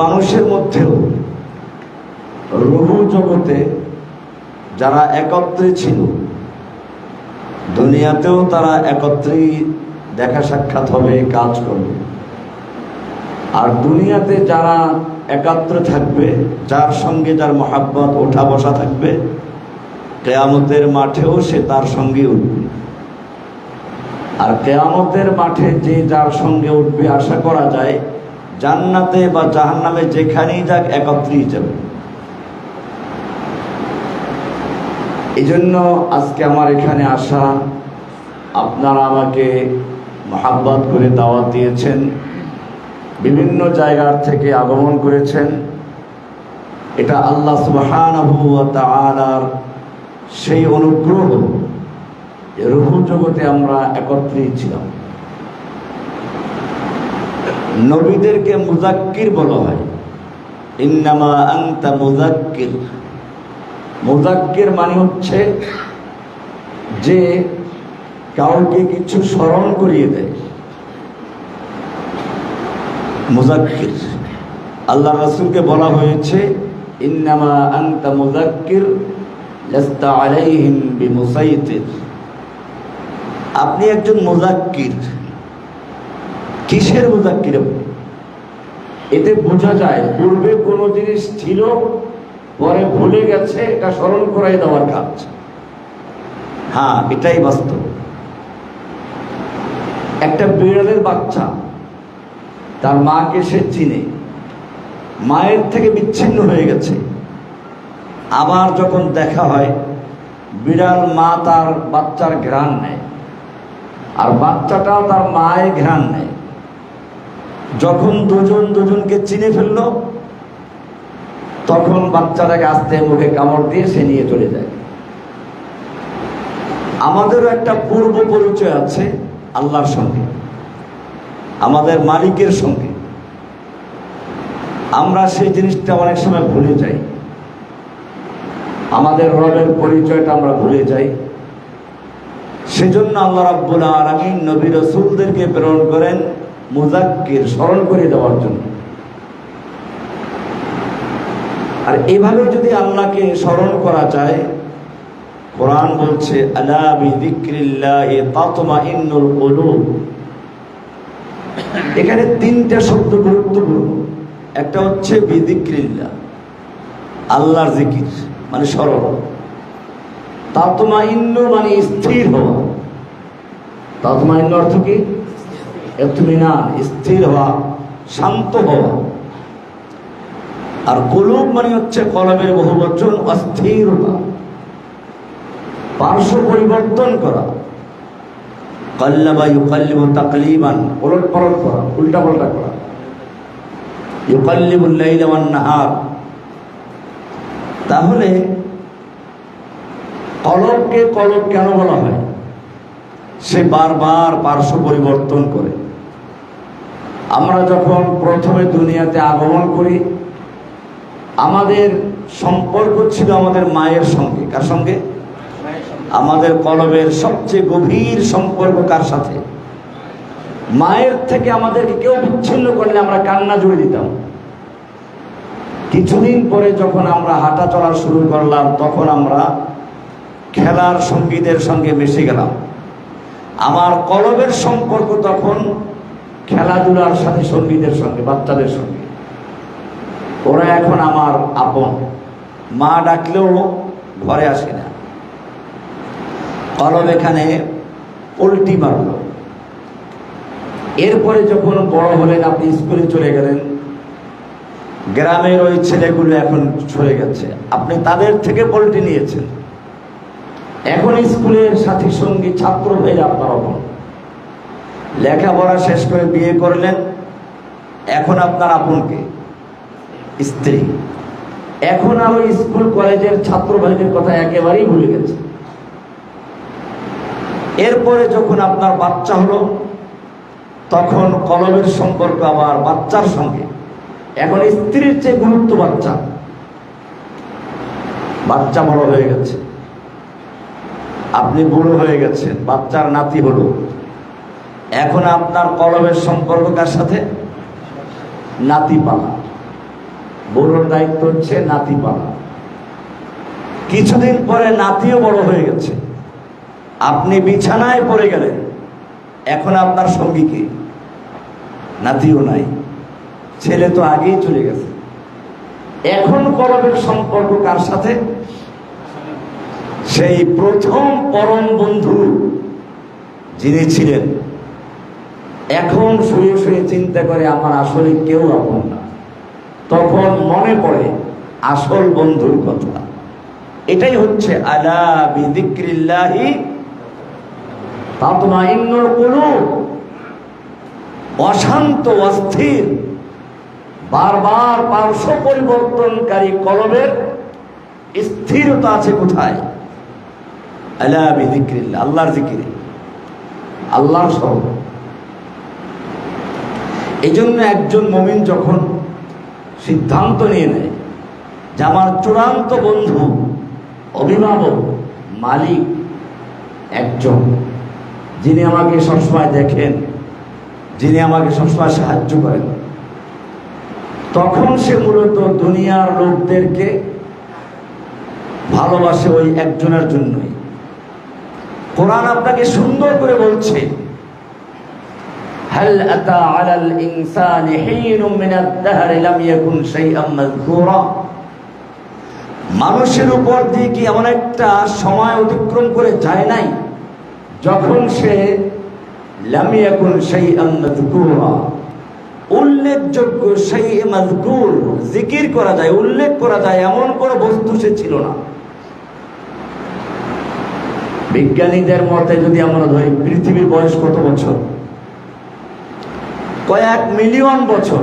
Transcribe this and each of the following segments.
মানুষের মধ্যেও রূহ জগতে যারা একত্রে ছিল, দুনিয়াতেও তারা একত্রেই দেখা সাক্ষাৎ হবে, কাজ করবে। আর দুনিয়াতে যারা একাত্রে থাকবে, যার সঙ্গে যার মহাব্বত ওঠা বসা থাকবে, কিয়ামতের মাঠেও সে তার সঙ্গে উঠবে। আর কিয়ামতের মাঠে যে যার সঙ্গে উঠবে, আশা করা যায় জান্নাতে বা জাহান্নামে যেখানেই যাক একত্রেই যাবে। এই জন্য আজকে আমার এখানে আসা, আপনারা আমাকে মহাব্বত করে দাওয়াত দিয়েছেন, বিভিন্ন জায়গার থেকে আগমন করেছেন। এটা আল্লাহ সুবহানাহু ওয়া তাআলার সেই অনুগ্রহ, রূহ জগতে আমরা একত্রেই ছিলাম। নবীদেরকে মুযাক্কির বলা হয়, ইন্নামা আনতা মুযাক্কির। মুযাক্কির মানে হচ্ছে যে কাউকে কিছু স্মরণ করিয়ে দেয়, মুযাক্কির। আল্লাহ রাসূলকে বলা হয়েছে ইন্নামা আনতা মুযাক্কির লাস্তা আলাইহিম বিমুসাইতির। আপনি একজন মুযাক্কির। কিসের মুযাক্কির? এতে বোঝা যায় পূর্বে কোনো জিনিস ছিল, পরে ভুলে গেছে, এটা স্মরণ করাই দেওয়ার কাজ। হ্যাঁ, এটাই বাস্তব। একটা বিড়ালের বাচ্চা তার মাকে সে চিনে, মায়ের থেকে বিচ্ছিন্ন হয়ে গেছে, আবার যখন দেখা হয় বিড়াল মা তার বাচ্চার ঘ্রাণ নেয়, আর বাচ্চাটাও তার মায়ের ঘ্রাণ নেয়। যখন দুজন দুজনকে চিনে ফেলল, তখন বাচ্চাটাকে আস্তে মুখে কামড় দিয়ে সে নিয়ে চলে যায়। আমাদেরও একটা পূর্ব পরিচয় আছে আল্লাহর সঙ্গে, আমাদের মালিকের সঙ্গে। আমরা সেই জিনিসটা অনেক সময় ভুলে যাই, আমাদের রবের পরিচয়টা আমরা ভুলে যাই। সেজন্য আল্লাহ রাব্বুল আলামিন নবী রাসূলদেরকে প্রেরণ করেন মুযাক্কির, স্মরণ করে দেওয়ার জন্য। আর এভাবে যদি আল্লাহকে স্মরণ করা যায়, কোরআন বলছে আলা বিযিকরিল্লাহি তাতমাইন্নুল কুলুব। এখানে তিনটা শব্দ গুরুত্বপূর্ণ। একটা হচ্ছে বিযিকরিল্লাহ, আল্লাহর জিকির মানে স্মরণ। তাতমাইন্নু মানে স্থির হওয়া। তাতমাইন্নু অর্থ কি? ইতমিনান, স্থির হওয়া, শান্ত হওয়া। আর কুলুব মানে হচ্ছে কলবের বহুবচন, অস্থির হওয়া, পার্শ্ব পরিবর্তন করা। কাল্লাবা ইউকাল্লিবু তাকলিবান, ওলট পালট করা, উল্টা পাল্টা করা। ইউকাল্লিবুল লাইলা ওয়ান নাহার। তাহলে কলবকে কলব কেন বলা হয়? সে বারবার পার্শ্ব পরিবর্তন করে। আমরা যখন প্রথমে দুনিয়াতে আগমন করি, আমাদের সম্পর্ক ছিল আমাদের মায়ের সঙ্গে। কার সঙ্গে? আমাদের কলবের সবচেয়ে গভীর সম্পর্ক কার সাথে? মায়ের থেকে আমাদেরকে কেউ বিচ্ছিন্ন করলে আমরা কান্না জুড়ে দিতাম। কিছুদিন পরে যখন আমরা হাঁটা চলা শুরু করলাম, তখন আমরা খেলার সঙ্গীদের সঙ্গে মিশে গেলাম। আমার কলবের সম্পর্ক তখন খেলাধুলার সাথে, সঙ্গীদের সঙ্গে, বাচ্চাদের সঙ্গে। ওরা এখন আমার আপন। মা ডাকলেও ঘরে আসে না, কলব এখানে উল্টি মারল। এরপরে যখন বড় হলেন, আপনি স্কুলে চলে গেলেন, গ্রামের ওই ছেলেগুলো এখন সরে গেছে, আপনি তাদের থেকে পল্টি নিয়েছেন। এখন স্কুলের সাথী সঙ্গী ছাত্র হয়ে আপনার আপন। লেখাপড়া শেষ করে বিয়ে করলেন, এখন আপনার আপনকে স্ত্রী। এখন আর ওই স্কুল কলেজের ছাত্র ভাইদের কথা একেবারেই ভুলে গেছে। এরপরে যখন আপনার বাচ্চা হলো, তখন কলবের সম্পর্ক আবার বাচ্চার সঙ্গে। এখন স্ত্রীর চেয়ে গুরুত্ব বাচ্চা। বাচ্চা বড় হয়ে গেছে, আপনি বুড়ো হয়ে গেছেন, বাচ্চার নাতি হলো। এখন আপনার কলবের সম্পর্ক কার সাথে? নাতি পালা। বুড়োর দায়িত্ব হচ্ছে নাতি পালা। কিছুদিন পরে নাতিও বড় হয়ে গেছে, আপনি বিছানায় পড়ে গেলেন, এখন আপনার সঙ্গী কে? নাতিও নাই, ছেলে তো আগেই চলে গেছে। এখন কলবের সম্পর্ক কার সাথে? সেই প্রথম পরম বন্ধু যিনি ছিলেন, এখন শুয়ে শুয়ে চিন্তা করে আমার আসলে কেউ আপন না। তখন মনে পড়ে আসল বন্ধুর কথা। এটাই হচ্ছে আলা বিযিকরিল্লাহি তাতমাইন্নুল কুলুব। অশান্ত অস্থির বারবার পার্শ্ব পরিবর্তনকারী কলবের স্থিরতা আছে কোথায়? আলা বিযিকরিল্লাহ, আল্লাহর জিকিরে, আল্লাহর স্মরণ। এই জন্য একজন মুমিন যখন সিদ্ধান্ত নিয়ে নেয় যে আমার চূড়ান্ত বন্ধু, অভিভাবক, মালিক একজন, যিনি আমাকে সবসময় দেখেন, যিনি আমাকে সবসময় সাহায্য করেন, তখন সে মূলত দুনিয়ার লোকদেরকে ভালোবাসে ওই একজনের জন্যই। কোরআন আপনাকে সুন্দর করে বলছে, হাল আতা আলাল ইনসানি হিনুম মিনাদ দাহরি লাম ইয়াকুন শাইআম মাযকুরা। মানুষের উপর দিয়ে কি এমন একটা সময় অতিক্রম করে যায় নাই যখন সে লাম ইয়াকুন শাইআম মাযকুরা, উল্লেখযোগ্য, শাইء মাযকুর, জিকির করা যায়, উল্লেখ করা যায় এমন কোনো বস্তু সে ছিল না। বিজ্ঞানীদের মতে যদি আমরা ধরি, পৃথিবীর বয়স কত বছর? কয়েক মিলিয়ন বছর।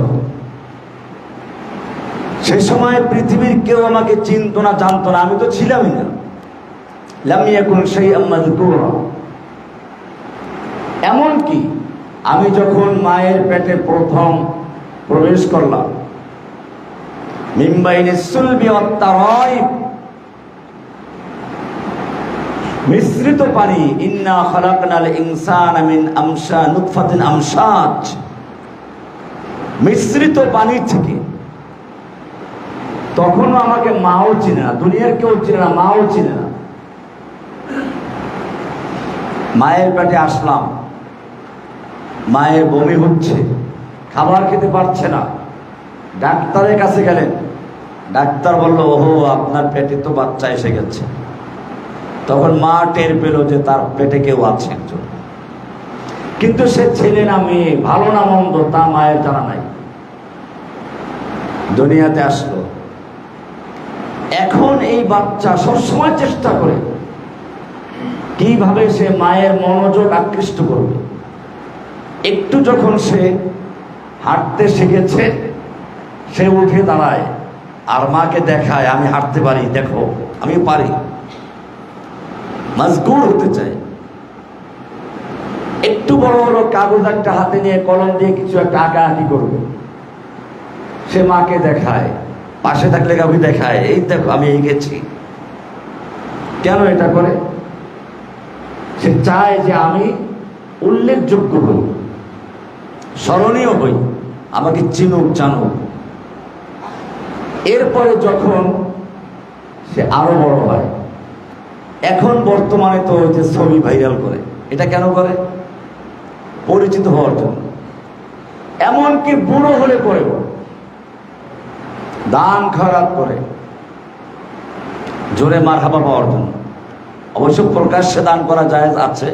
সে সময় পৃথিবীর কেউ আমাকে চিনত না, জানতো না, আমি তো ছিলামই না। লাম ইয়াকুন শাইআম মাযকুরা। এমনকি আমি যখন মায়ের পেটে প্রথম প্রবেশ করলাম, মিন বাইনিস সুলবি ওয়াত তারাইব, মিশ্রিত পানি, ইন্না খালাকনাল ইনসানা মিন আমশা নুতফাতিন আমশাজ, মিশ্রিত পানি থেকে। তখনও আমাকে মাও চিনে না, দুনিয়ার কেউ চিনে না, মাও চিনে না। মায়ের পেটে আসলাম, মায়ের বমি হচ্ছে, খাবার খেতে পারছে না। ডাক্তারের কাছে গেলেন, ডাক্তার বলল, ওহো আপনার পেটে তো বাচ্চা এসে গেছে। তখন মা টের পেল যে তার পেটে কেউ আছে একজন, কিন্তু সে ছেলে না মেয়ে, ভালো না মন্দ, তা মায়ের জানা নাই। দুনিয়াতে আসলো। এখন এই বাচ্চা সবসময় চেষ্টা করে কিভাবে সে মায়ের মনোযোগ আকৃষ্ট করবে। একটু যখন সে হাঁটতে শিখেছে, সে উঠে দাঁড়ায় আর মাকে দেখায়, আমি হাঁটতে পারি, দেখো আমি পারি। মজগুর হতে চায়। একটু বড় বড় কাগজ একটা হাতে নিয়ে কলম দিয়ে কিছু একটা আঁকাআঁকি করবে, সে মাকে দেখায়, পাশে থাকলে কাউকে দেখায়, এই দেখো আমি এঁকেছি। কেন এটা করে? সে চায় যে আমি উল্লেখযোগ্য হই, স্মরণীয় হই, আমাকে চিনুক, জানুক। এরপরে যখন সে আরো বড় হয়, এখন বর্তমানে তো যে ছবি ভাইরাল করে, এটা কেন করে? পরিচিত হওয়ার জন্য। এমনকি বুড়ো হলে পরে দান খয়রাত করে জোরে মারহাবা পাওয়ার জন্য। অবশ্য প্রকাশ্যে দান করা জায়েজ আছে,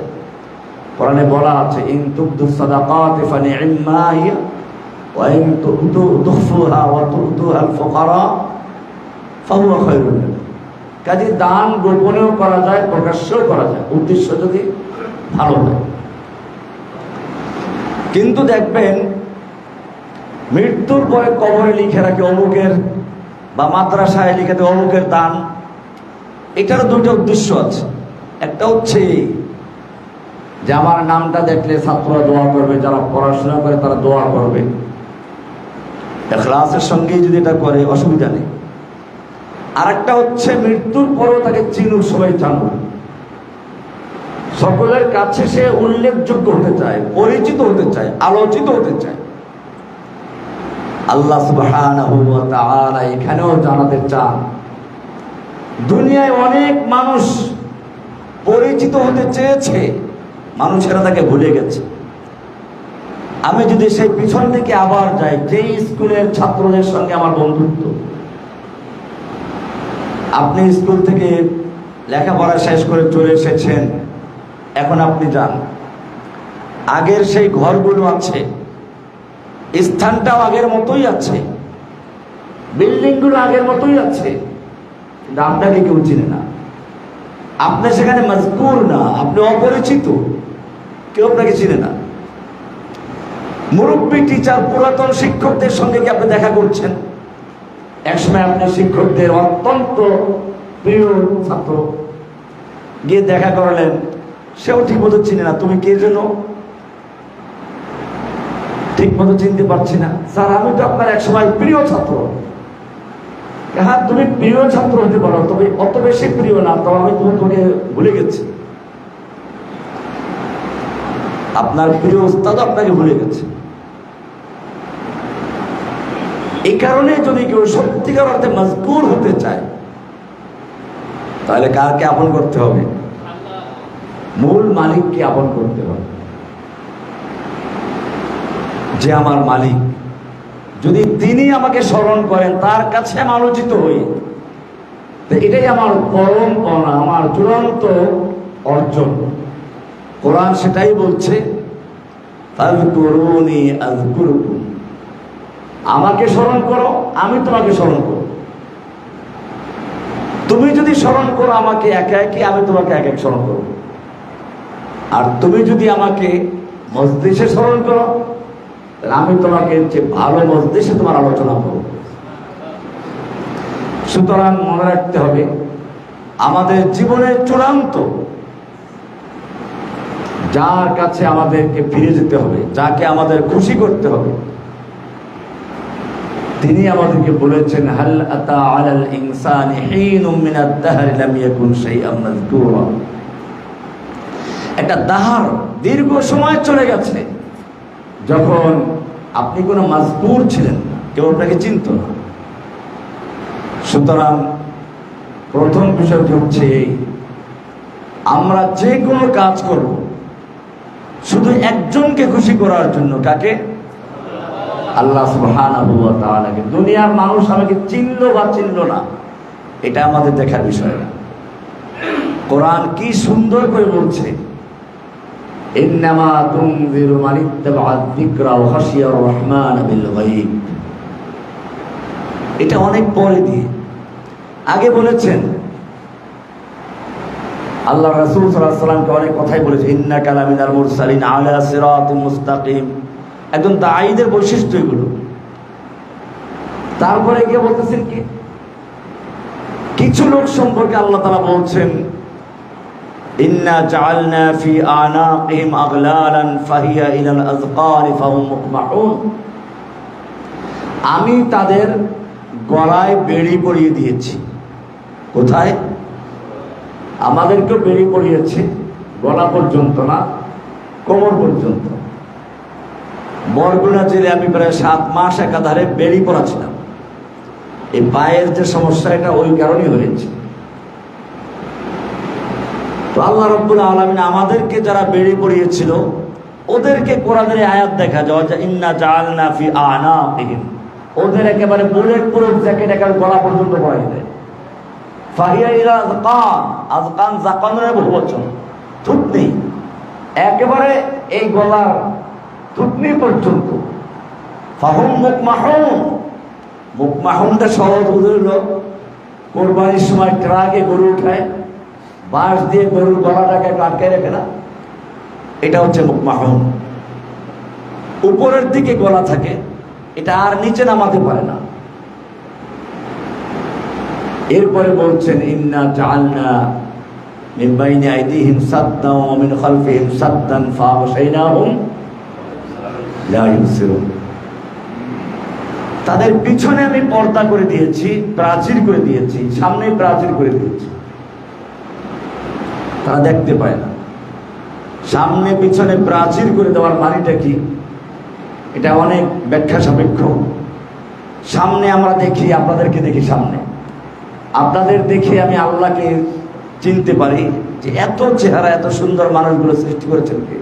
কোরআনে বলা আছে, ইন তুবদু সাদাকাতি ফানি'ম্মা হিয়া ওয়া ইন তুখফুহা ওয়া তু'তুহাল ফুকারা ফাহুয়া খায়রুন লাকুম। কাজে দান গোপনেও করা যায়, প্রকাশ্যেও করা যায়, উদ্দেশ্য যদি ভালো হয়। কিন্তু দেখবেন মৃত্যুর পরে কবরে লিখে রাখে অমুকের, বা মাদ্রাসায় লিখে দেয় অমুকের দান। এটার দুটো উদ্দেশ্য আছে। একটা হচ্ছে যে আমার নামটা দেখলে ছাত্ররা দোয়া করবে, যারা পড়াশোনা করে তারা দোয়া করবে, ইখলাসের সঙ্গেই যদি এটা করে অসুবিধা নেই। আর একটা হচ্ছে মৃত্যুর পরও তাকে চিনুক, সবাই জানুক, সকলের কাছে সে উল্লেখযোগ্য হতে চায়, পরিচিত হতে চায়, আলোচিত হতে চায়। আল্লাহ সুবহানাহু ওয়া তাআলা এখানেও জানাতে চান, দুনিয়ায় অনেক মানুষ পরিচিত হতে চেয়েছে, মানুষেরা তাকে ভুলে গেছে। আমি যদি সেই পিছন থেকে আবার যাই, যে স্কুলের ছাত্রদের সঙ্গে আমার বন্ধুত্ব, আপনি স্কুল থেকে লেখাপড়া শেষ করে চলে এসেছেন, এখন আপনি যান, আগের সেই ঘরগুলো আছে, স্থানটাও আগের মতোই আছে, বিল্ডিংগুলো আগের মতোই আছে, কিন্তু আপনাকে কেউ চিনে না। আপনি সেখানে মজকুর না, আপনি অপরিচিত, কেউ আপনাকে চিনে না। মুরব্বী টিচার, পুরাতন শিক্ষকদের সঙ্গে কি আপনি দেখা করছেন? একসময় আপনি শিক্ষকদের অত্যন্ত প্রিয় ছাত্র, গিয়ে দেখা করলেন, সেও ঠিক মতো চিনে না, তুমি কে যেন? ঠিক মতো চিনতে পারছি না। স্যার, আমি তো আপনার একসময় প্রিয় ছাত্র। হ্যাঁ, তুমি প্রিয় ছাত্র হতে পারো, তবে অত বেশি প্রিয় না, তো আমি তোমাকে ভুলে গেছি। আপনার প্রিয় উস্তাদ আপনাকে ভুলে গেছে। এই কারণে যদি কেউ সত্যিকার অর্থে মজকুর হতে চায়, তাহলে কাকে আপন করতে হবে? মূল মালিককে আপন করতে হবে। যে আমার মালিক, যদি তিনি আমাকে স্মরণ করেন, তার কাছে আমি আলোচিত হই, এটাই আমার পরম পাওনা, আমার চূড়ান্ত অর্জন। কোরআন সেটাই বলছে, ফাযকুরুনি আযকুরকুম, আমাকে স্মরণ করো, আমি তোমাকে স্মরণ করো। তুমি যদি স্মরণ করো আমাকে একা একই, আমি তোমাকে এক এক স্মরণ করো। আর তুমি যদি আমাকে মজলিসে স্মরণ করো, আমি তোমাকে যে ভালো মজলিসে তোমার আলোচনা করব। সুতরাং মনে রাখতে হবে, আমাদের জীবনের চূড়ান্ত, যার কাছে আমাদেরকে ফিরে যেতে হবে, যাকে আমাদের খুশি করতে হবে, তিনি আমাদেরকে বলেছেন, হাল আতা আলাল ইনসানি হিনুম মিনাদ দাহরি লাম ইয়াকুন শাইআম মাযকুরা। একটা দাহার, দীর্ঘ সময় চলে গেছে, যখন আপনি কোনো মাজকুর ছিলেন না, কেউ আপনাকে চিনত না। সুতরাং প্রথম বিষয়টি হচ্ছে এই, আমরা যে কোনো কাজ করব শুধু একজনকে খুশি করার জন্য। কাকে? আল্লাহ সুবহানাহু ওয়া তাআলাকে। দুনিয়ার মানুষ আমাকে চিনলো বা চিনলো না, এটা আমাদের দেখার বিষয় না। কোরআন কি সুন্দর করে বলছে, ইন্নামা তুনযিরু মান ইত্তাবা'a যিকরা ওয়া খাশিয়ার রহমান বিল গায়ব। এটা অনেক পরে দিয়ে, আগে বলেছেন আল্লাহ রাসূল সাল্লাল্লাহু আলাইহি ওয়াসাল্লামকে অনেক কথাই বলেছে, ইন্নাকা লামিনাল মুরসালিন আলা সিরাতিন মুস্তাকিম। একজন দাঈদের বৈশিষ্ট্য এগুলো। তারপরে গিয়ে বলতেছেন কি, কিছু লোক সম্পর্কে আল্লাহ তাআলা বলছেন, ইন্না জাআলনা ফি আনাকিহিম আগলালান ফাহিয়া ইলাল আযকানি ফাহুম মুকমাহুন। আমি তাদের গলায় বেড়ি পরিয়ে দিয়েছি। কোথায়? আমাদেরকেও বেড়ি পরিয়েছে, গলা পর্যন্ত না, কোমর পর্যন্ত। বরগুনা জেলে আমি প্রায় 7 মাস একাধারে বেড়ি পরাছিলাম। এই পায়ের যে সমস্যা, এটা ওই কারণেই হয়েছে। তো আল্লাহ রাব্বুল আলামিন আমাদেরকে যারা বেড়ি পরিয়েছিল, ওদেরকে কোরআনের আয়াত দেখা যায় যে ইন্না জাআলনা ফি আনাকিহিম, ওদের একেবারে বুলেট প্রুফ জ্যাকেট একেবারে গলা পর্যন্ত পরাই দেয়। ফাহিয়া ইলা আযকান, আযকান যাকানের বহুবচন, থুতনি, একেবারে এই গলার থুতনি পর্যন্ত। ফাহুম মুকমাহুন, মুকমাহুনটা সহজ বুঝল, কোরবানির সময় ট্রাকে গরু উঠায়, বাঁশ দিয়ে গরুর গলাটাকে আটকে রেখে না, এটা হচ্ছে মুকমাহুন। উপরের দিকে গলা থাকে, এটা আর নিচে নামাতে পারে না। এরপরে বলছেন, ইন্না জাআলনা মিন বাইনি আইদিহিম সাদ্দান ওয়া মিন খালফিহিম সাদ্দান ফাগশাইনাহুম লা ইউবসিরুন। তাদের পিছনে আমি পর্দা করে দিয়েছি, প্রাচীর করে দিয়েছি, সামনে প্রাচীর করে দিয়েছি, তারা দেখতে পায় না। সামনে পিছনে প্রাচীর করে দেওয়ার মানেটা কি? এটা অনেক ব্যাখ্যা সাপেক্ষ। সামনে আমরা দেখি, আপনাদেরকে দেখি সামনে, আপনাদের দেখে আমি আল্লাহকে চিনতে পারি যে এত চেহারা, এত সুন্দর মানুষগুলো সৃষ্টি করেছেন কে।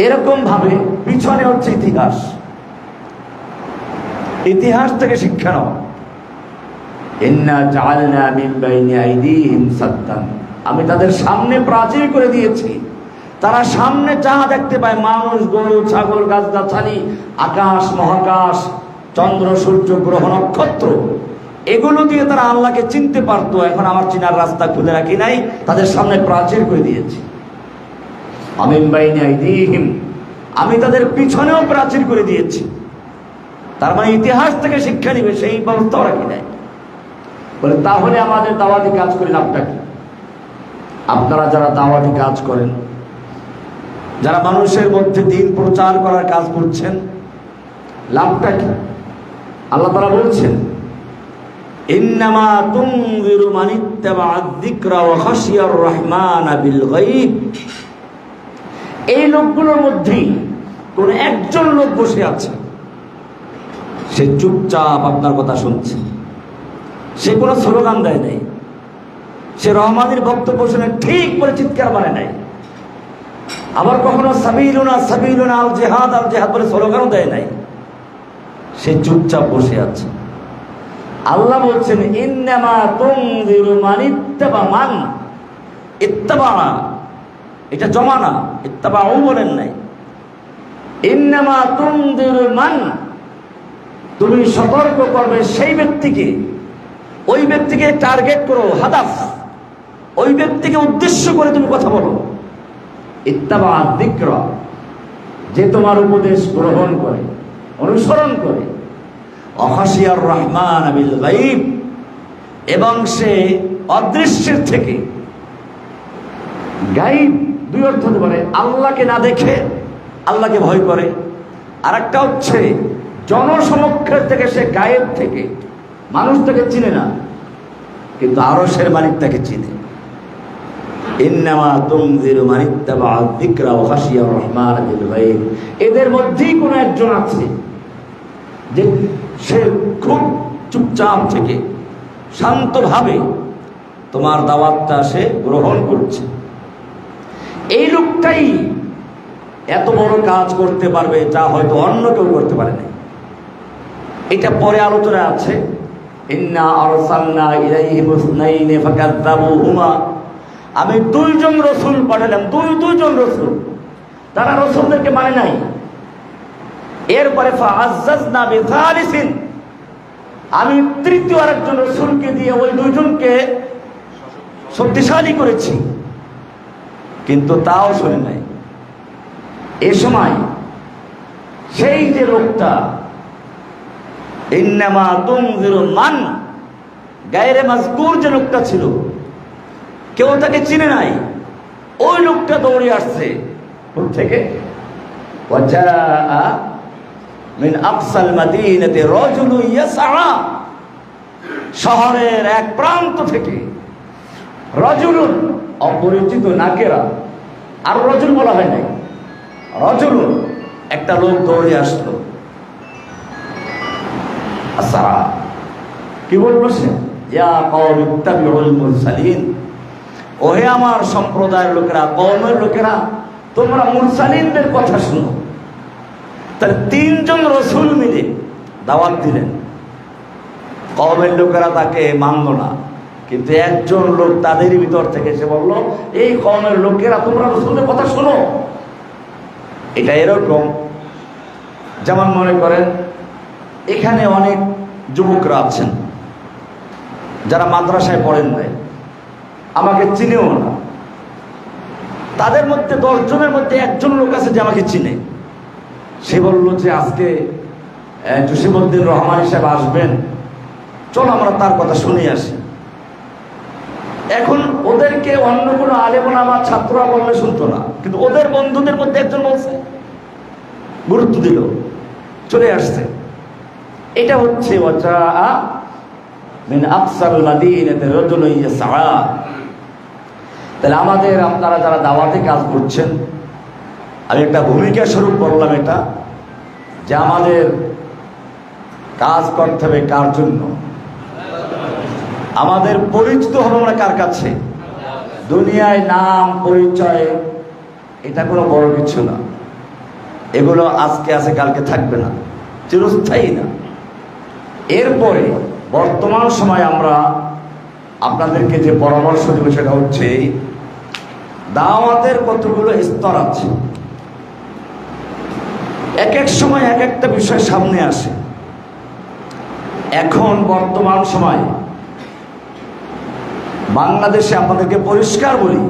এরকম ভাবে পিছনে হচ্ছে ইতিহাস, ইতিহাস থেকে শিক্ষা নাও। ইন্না জাআলনা মিন বাইনি আইদিহিম সাদ্দান, আমি তাদের সামনে প্রাচীর করে দিয়েছি। তারা সামনে যা দেখতে পায়, মানুষ, গরু, ছাগল, গাছগাছালি, আকাশ মহাকাশ, চন্দ্র, সূর্য, গ্রহ, নক্ষত্র, এগুলো দিয়ে তারা আল্লাহকে চিনতে পারতো। এখন আমার চিনার রাস্তা খুলে রাখি নাই, তাদের সামনে প্রাচীর করে দিয়েছি। মিন বাইনি আইদিহিম, আমি তাদের পিছনেও প্রাচীর করে দিয়েছি। তার মানে ইতিহাস থেকে শিক্ষা নিবে, সেই ব্যবস্থাও রাখি নাই। বলে তাহলে আমাদের দাওয়াতি কাজ করে লাভটা কি? আপনারা যারা দাওয়াতি কাজ করেন, যারা মানুষের মধ্যে দিন প্রচার করার কাজ করছেন, লাভটা কি? আল্লাহ তাআলা বলছেন, ইন্নামা তুনযিরু মান ইত্তাবা'আদ যিকরা ওয়া খাশিয়ার রাহমান বিল গায়ব। এই লোকগুলোর মধ্যেই কোন একজন লোক বসে আছে, সে চুপচাপ আপনার কথা শুনছে, সে কোনো স্লোগান দেয় নাই, সে রহমানের বক্তব্য শুনে ঠিক করে চিৎকার মানে নাই, আবার কখনো সাবিলুনা সাবিলুনা আল জিহাদ আল জিহাদ বলে স্লোগানও দেয় নাই, সে চুপচাপ বসে আছে। আল্লাহ বলছেন, ইন্নামা তুনযিরু মান ইত্তাবা, মান ইত্তাবা, এটা জমানা, ইত্তাবাউ বলেন নাই, ইন্নামা তুনযিরু মান, তুমি সতর্ক করবে সেই ব্যক্তিকে, ওই ব্যক্তিকে টার্গেট করো, হাদাফ, ওই ব্যক্তিকে উদ্দেশ্য করে তুমি কথা বলো। ইত্তাবা'আদ যিকরা, যে তোমার উপদেশ গ্রহণ করে, অনুসরণ করে। ওয়া খাশিয়ার রাহমান বিল গায়ব, এবং সে অদৃশ্যের থেকে, গায়ব দুই অর্থ হতে পারে, আল্লাহকে না দেখে আল্লাহকে ভয় করে, আর একটা হচ্ছে জনসমক্ষের থেকে, সে গায়েব থেকে, মানুষ তাকে চিনে না কিন্তু আরশের মালিক তাকে চিনে। ইন্নামা তুনযিরু মান ইত্তাবা'আদ যিকরা ওয়া খাশিয়ার রাহমান বিল গায়ব, এদের মধ্যেই কোন একজন আছে যে সে খুব চুপচাপ থেকে শান্তভাবে তোমার দাওয়াতটা সে গ্রহণ করছে। এই লোকটাই এত বড় কাজ করতে পারবে যা হয়তো অন্য কেউ করতে পারে না। এটা পরে আলোচনা আছে, ইন্না আরসালনা ইলাইহিম ইসনাইনি ফাকাযযাবুহুমা, আমি দুইজন রাসূল পাঠালাম, দুইজন রাসূল, তারা রাসূলদেরকে মানে নাই। এরপরে ফাআজ্জাজনা বিসালিসিন, আমি তৃতীয় আরেকজন রাসূলকে দিয়ে ওই দুইজনকে শক্তিশালী করেছি, কিন্তু তাও শুনে নাই। এ সময় সেই যে লোকটা, ইন্নামা তুনযিরু মান, গায়রে মাজকুর যে লোকটা ছিল, কেউ তাকে চিনে নাই, ওই লোকটা দৌড়ে আসছে কোথা থেকে? ওয়াজাআ মিন আকসাল মাদিনাতি রাজুলুন ইয়াসআ, শহরের এক প্রান্ত থেকে, রাজুলুন অপরিচিত, নাকেরা, আর রাজুল বলা হয় নাই, রাজুলুন একটা লোক দৌড়ে আসলো। আসরা, কি বলবো সে? ইয়া কওমি ইত্তাবিউল মুরসালিন, ওহে আমার সম্প্রদায়ের লোকেরা, কওমের লোকেরা, তোমরা মুরসালিনদের কথা শুনো। তাহলে তিনজন রাসূল মিলে দাওয়াত দিলেন, কওমের লোকেরা তাকে মানল না, কিন্তু একজন লোক তাদের ভিতর থেকে এসে বলল, এই কওমের লোকেরা তোমরা রাসূলের কথা শোনো। এটা এরকম যেমন মনে করেন এখানে অনেক যুবকরা আছেন যারা মাদ্রাসায় পড়েন নাই, আমাকে চিনেও না, তাদের মধ্যে 10 জনের মধ্যে একজন লোক আছে যে আমাকে চিনে। সে বলল যে আজকে জসিমউদ্দিন রহমানী সাহেব আসবেন, চলো আমরা তার কথা শুনে আসি। এখন ওদেরকে অন্য কোনো আলেম ওলামা ছাত্ররা বললে শুনতো না, কিন্তু ওদের বন্ধুদের মধ্যে একজন বলছে, গুরুত্ব দিল, চলে আসছে। এটা হচ্ছে ওয়াজাআ মিন আকসাল মাদিনাতি রাজুলুন ইয়াসআ। তাহলে আমাদের, আপনারা যারা দাওয়াতে কাজ করছেন, আমি একটা ভূমিকা স্বরূপ বললাম এটা, যে আমাদের কাজ করতে হবে কার জন্য? আমাদের পরিচিত হবো আমরা কার কাছে? দুনিয়ায় নাম পরিচয় এটা কোনো বড় কিছু না, এগুলো আজকে আছে কালকে থাকবে না, চিরস্থায়ী না। এরপরে বর্তমান সময় আমরা আপনাদেরকে যে পরামর্শ দেব সেটা হচ্ছে দাওয়াতের কতগুলো স্তর আছে, এক এক সময় এক একটা বিষয় সামনে আসে। এখন বর্তমান সময় বাংলাদেশে আপনাদেরকে পরিষ্কার বলি,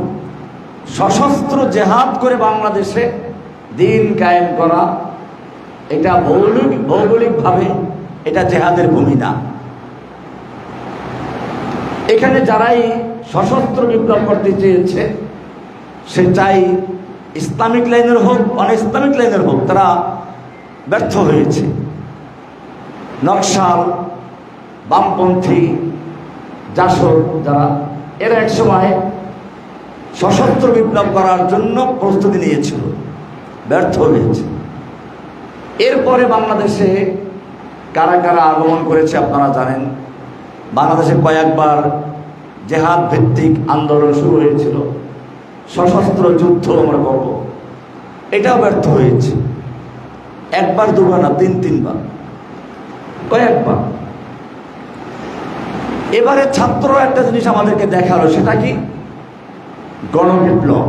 সশস্ত্র জেহাদ করে বাংলাদেশে দিন কায়েম করা এটা ভৌগোলিকভাবে এটা জেহাদের ভূমি না। এখানে যারাই সশস্ত্র বিপ্লব করতে চেয়েছে, সে চাই ইসলামিক লাইনের হোক অন ইসলামিক লাইনের হোক, তারা ব্যর্থ হয়েছে। নকশাল, বামপন্থী, জাসদ যারা, এরা এক সময় সশস্ত্র বিপ্লব করার জন্য প্রস্তুতি নিয়েছিল, ব্যর্থ হয়েছে। এরপরে বাংলাদেশে কারা কারা আগমন করেছে আপনারা জানেন। বাংলাদেশে কয়েকবার জেহাদ ভিত্তিক আন্দোলন শুরু হয়েছিল, সশস্ত্র যুদ্ধ আমরা করব, এটাও ব্যর্থ হয়েছে। একবার দুবার না, তিনবার, কয়েকবার। এবারে ছাত্র একটা জিনিস আমাদেরকে দেখালো, সেটা কি? গণবিপ্লব,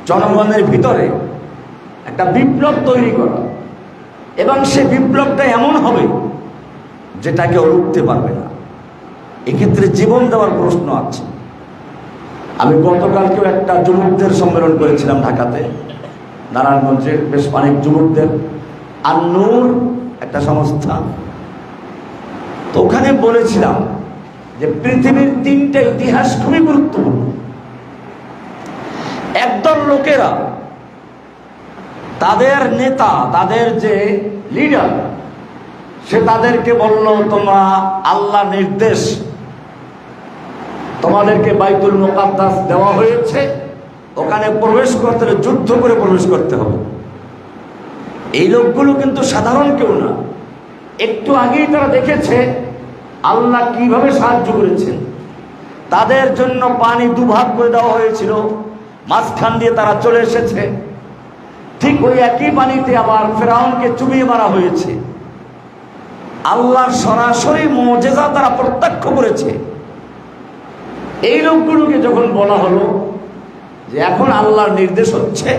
জনগণের ভিতরে একটা বিপ্লব তৈরি করা, এবং সে বিপ্লবটা এমন হবে যেটা কেউ রুখতে পারবে না। এক্ষেত্রে জীবন দেওয়ার প্রশ্ন আছে। আমি গতকালকেও একটা যুবকদের সম্মেলন করেছিলাম ঢাকাতে, নারায়ণগঞ্জের বেশ অনেক যুবকদের, আন-নূর একটা সংস্থা। তো ওখানে বলেছিলাম যে পৃথিবীর তিনটা ইতিহাস খুবই গুরুত্বপূর্ণ। একদল লোকেরা তাদের নেতা, তাদের যে লিডার, সে তাদেরকে বলল, তোমরা আল্লাহ নির্দেশ, তোমাদেরকে বাইতুল মুকাদ্দাস দেওয়া হয়েছে, ওখানে প্রবেশ করতে হলে যুদ্ধ করে প্রবেশ করতে হবে। এই লোকগুলো কিন্তু সাধারণ কেউ না। একটু আগেই তারা দেখেছে আল্লাহ কিভাবে সাহায্য করেছেন। তাদের জন্য পানি দুভাগ করে দেওয়া হয়েছিল, মাঝখান দিয়ে তারা চলে এসেছে। ঠিক ওই একই পানিতে আবার ফেরাউনকে চুবিয়ে মারা হয়েছে। আল্লাহর সরাসরি মুজিজা তারা প্রত্যক্ষ করেছে। এই লোকগুলোকে যখন বলা হলো যে এখন আল্লাহর নির্দেশ হচ্ছে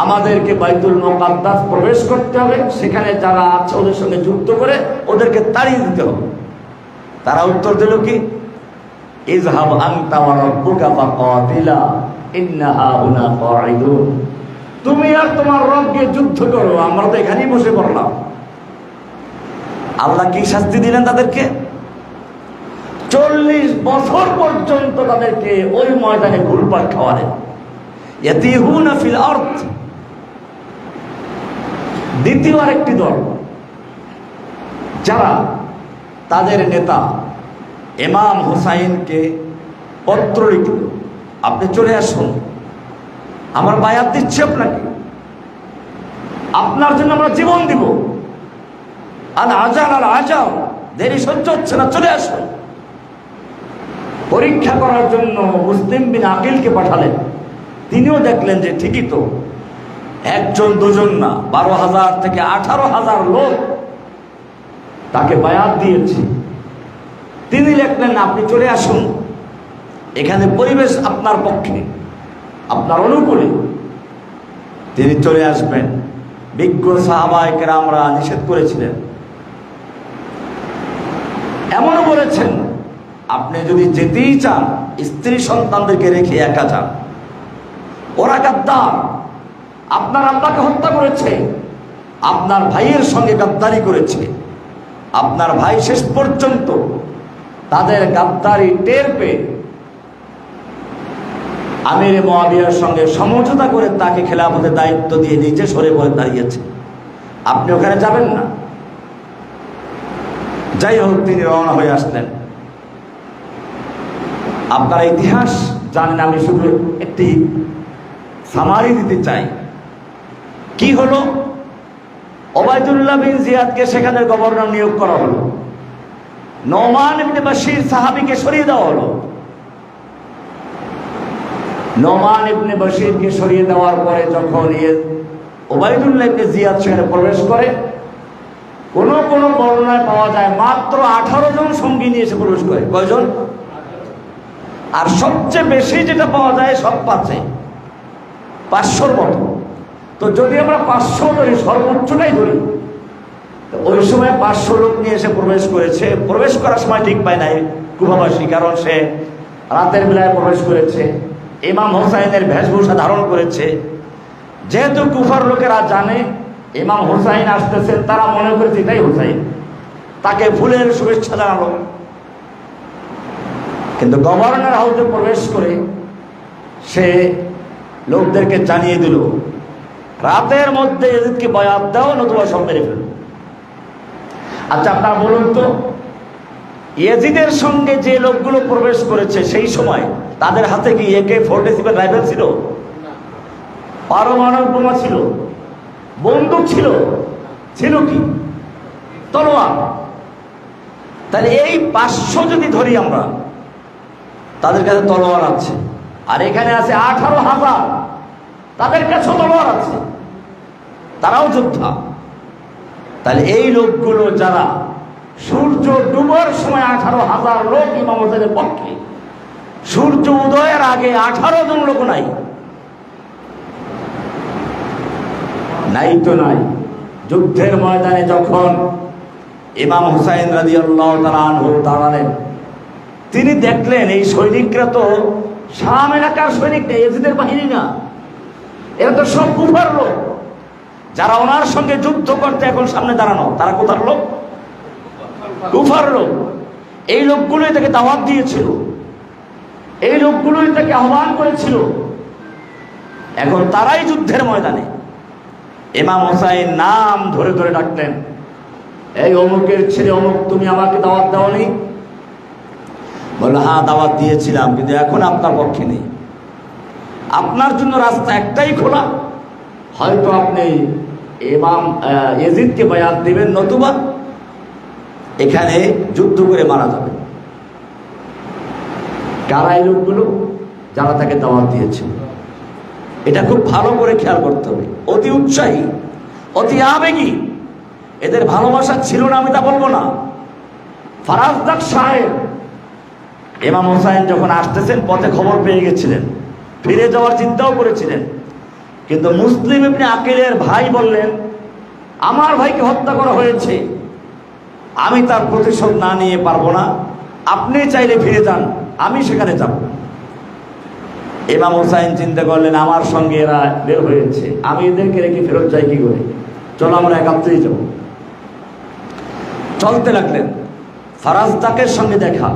আমাদেরকে বাইতুল মুকাদ্দাস প্রবেশ করতে হবে, সেখানে যারা আছে ওদের সঙ্গে যুদ্ধ করে ওদেরকে তাড়িয়ে দিতে হবে, তারা উত্তর দিল কি? ইযহাব আনতা ওয়া রাব্বুকা ফাকাতিলা ইন্না হাউনা কাঈদুন। তুমি আর তোমার রবকে যুদ্ধ করো, আমরা তো এখানেই বসে পড়লাম। আল্লাহ কি শাস্তি দিলেন তাদেরকে? 40 বছর পর্যন্ত তাদেরকে ওই ময়দানে ঘুরপাক খাওয়ালেন। ইয়াতিহুনা ফিল আরদ। দ্বিতীয় আরেকটি দল, যারা তাদের নেতা ইমাম হুসাইনকে পত্র লিখল, আপনি চলে আসুন, আমার বায়াত দিচ্ছি আপনাকে, আপনার জন্য আমরা জীবন দিব, আল আজাল আল আজাল, দেরি সহ্য হচ্ছে না, চলে আসুন। পরীক্ষা করার জন্য মুসলিম বিন আকিলকে পাঠালেন। তিনিও দেখলেন যে ঠিকই তো, একজন দুজন না, 12,000 থেকে 18,000 লোক তাকে বায়াত দিয়েছে। তিনি লিখলেন, আপনি চলে আসুন, এখানে পরিবেশ আপনার পক্ষে, আপনার অনুকূলে। তিনি চলে আসবেন। বিজ্ঞ সাহাবায়ে কেরামরা নিষেধ করেছিলেন, এমনও বলেছেন আপনি যদি যেতেই চান স্ত্রী সন্তানদেরকে রেখে একা যান। ওরা গাদ্দার, আপনার আব্বাকে হত্যা করেছে, আপনার ভাইয়ের সঙ্গে গাদ্দারি করেছে। আপনার ভাই শেষ পর্যন্ত তাদের গাদ্দারি টের পেয়ে আমির মুআবিয়ার সঙ্গে সমঝোতা করে তাকে খেলাফতের দায়িত্ব দিয়ে নিজে সরে পড়ে দাঁড়িয়েছে। আপনি ওখানে যাবেন না। যাই হোক, তিনি রওনা হয়ে আসলেন। আপনারা ইতিহাস জানেন, আমি শুধু একটি সামারি দিতে চাই। কি হলো? ওবায়দুল্লাহ বিন জিয়াদকে সেখানে গভর্নর নিয়োগ করা হলো। নোমান ইবনে বাশির সাহাবীকে সরিয়ে দেওয়া হলো। নোমান ইবনে বাশিরকে সরিয়ে দেওয়ার পরে যখন ওবায়দুল্লাহ ইবনে জিয়াদ সেখানে প্রবেশ করে, কোন কোন বর্ণনায় পাওয়া যায় মাত্র 18 জন সঙ্গী নিয়ে এসে প্রবেশ করে। কয়জন? আর সবচেয়ে বেশি যেটা পাওয়া যায় সব 500 মতো। তো যদি আমরা 500 ধরি, সর্বোচ্চটাই ধরি, ওই সময় 500 লোক নিয়ে এসে প্রবেশ করেছে। প্রবেশ করার সময় ঠিক পায় নাই কুফাবাসী, কারণ সে রাতের বেলায় প্রবেশ করেছে, ইমাম হোসাইনের বেশভূষা ধারণ করেছে। যেহেতু কুফার লোকেরা জানে ইমাম হোসাইন আসতেছেন, তারা মনে করেছে এটাই হোসাইন, তাকে ফুলের শুভেচ্ছা জানালো। কিন্তু গভর্নর হাউসে প্রবেশ করে সে লোকদেরকে জানিয়ে দিল, রাতের মধ্যে ইয়াজিদকে বয়াত দাও, নতুবা সব মেরে ফেলো। আচ্ছা, আপনারা বলুন তো, ইয়াজিদের সঙ্গে যে লোকগুলো প্রবেশ করেছে সেই সময় তাদের হাতে কি AK-47 রাইফেল ছিল? পারমাণবিক বোমা ছিল? বন্দুক ছিল? ছিল কি? তলোয়ার। তাহলে এই 500 যদি ধরি আমরা, তাদের কাছে তলোয়ার আছে, আর এখানে আছে 18,000, তাদের কাছে তলোয়ার আছে, তারাও যোদ্ধা। তাহলে এই লোকগুলো যারা সূর্য ডুবার সময় 18,000 লোক ইমাম হোসেনের পক্ষে, সূর্য উদয়ের আগে 18 জন লোক নাই, নাই তো নাই। যুদ্ধের ময়দানে যখন ইমাম হুসাইন রাদিয়াল্লাহু তাআলা আনহু দাঁড়ালেন, তিনি দেখলেন এই সৈনিকরা তো শাম এলাকার সৈনিক না, ইয়াজিদের বাহিনী না, এরা তো সব কুফার লোক। যারা ওনার সঙ্গে যুদ্ধ করতে এখন সামনে দাঁড়ানো, তারা কোথার লোক? কুফার লোক। এই লোকগুলোই তাকে দাওয়াত দিয়েছিল, এই লোকগুলোই তাকে আহ্বান করেছিল। এখন তারাই যুদ্ধের ময়দানে। ইমাম হোসাইন নাম ধরে ধরে ডাকলেন, এই অমুকের ছেলে অমুক, তুমি আমাকে দাওয়াত দাওনি? বললো, হ্যাঁ দাওয়াত দিয়েছিলাম, কিন্তু এখন আপনার পক্ষে নেই। আপনার জন্য রাস্তা একটাই খোলা, হয়তো আপনি ইমাম ইয়াজিদকে বায়াত দিবেন, নতুবা এখানে যুদ্ধ করে মারা যাবে। কারা এই লোকগুলো? যারা তাকে দাওয়াত দিয়েছে। এটা খুব ভালো করে খেয়াল করতে হবে। অতি উৎসাহী, অতি আবেগী, এদের ভালোবাসা ছিল না আমি তা বলবো না। ফারাজদাক সাহেব ইমাম হোসাইন যখন আসতেছেন, পথে খবর পেয়ে গেছিলেন, ফিরে যাওয়ার চিন্তাও করেছিলেন, কিন্তু মুসলিম ইবনে আকিলের ভাই বললেন, আমার ভাইকে হত্যা করা হয়েছে, আমি তার প্রতিশোধ না নিয়ে পারবো না, আপনি চাইলে ফিরে যান, আমি সেখানে যাব। ইমাম হোসাইন চিন্তা করলেন, আমার সঙ্গে এরা বের হয়েছে, আমি এদেরকে রেখে ফেরত যাই কি করে? চলো আমরা একাত্রেই যাব। চলতে লাগলেন। ফারাজদাকের সঙ্গে দেখা,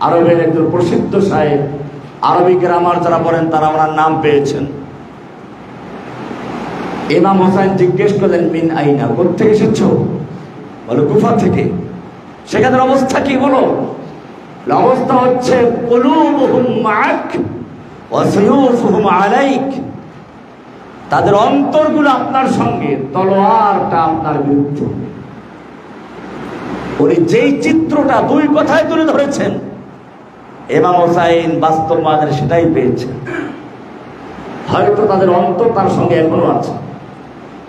আরবের একজন প্রসিদ্ধ সাহেব, আরবি গ্রামার যারা বলেন তারা ওনার নাম পেয়েছেন। ইমাম হোসাইন জিজ্ঞেস করলেন, মিন আইনা, কোত্থেকে এসেছো? বলো, কুফা থেকে। সেখানের অবস্থা কি বলো? অবস্থা হচ্ছে কুলুবুহুম মা'আক ওয়া সুয়ুফুহুম আলাইক, তাদের অন্তরগুলো আপনার সঙ্গে, তলোয়ারটা আপনার বিরুদ্ধে। উনি যেই চিত্রটা দুই কথায় তুলে ধরেছেন, ইমাম হোসাইন বাস্তব বাজারে সেটাই পেয়েছেন। হয়তো তাদের অন্তর তার সঙ্গে এখনো আছে,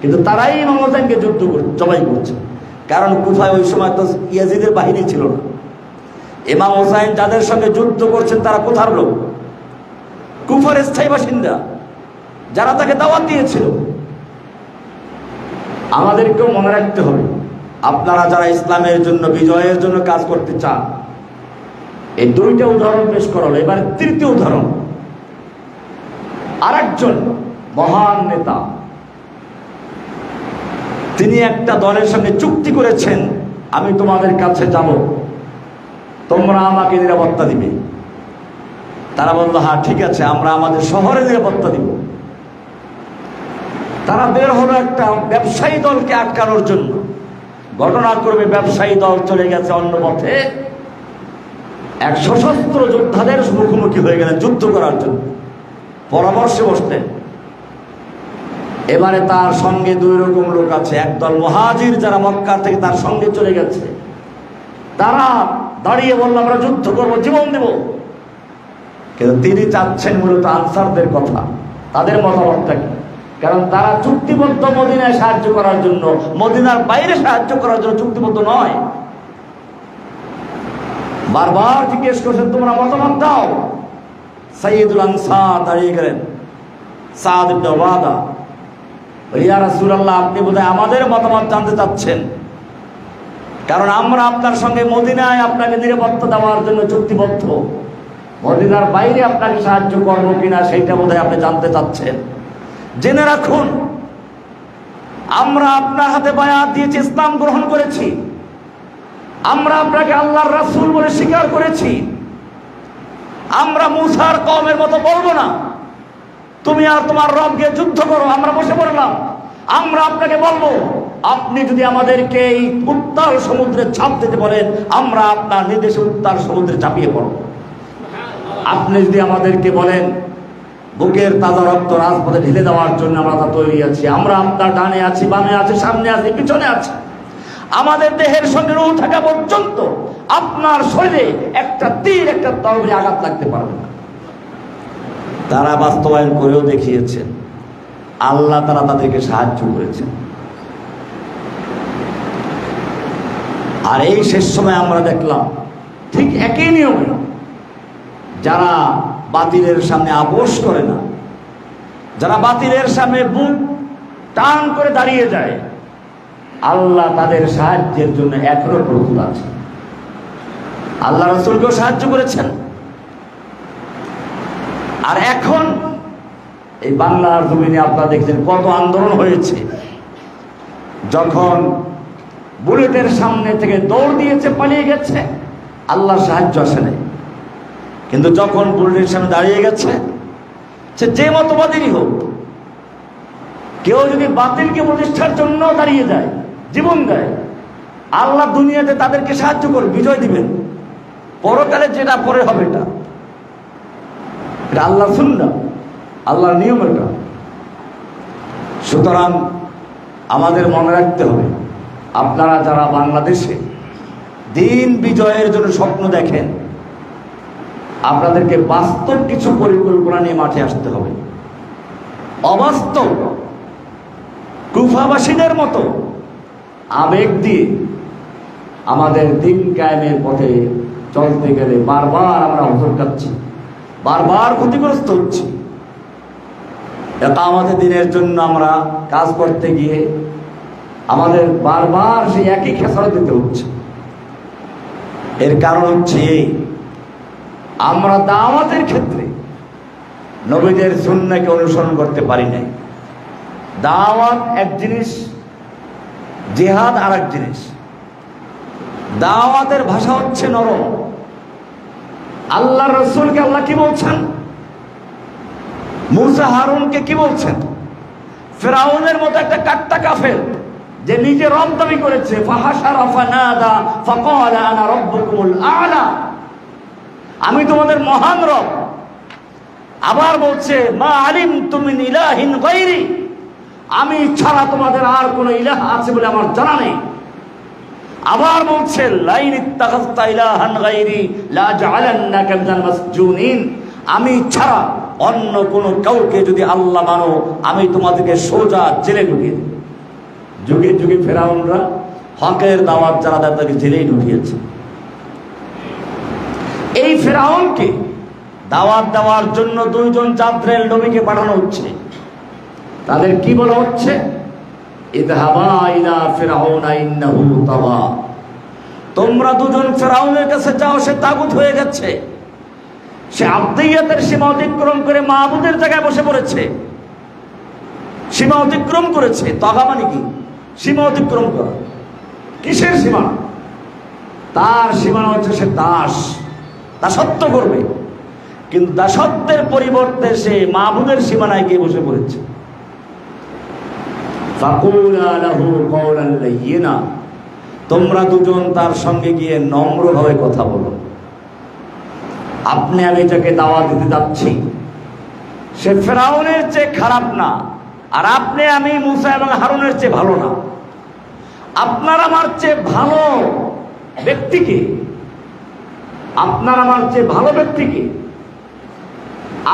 কিন্তু তারাই ইমাম হোসাইনকে যুদ্ধ জবাই করছে। কারণ কুফায় ওই সময় তো ইয়াজিদের বাহিনী ছিল না। ইমাম হোসাইন যাদের সঙ্গে যুদ্ধ করছেন তারা কোথার লোক? কুফার স্থায়ী বাসিন্দা, যারা তাকে দাওয়াত দিয়েছিল। আমাদেরকেও মনে রাখতে হবে, আপনারা যারা ইসলামের জন্য, বিজয়ের জন্য কাজ করতে চান, এই দুইটা উদাহরণ পেশ করা হলো। এবার তৃতীয় উদাহরণ, আরেকজন মহান নেতা, তিনি একটা দলের সঙ্গে চুক্তি করেছেন, আমি তোমাদের কাছে যাব, তোমরা আমাকে নিরাপত্তা দিবে। তারা বললো, হ্যাঁ ঠিক আছে, আমরা আমাদের শহরে নিরাপত্তা দিব। তারা বের হলো একটা ব্যবসায়ী দলকে আটকানোর জন্য। ঘটনাক্রমে ব্যবসায়ী দল চলে গেছে অন্য পথে, এক সশস্ত্র যোদ্ধাদের মুখোমুখি হয়ে গেলেন যুদ্ধ করার জন্য। পরামর্শে বসলেন, এবারে তার সঙ্গে দুই রকম লোক আছে। একদল মুহাজির যারা মক্কা থেকে তার সঙ্গে চলে গেছে, তারা দাঁড়িয়ে বলল আমরা যুদ্ধ করব, জীবন দেব। কিন্তু তিনি চাচ্ছেন মূলত আনসারদের কথা, তাদের মতামতটা কি, কারণ তারা চুক্তিবদ্ধ মদিনায় সাহায্য করার জন্য, মদিনার বাইরে সাহায্য করার জন্য চুক্তিবদ্ধ নয়। বারবার জিজ্ঞেস করছেন তোমরা মতামত দাও। সাইয়্যিদুল আনসার দাঁড়িয়ে গেলেন, সাদ ইবনে উবাদা। ইয়া রাসূলুল্লাহ, আপনি বোধহয় আমাদের মতামত জানতে চাচ্ছেন, কারণ আমরা আপনার সঙ্গে মদিনায় আপনাকে নিরাপত্তা দেওয়ার জন্য চুক্তিবদ্ধ, মদিনার বাইরে আপনাকে সাহায্য করবো কিনা সেইটা বোধহয় আপনি জানতে চাচ্ছেন। জেনে রাখুন, আমরা আপনার হাতে বায়াত দিয়েছি, ইসলাম গ্রহণ করেছি, আমরা আপনাকে আল্লাহর রাসূল বলে স্বীকার করেছি। আমরা মুসার কওমের মতো বলবো না তুমি আর তোমার রবকে যুদ্ধ করো, আমরা বসে পড়লাম। আমরা আপনাকে বলবো, আপনি যদি আমাদেরকে এই উত্তাল সমুদ্রে ঝাঁপ দিতে বলেন, আমরা আপনার নির্দেশে উত্তাল সমুদ্রে ঝাঁপিয়ে পড়ব। আপনি যদি আমাদেরকে বলেন বুকের তাজা রক্ত রাজপথে ঢেলে দেওয়ার জন্য, আমরা তা তৈরি আছি। আমরা আপনার ডানে আছি, বামে আছি, সামনে আছি, পিছনে আছি। আমাদের দেহের সঙ্গে রূহ থাকা পর্যন্ত আপনার শরীরে একটা তীর, একটা তরবারি আঘাত লাগতে পারবে না। তারা বাস্তবায়ন করেও দেখিয়েছেন, আল্লাহ তারা তাদেরকে সাহায্য করেছেন। আর এই শেষ সময় আমরা দেখলাম ঠিক একই নিয়মে যারা বাতিলের সামনে আপোষ করে না, যারা বাতিলের সামনে বুক টান করে দাঁড়িয়ে যায়, আল্লাহ তাদের সাহায্যের জন্য এখনো প্রস্তুত আছে। আল্লাহ রাসূলকেও সাহায্য করেছেন। আর এখন এই বাংলার জমিনে আপনারা দেখছেন কত আন্দোলন হয়েছে। যখন বুলেটের সামনে থেকে দৌড় দিয়েছে, পালিয়ে গেছে, আল্লাহর সাহায্য আসে নাই। কিন্তু যখন বুলেটের সামনে দাঁড়িয়ে গেছে, সে যে মতবাদেরই হোক, কেউ যদি বাতিলকে প্রতিষ্ঠার জন্য দাঁড়িয়ে যায়, জীবন দেয়, আল্লাহ দুনিয়াতে তাদেরকে সাহায্য করে বিজয় দিবেন। পরকালে যেটা পরে হবে, এটা আল্লাহ সুন্নাহ, আল্লাহর নিয়ম এটা। সুতরাং আমাদের মনে রাখতে হবে, আপনারা যারা বাংলাদেশে দিন বিজয়ের জন্য স্বপ্ন দেখেন, আপনাদেরকে বাস্তব কিছু পরিকল্পনা নিয়ে মাঠে আসতে হবে। অবাস্তব কুফাবাসীদের মতো আবেগ দিয়ে আমাদের দিন কায়েমের পথে চলতে গেলে বারবার আমরা হোঁচট খাচ্ছি, বারবার ক্ষতিগ্রস্ত হচ্ছি। আমাদের দিনের জন্য আমরা কাজ করতে গিয়ে আমাদের বারবার সেই একই খেসারত দিতে হচ্ছে। এর কারণ হচ্ছে এই, আমরা দাওয়াতের ক্ষেত্রে নবীদের সুন্নাহকে অনুসরণ করতে পারি নাই। দাওয়াত এক জিনিস, জিহাদ আর এক জিনিস। দাওয়াতের ভাষা হচ্ছে নরম। আল্লাহ রাসূলকে আল্লাহ কি বলছেন, মুসা হারুনকে কি বলছেন? ফিরআউনের মতো একটা কাট্টা কাফের যে নিজে রব দাবি করেছে, ফাহাশারা ফানাদা ফাকালা আনা রাব্বুকুমুল আ'লা, আমি তোমাদের মহান রব। আবার বলছে মা আলিমতু মিন ইলাহিন গায়রি, আমি ছাড়া তোমাদের আর কোনো ইলাহ আছে বলে আমার জানা নেই। আবার বলছে লাইন ইত্তাখাযতা ইলাহান গায়রি লা জাআলান্নাকা মিনাল মাসজুনিন, আমি ছাড়া অন্য কোনো কাউকে যদি আল্লাহ মানো, আমি তোমাদেরকে সোজা জেলে ঢুকিয়ে দেব। যুগে যুগে ফেরাউনরা হকের দাওয়াত যারা দেয় তাদেরকে জেলেই ঢুকিয়েছে। এই ফেরাউনকে দাওয়াত দেওয়ার জন্য দুইজন জাদ্রেল নবীকে পাঠানো হচ্ছে। তাদের কি বলা হচ্ছে? ইযহাবা ইলা ফিরআউনা ইন্নাহু তাগা, তোমরা দুজন ফেরাউনের কাছে যাও, সে তাগুত হয়ে গেছে, সে আবদিয়াতের সীমা অতিক্রম করে মাবুদের জায়গায় বসে পড়েছে, সীমা অতিক্রম করেছে। তাগা মানে কি? সীমা অতিক্রম করা। কিসের সীমা? তার সীমানা হচ্ছে সে দাস, দাসত্ব করবে, কিন্তু দাসত্বের পরিবর্তে সে মাবুদের সীমানায় গিয়ে বসে পড়েছে। ফাকুলা লাহু কওলান লাইয়িনা, তোমরা দুজন তার সঙ্গে গিয়ে নম্রভাবে কথা বলো। আপনি আমি যাকে দাওয়াত দিতে যাচ্ছি, সে ফেরাউনের চেয়ে খারাপ না, আর আপনি আমি মুসা এবং হারুনের চেয়ে ভালো না। আপনার আমার চেয়ে ভালো ব্যক্তিকে, আপনার আমার চেয়ে ভালো ব্যক্তিকে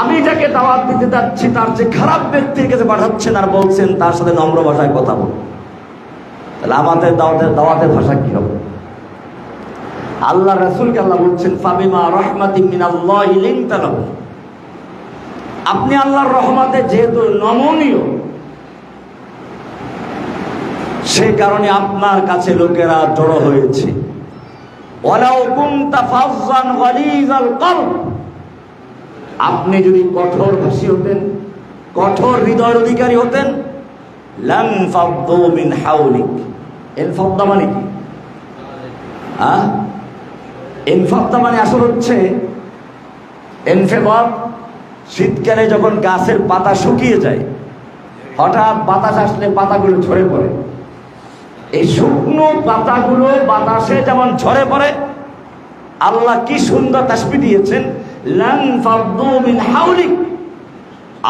আমি যাকে দাওয়াত দিতে যাচ্ছি তার চেয়ে খারাপ ব্যক্তির কাছে পাঠাচ্ছেন আর বলছেন তার সাথে নম্র ভাষায় কথা বল। তাহলে আমাদের দাওয়াতের ভাষা কি হবে? আল্লাহ রাসূলকে আল্লাহ বলছেন ফাবিমা রাহমাতিন মিনাল্লাহি লিনতা লাহু, আপনি আল্লাহর রহমতে যেহেতু নমনীয়, সেই কারণে আপনার কাছে লোকেরা জড়ো হয়েছে। ওয়ালাউ কুনতা ফাজ্জান গালিজাল কলব, আপনি যদি কঠোরভাষী হতেন, কঠোর হৃদয়ের অধিকারী হতেন, লাম ফাদ্দু মিন হাওলিক। ইনফাদ্দা মানে কি? ইনফাদ্দা মানে আসল হচ্ছে ইনফিদাদ। শীতকালে যখন গাছের পাতা শুকিয়ে যায়, হঠাৎ বাতাস আসলে পাতাগুলো ঝরে পড়ে। এই শুকনো পাতাগুলো বাতাসে যেমন ঝরে পড়ে, আল্লাহ কি সুন্দর তাসবিহ দিয়েছেন, লান ফাদ্দু মিন হাওলিক।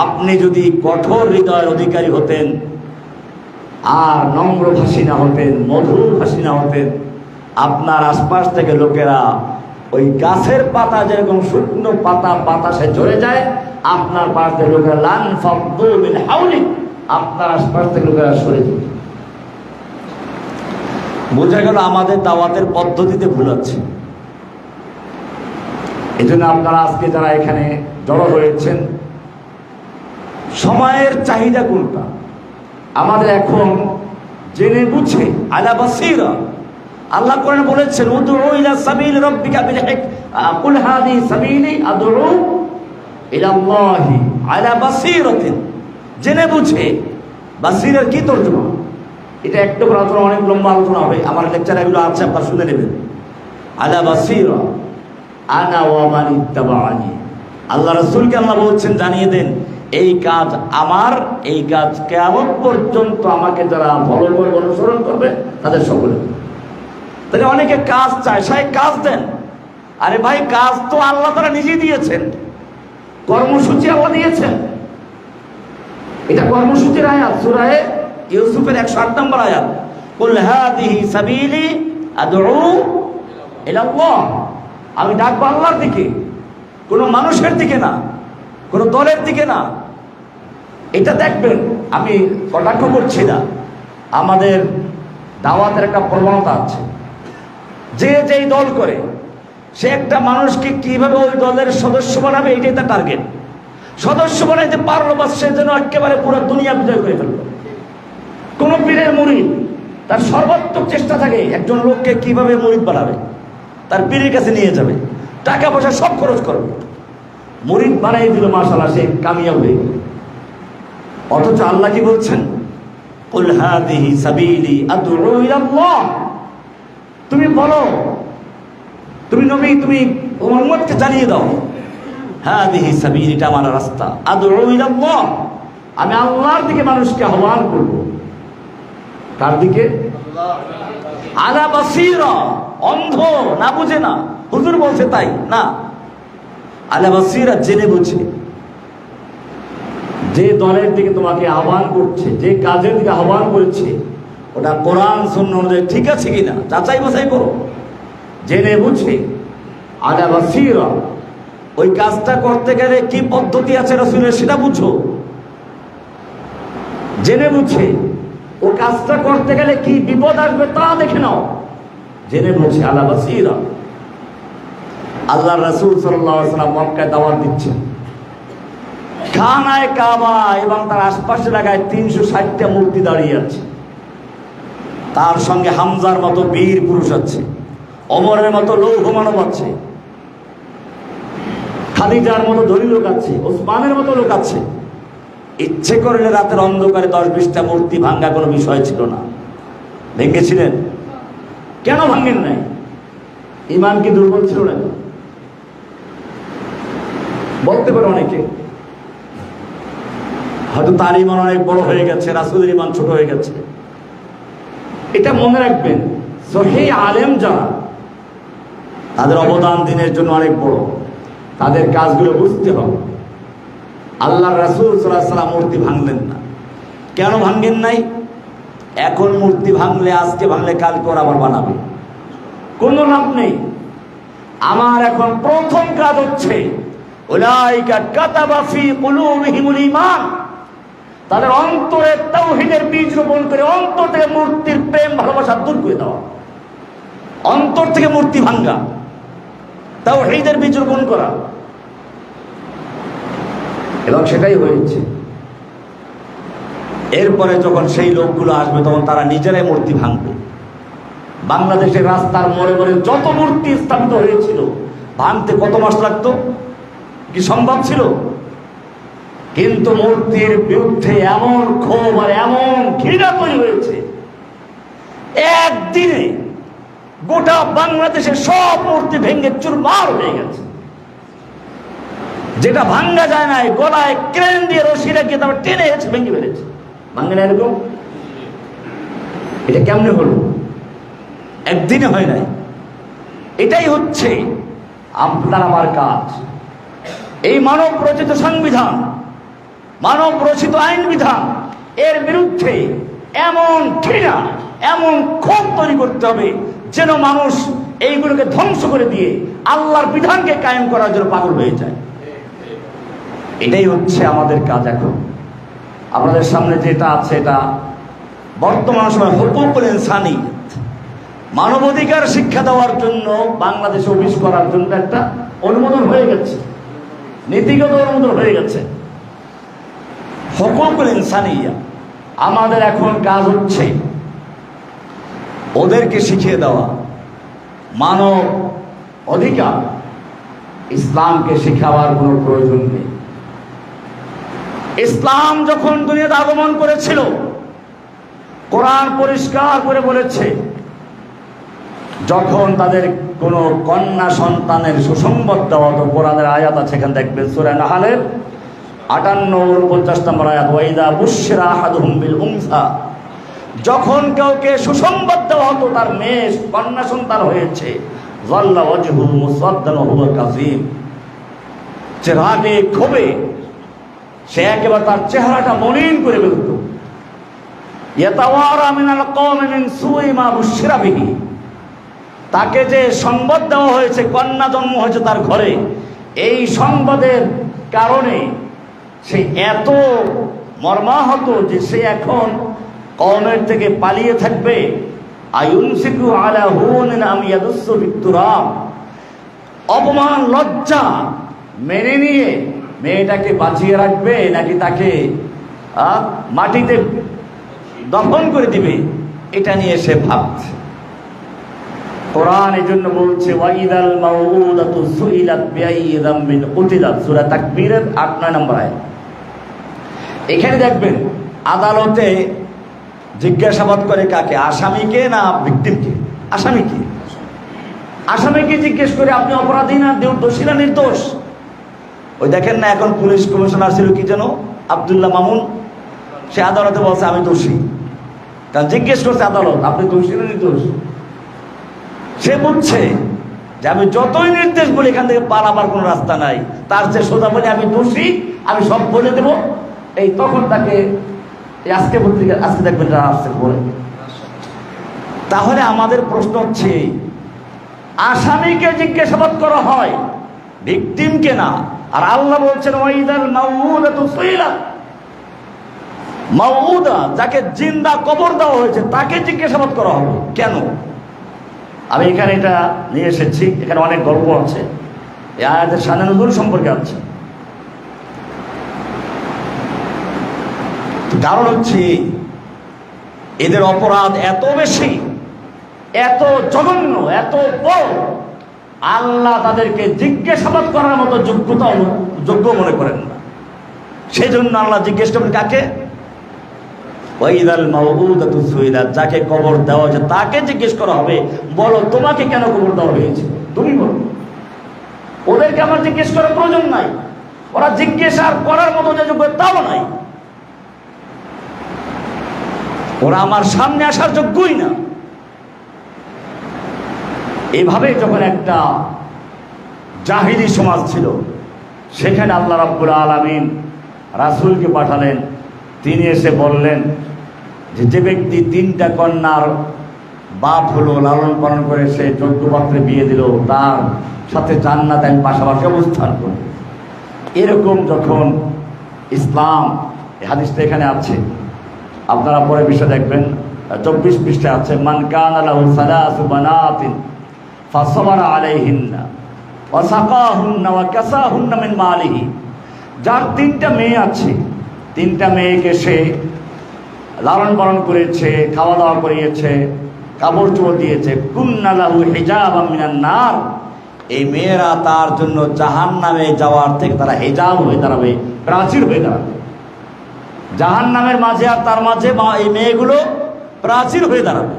আপনি যদি কঠোর হৃদয়ের অধিকারী হতেন আর নম্রভাষী না হতেন, মধুর ভাষী না হতেন, আপনার আশপাশ থেকে লোকেরা ওই গাছের পাতা যেরকম শুকনো পাতা বাতাসে ঝরে যায়, আপনার পাশ থেকে লোকেরা লান ফাদ্দু মিন হাওলিক, আপনার আশপাশ থেকে লোকেরা সরে যেত। বোঝা গেল আমাদের দাওয়াতের পদ্ধতিতে ভুল আছে। এই জন্য আপনারা আজকে যারা এখানে জড়ো হয়েছেন, সময়ের চাহিদা কোনটা আমাদের এখন জেনে বুঝে আলা বাসীরা। আল্লাহ কোরআনে বলেছেন উদউ ইলা সাবিল রাব্বিকা বিল কুল হাযিহি সাবিলি আদউ ইলা আল্লাহি আলা বাসীরাতিন, জেনে বুঝে। বাসীরার কি তরজমা? এটা একটা করে আলোচনা, অনেক লম্বা আলোচনা হবে, আমার লেকচারে এগুলো আছে, আপনারা শুনে নেবেন। আলা বাসীরা আনা ওয়া মান ইত্তাবাআনি। আল্লাহ রাসূলকে আল্লাহ বলছেন জানিয়ে দেন এই কাজ আমার, এই কাজ কিয়ামত পর্যন্ত আমাকে যারা ফলো করবে, অনুসরণ করবে, তাদের সকলে। তাহলে অনেকে কাজ চায়, সেই কাজ দেন। আরে ভাই, কাজ তো আল্লাহ তাআলা নিজেই দিয়েছেন, কর্মসূচি আল্লাহ দিয়েছেন। এটা কর্মসূচির আয়াত, সূরা ইউসুফের 108 নম্বর আয়াত, কুল হাযিহি সাবিলি আদউ ইলা আল্লাহ। আমি ডাকবো আল্লাহর দিকে, কোনো মানুষের দিকে না, কোনো দলের দিকে না। এটা দেখবেন, আমি কটাক্ষ করছি না, আমাদের দাওয়াতের একটা প্রবণতা আছে, যে যেই দল করে সে একটা মানুষকে কিভাবে ওই দলের সদস্য বানাবে, এটাই তার টার্গেট। সদস্য বানাইতে পারলো বা সে যেন একেবারে পুরো দুনিয়া বিজয় করে ফেললো। কোন পীরের মুরিদ তার সর্বাত্মক চেষ্টা থাকে একজন লোককে কিভাবে মুরিদ বানাবে, তার পীরের কাছে নিয়ে যাবে, টাকা পয়সা সব খরচ করবে, মুরিদ বানাই দিল, মাশাআল্লাহ, সে কামিয়াব হয়ে গেল। অথচ আল্লাহ কি বলছেন, কুল হাযিহি সাবিলি আদউ ইলা আল্লাহ। তুমি বলো, তুমি নবী, তুমি উম্মতকে জানিয়ে দাও, হাযিহি সাবিলি, এটা আমার রাস্তা, আদউ ইলা আল্লাহ, আমি আল্লাহর দিকে মানুষকে আহ্বান করব। কার দিকে? আলা বাসীরা, অন্ধ না বুঝে না, হুজুর বলছে তাই না, আলা বাসীরা, জেনে বুঝে। যে দলের দিকে তোমাকে আহ্বান করছে, যে কাজের দিকে আহ্বান করেছে, ওটা কোরআন সুন্নাহ অনুযায়ী ঠিক আছে কিনা যাচাই বাছাই করো, জেনে বুঝে। আলা বাসীরা, ওই কাজটা করতে গেলে কি পদ্ধতি আছে রাসূলের, সেটা বুঝো, জেনে বুঝে। ও কাজটা করতে গেলে কি বিপদ আসবে তা দেখে নাও, জেনে বুঝে। আলা বাসীরা। আল্লাহ রাসূল সাল্লাল্লাহু আলাইহি ওয়াসাল্লাম মক্কায় দাওয়াত দিচ্ছেন, খানায়ে কাবা এবং তার আশপাশের এলাকায় 360টা মূর্তি দাঁড়িয়ে আছে। তার সঙ্গে হামজার মতো বীর পুরুষ আছে, ওমরের মতো লৌহ মানব আছে, খাদিজার মতো ধনী লোক আছে, ওসমানের মতো লোক আছে। ইচ্ছে করলে রাতের অন্ধকারে 10-20টা মূর্তি ভাঙ্গা কোনো বিষয় ছিল না। ভেঙেছিলেন? কেন ভাঙেন নাই? ইমান কি দুর্বল ছিল না? বলতে পারে অনেকে, হয়তো তার ইমান অনেক বড় হয়ে গেছে, রাসূলের ইমান ছোট হয়ে গেছে। এটা মনে রাখবেন, সহিহ আলেম যারা, তাদের অবদান দিনের জন্য অনেক বড়, তাদের কাজগুলো বুঝতে হবে। আল্লাহর রাসূল সাল্লাল্লাহু আলাইহি ওয়াসাল্লাম মূর্তি ভাঙলেন না, কেন ভাঙ্গেন নাই? এখন মূর্তি ভাঙলে, আজকে ভাঙলে কালকে ওরা আবার বানাবে, কোনো লাভ নেই। আমার এখন প্রথম কাজ হচ্ছে উলাইকা কাতাবা ফি কুলুবিহিমুল ঈমান, তাদের অন্তরে তাওহীদের বীজ রোপণ করে অন্তর থেকে মূর্তির প্রেম ভালোবাসা দূর করে দেওয়া, অন্তর থেকে মূর্তি ভাঙ্গা, তাওহীদের বীজ রোপণ করা। এবং সেটাই হয়েছে। এরপরে যখন সেই লোকগুলো আসবে তখন তারা নিজেরাই মূর্তি ভাঙবে। বাংলাদেশের রাস্তার মোড়ে মোড়ে যত মূর্তি স্থাপিত হয়েছিল, ভাঙতে কত মাস লাগতো? কি সম্ভব ছিল? কিন্তু মূর্তির বিরুদ্ধে এমন ক্ষোভ আর এমন ঘৃণা তৈরি হয়েছে, একদিনে গোটা বাংলাদেশের সব মূর্তি ভেঙে চুরমার হয়ে গেছে। যেটা ভাঙ্গা যায় না, গলায় ক্রেন দিয়ে রশি রেখে তারপর টেনে এসে ভেঙে ফেলেছে। ভাঙ্গে না এরকম? এটা কেমনে হলো? একদিনে হয় নাই। এটাই হচ্ছে আপনার আমার কাজ। এই মানব রচিত সংবিধান, মানব রচিত আইন বিধান, এর বিরুদ্ধে এমন ঘৃণা, এমন ক্ষোভ তৈরি করতে হবে যেন মানুষ এইগুলোকে ধ্বংস করে দিয়ে আল্লাহর বিধানকে কায়েম করার জন্য পাগল হয়ে যায়। এটাই হচ্ছে আমাদের কাজ। এখন আপনাদের সামনে যেটা আছে, এটা বর্তমান সময় হুকুকুল ইনসানিয়্যাত, মানবাধিকার শিক্ষা দেওয়ার জন্য বাংলাদেশে অফিস করার জন্য একটা অনুমোদন হয়ে গেছে, নীতিগত অনুমোদন হয়ে গেছে। হুকুকুল ইনসানিয়্যাত, আমাদের এখন কাজ হচ্ছে ওদেরকে শিখিয়ে দেওয়া মানব অধিকার। ইসলামকে শিখাবার কোনো প্রয়োজন নেই। ইসলাম যখন দুনিয়াতে আগমন করেছিল, কোরআন পরিষ্কার করে বলেছে, যখন তাদের কোনো কন্যা সন্তানের সুসংবাদ দেওয়া হতো, কোরআনের আয়াত আছে, এখানে দেখবেন সূরা নাহলের 58-49 নম্বর আয়াত, ওয়াইদা বুশরা আহাদুহুম বিল উনসা, যখন কাউকে সুসংবাদ দেওয়া হতো তার মেয়ে কন্যা সন্তান হয়েছে, যাল্লা ওয়াজহুহু মুসাদ্দান ওয়া হুয়া কাযীম, যে রাগে ক্ষোভে সে একেবারে তার চেহারাটা মলিন করে ফেলত। ইয়াতাওয়ারা মিনাল কওমি মিন সুই মা বুশিরা বিহি, তাকে যে সংবাদ দেওয়া হয়েছে, কন্যা জন্ম হয়েছে তার ঘরে, এই সংবাদের কারণে সে এত মর্মাহত যে সে এখন কওমের থেকে পালিয়ে থাকবে। আয়ুনসিকু আলা হুনিন আম ইয়াদুসসু বিতুরাব, অপমান লজ্জা মেনে নিয়ে মেয়েটাকে বাঁচিয়ে রাখবে নাকি তাকে মাটিতে দফন করে দিবে, এটা নিয়ে সে ভাবছে। কোরআন এই জন্য বলছে, ওয়াইদাল মাউউদাতু সুইলাত বিআইয়ি যামবিন কুতিলাত, সূরা তাকবীরের 8-9 নম্বর আয়াত। এখানে দেখবেন আদালতে জিজ্ঞাসাবাদ করে কাকে? আসামিকে না ভিকটিমকে? আসামিকে। আসামিকে জিজ্ঞেস করে আপনি অপরাধী না দোষী না নির্দোষ? ওই দেখেন না, এখন পুলিশ কমিশনার ছিল কি যেন, আব্দুল্লাহ মামুন, সে আদালতে বলছে আমি দোষী। কারণ জিজ্ঞেস করছে আদালত, আপনি দোষী না নির্দোষ? সে বুঝছে যে আমি যতই নির্দেশ বলি এখান থেকে পালাবার কোনো রাস্তা নাই, তার চেয়ে সোজা বলে আমি দোষী, আমি সব বলে দেব। এই তখন তাকে আজকে পত্রিকা, আজকে দেখবেন যারা আসছে বলে। তাহলে আমাদের প্রশ্ন হচ্ছে, আসামিকে জিজ্ঞাসাবাদ করা হয়, ভিকটিমকে না। আর আল্লাহ বলছেন ওয়াইদাল মাউউদাতু সুইলাত, মাউউদা যাকে জিন্দা কবর দেওয়া হয়েছে তাকে জিজ্ঞাসাবাদ করা হবে কেন? আমি এখানে এটা নিয়ে এসেছি, এখানে অনেক গল্প আছে, এই আয়াতের শানে নুজুল সম্পর্কে আছে। কারণ হচ্ছে এদের অপরাধ এত বেশি, এত জঘন্য, এত বড়, আল্লাহ তাদেরকে জিজ্ঞাসাবাদ করার মতো যোগ্য মনে করেন না। সেই জন্য আল্লাহ জিজ্ঞেস করেন কাকে? ওয়াইদাল মাউউদাতু সুইলাত, যাকে কবর দেওয়া হয়েছে তাকে জিজ্ঞেস করা হবে, বলো তোমাকে কেন কবর দেওয়া হয়েছে, তুমি বলো। ওদেরকে আমার জিজ্ঞেস করার প্রয়োজন নাই, ওরা জিজ্ঞেস আর করার মতো যে যোগ্যতাও নাই, ওরা আমার সামনে আসার যোগ্যই না। এইভাবে যখন একটা জাহিলি সমাজ ছিল, সেখানে আল্লাহ রাব্বুল আলামিন রাসূলকে পাঠালেন, তিনি এসে বললেন যে ব্যক্তি 3টা কন্যার বাপ হলো, লালন পালন করে সে যোগ্য পাত্রে বিয়ে দিল, তার সাথে জান্নাতে আমি পাশাপাশি অবস্থান করব। এরকম যখন ইসলাম, এই হাদিসটা এখানে আছে, আপনারা পরে বিষয় দেখবেন, 24 পৃষ্ঠায় আছে, মান কানা লাহু সালাসু বানাতিন ফাসাবারা আলাইহিন্না ওয়া সাকাহুন্না ওয়া কাসাহুন্না মিন মালিহি। যার 3টা মেয়ে আছে, 3টা মেয়েকে সে লালন পালন করেছে, খাওয়া দাওয়া করিয়েছে, কাপড় চোপড় দিয়েছে, কুন্না লাহু হিজাবাম মিনান নার, এই মেয়েরা তার জন্য জাহান্নামে যাওয়ার থেকে তারা হিজাব হয়ে দাঁড়াবে, প্রাচীর হয়ে দাঁড়াবে। জাহান্নামের মাঝে আর তার মাঝে এই মেয়েগুলো প্রাচীর হয়ে দাঁড়াবে।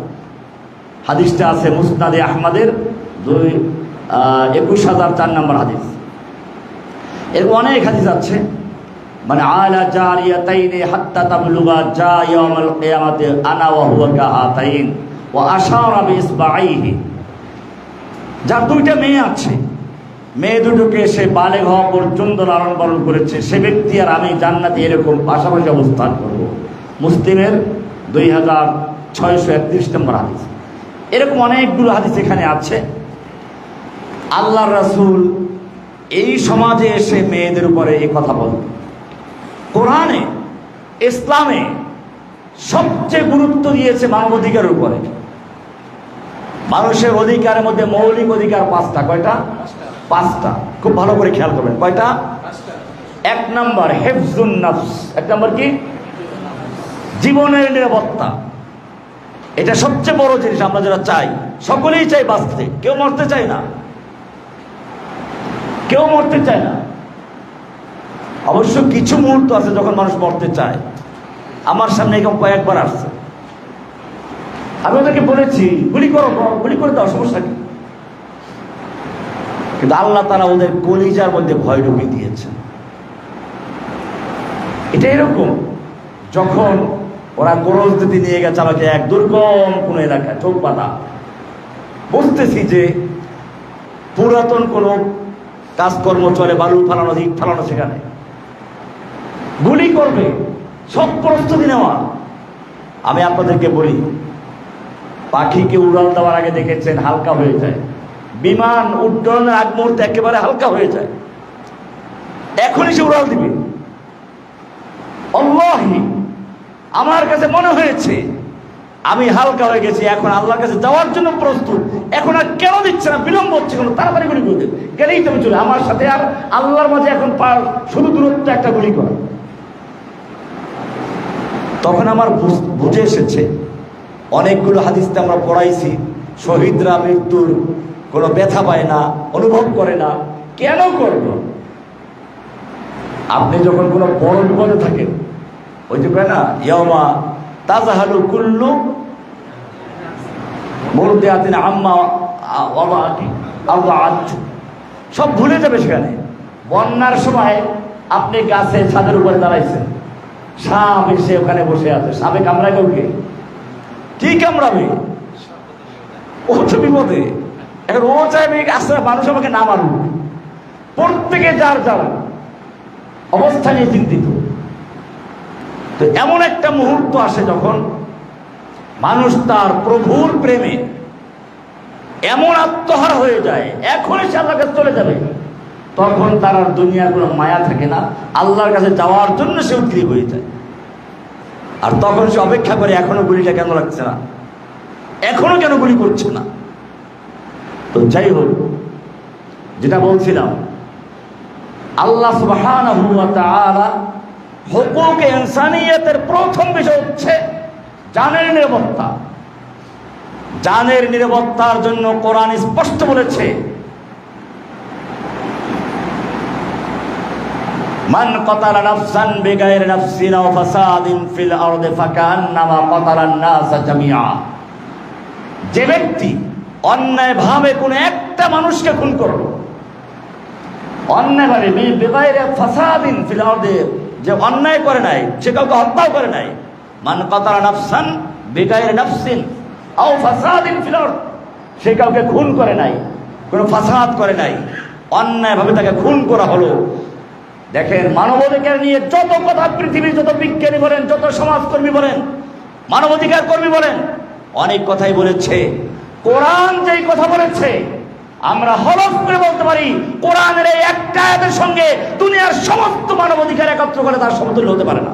হাদিসটা আছে মুসনাদে আহমদের 21004 নম্বর হাদিস। এরকম অনেক হাদিস আছে, মানে আলা জারিয়াতাইনি হাত্তা তাবলুগা জা ইয়াউমাল কিয়ামাতি আনা ওয়া হুয়া কাহাতাইন ওয়া আশারা বিইসবাইহি। যার 2টা মেয়ে আছে, মেয়ে দুটোকে সে বালেগ হওয়া পর্যন্ত লালন পালন করেছে, সে ব্যক্তি আর আমি জান্নাতে এরকম পাশাপাশি অবস্থান করব। মুসলিমের 2631 নম্বর হাদিস। এরকম অনেকগুলো হাদিস এখানে আছে। আল্লাহর রাসূল এই সমাজে এসে মেয়েদের উপরে এই কথা বলেন। কোরআনে, ইসলামে সবচেয়ে গুরুত্ব দিয়েছে মানবাধিকারের উপরে। মানুষের অধিকারের মধ্যে মৌলিক অধিকার 5টা। কয়টা? 5টা। খুব ভালো করে খেয়াল করবেন। কয়টা? 1 নম্বর হিফজুন নফস। 1 নম্বর কি? জীবনের নিরাপত্তা। এটা সবচেয়ে বড় জিনিস। আমরা যারা চাই, সকলেই চাই বাঁচতে, কেউ মরতে চায় না, কেউ মরতে চায় না। অবশ্য কিছু মুহূর্ত আছে যখন মানুষ মরতে চায়। আমার সামনে এরকম কয়েকবার আসছে, আমি ওদেরকে বলেছি গুলি করো, গুলি করে দাও, সমস্যা কি? কিন্তু আল্লাহ তাআলা ওদের কলিজার মধ্যে ভয় ঢুকিয়ে দিয়েছে। এটা এরকম, যখন ওরা গোরজ দিতে নিয়ে গেছে আমাকে এক দুর্গম কোন এলাকায়, চোখ বাঁধা, বুঝতেছি যে পুরাতন কোনো কাজকর্ম চলে, বালু ফালানো, দিক ফালানো, সেখানে গুলি করবে, সব প্রস্তুতি নেওয়া। আমি আপনাদেরকে বলি, পাখিকে উড়াল দেওয়ার আগে দেখেছেন হালকা হয়ে যায়, বিমান উড্ডয়নের আগ মুহূর্তে একেবারে হালকা হয়ে যায়, এখনই সে উড়াল দিবে। আল্লাহি, আমার কাছে মনে হয়েছে আমি হালকা হয়ে গেছি, এখন আল্লাহর কাছে যাওয়ার জন্য প্রস্তুত। এখন আর কেন দিচ্ছে না, বিলম্ব হচ্ছে কেন? তাড়াতাড়ি গুলি করে দেবে, গেলেই তুমি চলে। আমার সাথে আর আল্লাহর মাঝে এখন শুধু দূরত্ব একটা গুলি করা। তখন আমার বুঝে এসেছে, অনেকগুলো হাদিসতে আমরা পড়াইছি, শহীদরা মৃত্যুর কোনো ব্যথা পায় না, অনুভব করে না। কেন করব? আপনি যখন কোনো বড় বিপদে থাকেন, ওই যে কয় না, ইয়াউমা তাজাহালু কুল্লু মুরদিআতিন আম্মা ওয়াদাআত, সব ভুলে যাবে সেখানে। বন্যার সময় আপনি গাছে ছাদের উপরে দাঁড়াইছেন, সাপ এসে ওখানে বসে আছে, সাপে কামড়ায় কাউকে? কি কামড়াবে? ও তো বিপদে। এখন ও চাইবে আসলে মানুষ আমাকে না মারুক। প্রত্যেকে যার যার অবস্থা নিয়ে চিন্তিত। তো এমন একটা মুহূর্ত আসে যখন মানুষ তার প্রভুর প্রেমে এমন আত্মহারা হয়ে যায়, এখনই সে আল্লাহর কাছে চলে যাবে, তখন তার আর দুনিয়ার কোনো মায়া থাকে না, আল্লাহর কাছে যাওয়ার জন্য সে উদ্গ্রীব হয়ে যায়। আর তখন সে অপেক্ষা করে, এখনো গুলিটা কেন লাগছে না, এখনো কেন গুলি করছে না। তো যাই হোক, যেটা বলছিলাম, আল্লাহ সুবহানাহু ওয়া তাআলা হুকুক ইনসানিয়তের প্রথম বিষয় হচ্ছে জানের নিরাপত্তা। জানের নিরাপত্তার জন্য কোরআন স্পষ্ট বলেছে, মান কাতালা নাফসান বিগাইরি নাফসিন আও ফাসাদিন ফিল আরদি ফাকান্নামা কাতালান নাসা জামিআ। যে ব্যক্তি অন্যায়ভাবে কোন একটা মানুষকে খুন করলো, অন্যায়ভাবে বিগাইরি ফাসাদিন ফিল আরদি, যে অন্যায় করে নাই, সে কাউকে হত্যাও করে নাই, মান কাতালা নাফসান বিগাইরি নাফসিন আও ফাসাদিন ফিল আরদ, সে কাউকে খুন করে নাই, কোনো ফাসাদ করে নাই, অন্যায়ভাবে তাকে খুন করা হলো, দেখেন, মানবাধিকার নিয়ে যত কথা পৃথিবীর যত বিজ্ঞানী বলেন, যত সমাজকর্মী বলেন, মানবাধিকার কর্মী বলেন, অনেক কথাই বলেছে। কোরআন যেই কথা বলেছে আমরা হলফ করে বলতে পারি, কোরআনের এই একটা আয়াতের সঙ্গে দুনিয়ার সমস্ত মানবাধিকার একত্র করে তার সমতুল্য হতে পারে না।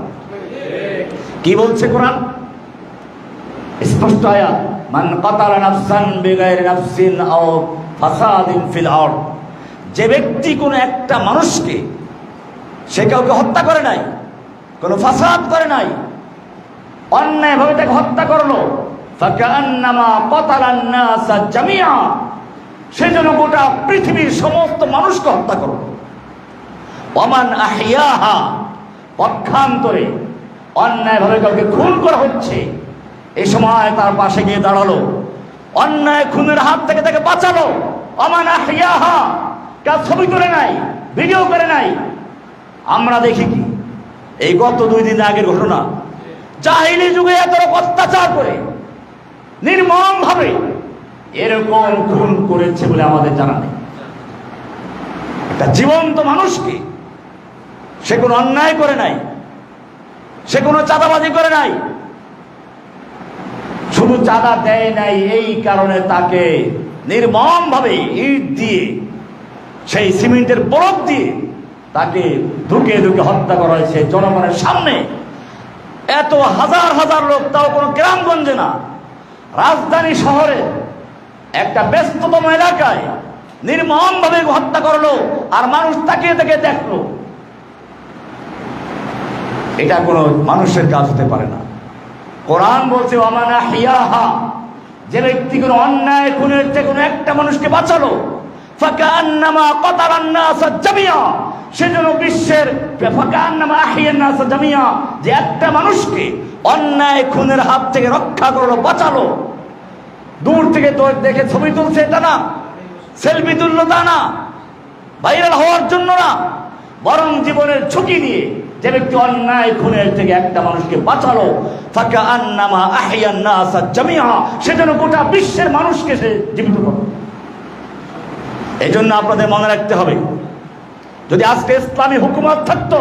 কি বলছে কোরআন? স্পষ্ট আয়াত, মান কাতালা নাফসান বিগাইরি নাফসিন আও ফাসাদিন ফিল আরদ। যে ব্যক্তি কোনো একটা মানুষকে, সে কাউকে হত্যা করে নাই, কোনো ফাসাদ করে নাই, অন্যায়ভাবে তাকে হত্যা করলো, ফাকান্নামা কাতালান নাসা জামিআ, সেজন্য গোটা পৃথিবীর সমস্ত মানুষকে হত্যা করলো। ওমান আহইয়াহা, পক্ষান্তরে অন্যায়ভাবে কাউকে খুন করা হচ্ছে, এই সময় তার পাশে গিয়ে দাঁড়ালো, অন্যায় খুনের হাত থেকে তাকে বাঁচালো। ওমান আহইয়াহা, কেউ ছবি করে নাই, ভিডিও করে নাই। আমরা দেখি কি, এই গত 2 দিন আগের ঘটনা, জাহিলি যুগে এত অত্যাচার করে নির্মম ভাবে এরকম খুন করেছে বলে আমাদের জানা নেই। একটা জীবন্ত মানুষকে, সে কোনো অন্যায় করে নাই, সে কোনো চাঁদাবাজি করে নাই, শুধু চাঁদা দেয় নাই এই কারণে তাকে নির্মম ভাবে ইট দিয়ে, সেই সিমেন্টের বরফ দিয়ে তাকে ধুকে ধুকে হত্যা করা হয়েছে জনগণের সামনে। এত হাজার হাজার লোক, তাও কোনো গ্রামগঞ্জে না, রাজধানী শহরে একটা ব্যস্ততম এলাকায় নির্মম ভাবে হত্যা করলো, আর মানুষ তাকিয়ে তাকিয়ে দেখলো। এটা কোনো মানুষের কাজ হতে পারে না। কোরআন বলছে ওমান আহইয়াহা, যে ব্যক্তি কোনো অন্যায় খুনের থেকে কোনো একটা মানুষকে বাঁচালো, ফাকান্নামা কাতালান নাসা জামিআ, সেজন্য বিশ্বের ফাকান্নামা আহইয়ান নাসা জামিআ, যে একটা মানুষকে অন্যায় খুনের হাত থেকে রক্ষা করলো, বাঁচালো। দূর থেকে তো দেখে ছবি তুলছে এটা না, সেলফি তুললো তা না, ভাইরাল হওয়ার জন্য না, বরং জীবনের ঝুঁকি নিয়ে যে ব্যক্তি অন্যায় খুনের থেকে একটা মানুষকে বাঁচালো, ফাকান্নামা আহইয়ান নাসা জামিআ, সেজন্য গোটা বিশ্বের মানুষকে সে জীবিত করলো। এই জন্য আপনাদের মনে রাখতে হবে, যদি আজকে ইসলামী হুকুমত থাকতো,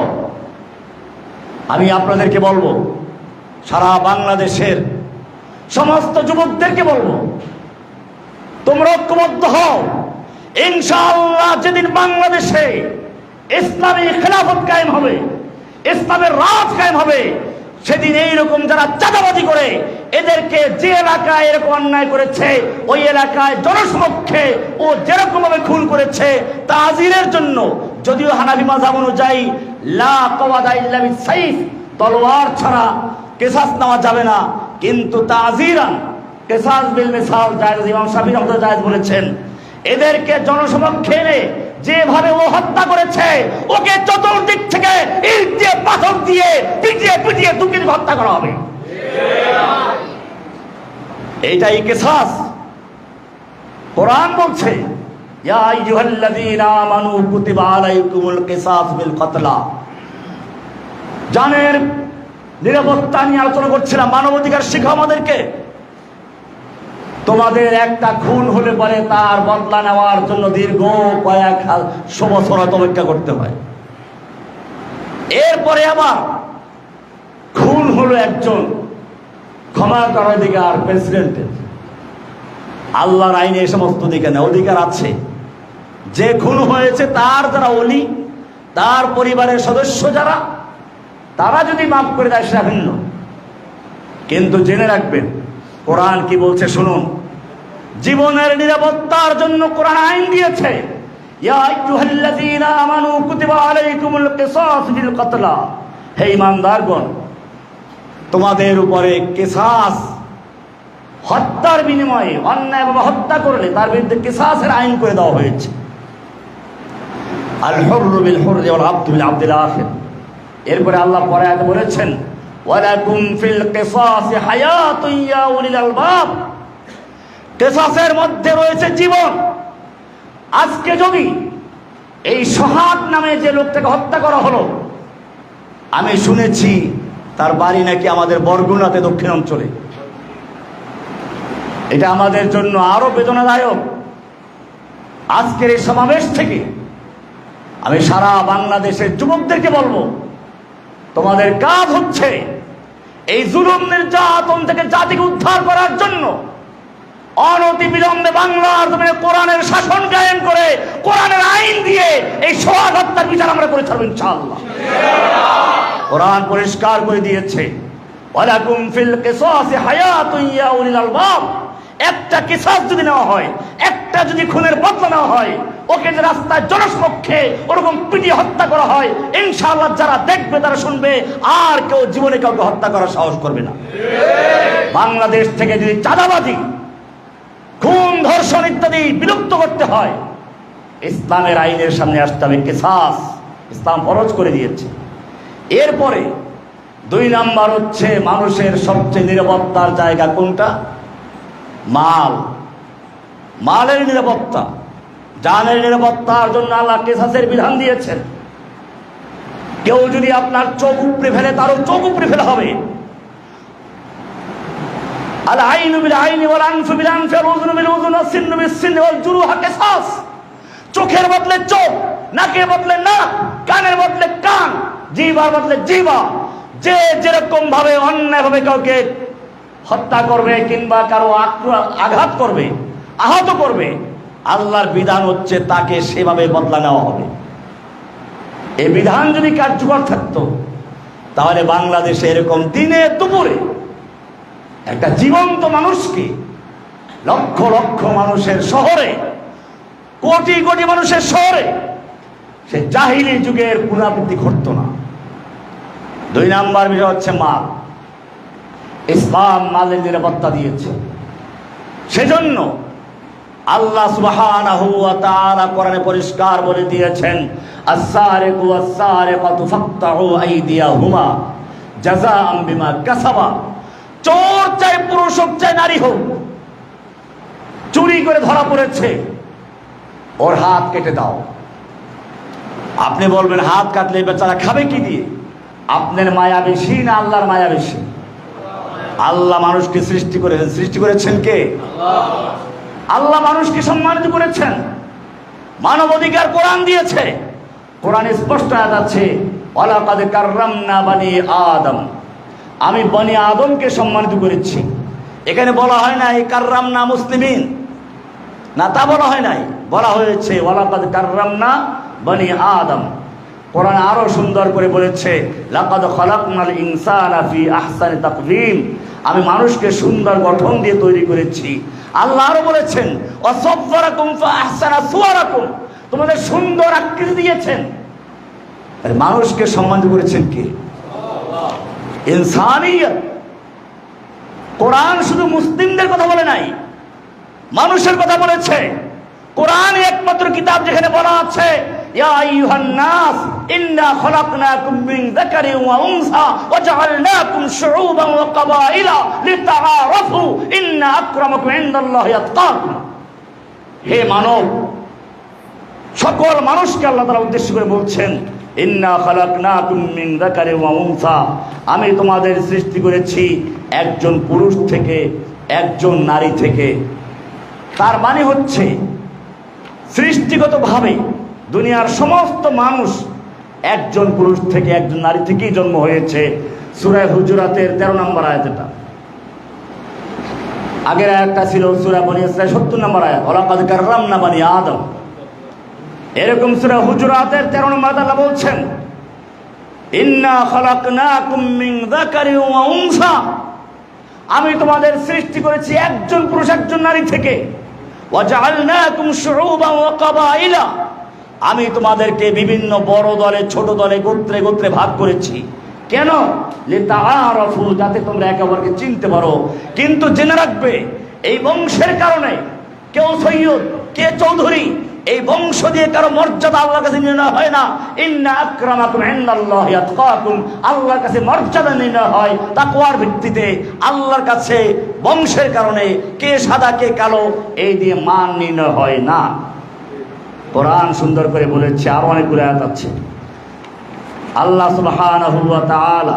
আমি আপনাদেরকে বলবো, সারা বাংলাদেশের সমস্ত যুবকদেরকে বলবো, তোমরা ঐক্যবদ্ধ হও। ইনশাআল্লাহ যেদিন বাংলাদেশে ইসলামী খেলাফত কায়েম হবে, ইসলামের রাজ কায়েম হবে, সেদিন এইরকম যারা চাঁদাবাজি করে, এদেরকে যে এলাকায় এরকম অন্যায় করেছে, ওই এলাকায় জনসমক্ষে ও যেরকম ভাবে খুন করেছে, তাজিরের জন্য, যদিও হানাফি মাযহাব অনুযায়ী লা কওয়াদা ইল্লা বিসাইফ, তলোয়ার ছাড়া কিসাস নেওয়া যাবে না, কিন্তু তাজিরান কিসাস বিল মিসাল জায়েজ, ইমাম শাফিঈ রাহমাতুল্লাহ জায়েজ বলেছেন। এদেরকে জনসমক্ষে এনে যেভাবে ও হত্যা করেছে, ওকে চতুর্দিক থেকে ইট দিয়ে, পাথর দিয়ে, পিটিয়ে পিটিয়ে দুকে হত্যা করা হবে। এইটাই কিসাস। কোরআন বলছে, ইয়া আইয়ুহাল্লাযীনা আমানু কুতিবা আলাইকুমুল কিসাস বিল কতলা। জানের নিরাপত্তা নিয়ে আলোচনা করছিলাম, মানবাধিকার শিক্ষা আমাদেরকে। তোমাদের একটা খুন হলে পরে তার বদলা নেওয়ার জন্য দীর্ঘ কয়েক 100 বছর অপেক্ষা করতে হয়। এরপরে আবার খুন হলো একজন, ক্ষমা করার অধিকার প্রেসিডেন্টের। আল্লাহর আইনে এই সমস্ত অধিকার নেই, অধিকার আছে। যে খুন হয়েছে তার যারা ওলি, তার পরিবারের সদস্য যারা, তারা যদি মাফ করে দেয় সেটা ভিন্ন। কিন্তু জেনে রাখবেন কোরআন কি বলছে শুনুন। জীবনের নিরাপত্তার জন্য কোরআন আইন দিয়েছে, ইয়া আইয়ুহাল্লাযীনা আমানু কুতিবা আলাইকুমুল কিসাস বিল কতলা। হে ঈমানদারগণ, তোমাদের উপরে কিসাস, হত্যার বিনিময়ে অন্যায়ভাবে হত্যা করলে তার বিরুদ্ধে কিসাসের আইন করে দেওয়া হয়েছে। আল হুররু বিল হুররি ওয়াল আবদু বিল আবদিল আখির। এরপরে আল্লাহ পরে আয়াতে বলেছেন, ওয়ালাকুম ফিল কিসাসি হায়াতুন ইয়া উলিল আলবাব। কিসাসের মধ্যে রয়েছে জীবন। আজকে যদি এই সোহাগ নামে যে লোকটাকে হত্যা করা হলো, আমি শুনেছি তার বাড়ি নাকি আমাদের বরগুনাতে, দক্ষিণ অঞ্চলে। এটা আমাদের জন্য আরো বেদনাদায়ক। আজকের এই সমাবেশ থেকে আমি সারা বাংলাদেশের যুবকদেরকে বলবো, তোমাদের কাজ হচ্ছে এই জুলুম নির্যাতন থেকে জাতিকে উদ্ধার করার জন্য অনতি বিলম্বে বাংলার জমিনে কোরআনের শাসন কায়েম করে কোরআনের আইন দিয়ে এই সোহাগ হত্যার বিচার আমরা করে ছাড়বো ইনশাআল্লাহ। কোরআন পরিষ্কার করে দিয়েছে, ওয়ালাকুম ফিল কিসাসি হায়াতুন ইয়া উলিল আলবাব। একটা কিসাস যদি নেওয়া হয়, একটা যদি খুনের বদলা নেওয়া হয়, ওকে যে রাস্তায় জনসমক্ষে ওরকম পিটিয়ে হত্যা করা হয়, ইনশাআল্লাহ যারা দেখবে তারা শুনবে, আর কেউ জীবনে কাউকে হত্যা করার সাহস করবে না। বাংলাদেশ থেকে যদি চাঁদাবাজি, খুন, ধর্ষণ ইত্যাদি বিলুপ্ত করতে হয়, ইসলামের আইনের সামনে আসতে হবে। কিসাস ইসলাম ফরজ করে দিয়েছে। এরপরে 2 নাম্বার হচ্ছে মানুষের সবচেয়ে নিরাপত্তার জায়গা কোনটা? মালের নিরাপত্তা, জানের নিরাপত্তার জন্য আল্লাহ কিসাসের বিধান দিয়েছেন। কেউ যদি আপনার চোখ উপড়ে ফেলে, তারও চোখ উপড়ে ফেলা হবে। আল আইনু বিল আইনি ওয়াল আনফু বিল আনফি ওয়াল উযুনু বিল উযুনি ওয়াস সিন্নু বিস সিন্নি ওয়াল জুরুহা কিসাস। চোখের বদলে চোখ, নাকের বদলে নাক, কানের বদলে কান, জিহ্বার বদলে জিহ্বা। যে যেরকম ভাবে অন্যায়ভাবে কাউকে হত্যা করবে কিংবা কারো আঘাত করবে, আহত করবে, আল্লাহর বিধান হচ্ছে তাকে সেভাবে বদলা নেওয়া হবে। এই বিধান যদি কার্যকর থাকতো, তাহলে বাংলাদেশে এরকম দিনে দুপুরে একটা জীবন্ত মানুষকে লক্ষ লক্ষ মানুষের শহরে, কোটি কোটি মানুষের শহরে সে জাহিলি যুগের পুনরাবৃত্তি ঘটতো না। 2 নাম্বার বিষয় হচ্ছে মাল। ইসলাম মালের নিরাপত্তা দিয়েছে। সেজন্য আল্লাহ সুবহানাহু ওয়া তাআলা কোরআনে পরিষ্কার বলে দিয়েছেন, আস-সারিকু ওয়াস-সারিকাতু ফাকতাউ আইদিয়াহুমা জাযাআম বিমা কাসাবা। চোর চাই পুরুষ হোক চাই নারী হোক, চুরি করে ধরা পড়েছে, ওর হাত কেটে দাও। আপনি বলবেন হাত কাটলে বেচারা খাবে কি দিয়ে? আপনার মায়া বেশি না আল্লাহর মায়া বেশি? আল্লাহ মানুষকে সৃষ্টি করেছেন কে? আল্লাহ মানুষকে সম্মানিত করেছেন, মানব অধিকার কোরআন দিয়েছে। কোরআনে স্পষ্ট আয়াত আছে, ওয়ালাকাদ কাররামনা বানি আদম। আমি বনি আদমকে সম্মানিত করেছি। এখানে বলা হয় না এই কাররামনা মুসলিমিন, না, তা বলা হয় নাই, বলা হয়েছে ওয়ালাকাদ কাররামনা বনি আদম। কোরআন আরো সুন্দর করে বলেছে, লাকাদ খালাকনাল ইনসানা ফি আহসানি তাকওয়িম। আমি মানুষকে সুন্দর গঠন দিয়ে তৈরি করেছি। আল্লাহ আরো বলেছেন, ওয়াসাফফারাকুম ফাআহসানা সুওয়ারাকুম। তোমাদের সুন্দর আকৃতি দিয়েছেন। আর মানুষকে সম্মানিত করেছেন কে? আল্লাহ। ইনসানিয়ত। কোরআন শুধু মুসলিমদের কথা বলে নাই, মানুষের কথা বলেছে। কোরআন একমাত্র কিতাব যেখানে বলা আছে, ইয়া আইয়ুহান নাস ইন্না খলাকনাকুম মিন যাকারিন ওয়া উনসা ওয়া জাআলনাকুম শুউবান ওয়া কাবাইলা লিতাআরাফু ইন্না আকরামাকুম ইনদাল্লাহি আতকাকুম। হে মানব, সকল মানুষকে আল্লাহ তাআলা উদ্দেশ্য করে বলছেন, ইন্না খলাকনাকুম মিন যাকারিন ওয়া উনসা। আমি তোমাদের সৃষ্টি করেছি একজন পুরুষ থেকে, একজন নারী থেকে। তার মানে হচ্ছে সৃষ্টিগতভাবে দুনিয়ার সমস্ত মানুষ একজন পুরুষ থেকে, একজন নারী থেকেই জন্ম হয়েছে। সূরা হুজুরাতের 13 নম্বর আয়াত। এটা আগের আয়াতটা ছিল সূরা বনী ইসরাঈল 70 নম্বর আয়াত, ওয়ালাকাদ কাররামনা বানি আদম। এরকম সূরা হুজুরাতের 13 নম্বর আয়াতে আল্লাহ বলছেন, ইন্না খলাকনাকুম মিন যাকারিন ওয়া উনসা। আমি তোমাদের সৃষ্টি করেছি একজন পুরুষ একজন নারী থেকে। ওয়া জাআলনাকুম শুউবান ওয়া কাবাইলা। আমি তোমাদেরকে বিভিন্ন বড় দলে, ছোট দলে, গোত্রে গোত্রে ভাগ করেছি। কেন? লিতাআরাফু, যাতে তোমরা একে অপরকে চিনতে পারো। কিন্তু জেনে রাখবে, এই বংশের কারণে কেউ সৈয়দ, কে চৌধুরী, এই বংশ দিয়ে কারো মর্যাদা আল্লাহর কাছে নির্ণয় হয় না। ইন্না আকরামাকুম ইনদাল্লাহি আতকাকুম। আল্লাহর কাছে মর্যাদা নির্ণয় হয় তাকওয়ার ভিত্তিতে। আল্লাহর কাছে বংশের কারণে কে সাদা কে কালো এই দিয়ে মান নির্ণয় হয় না। কোরআন সুন্দর করে বলেছে, আরো অনেকগুলো আয়াত আছে। আল্লাহ সুবহানাহু ওয়া তাআলা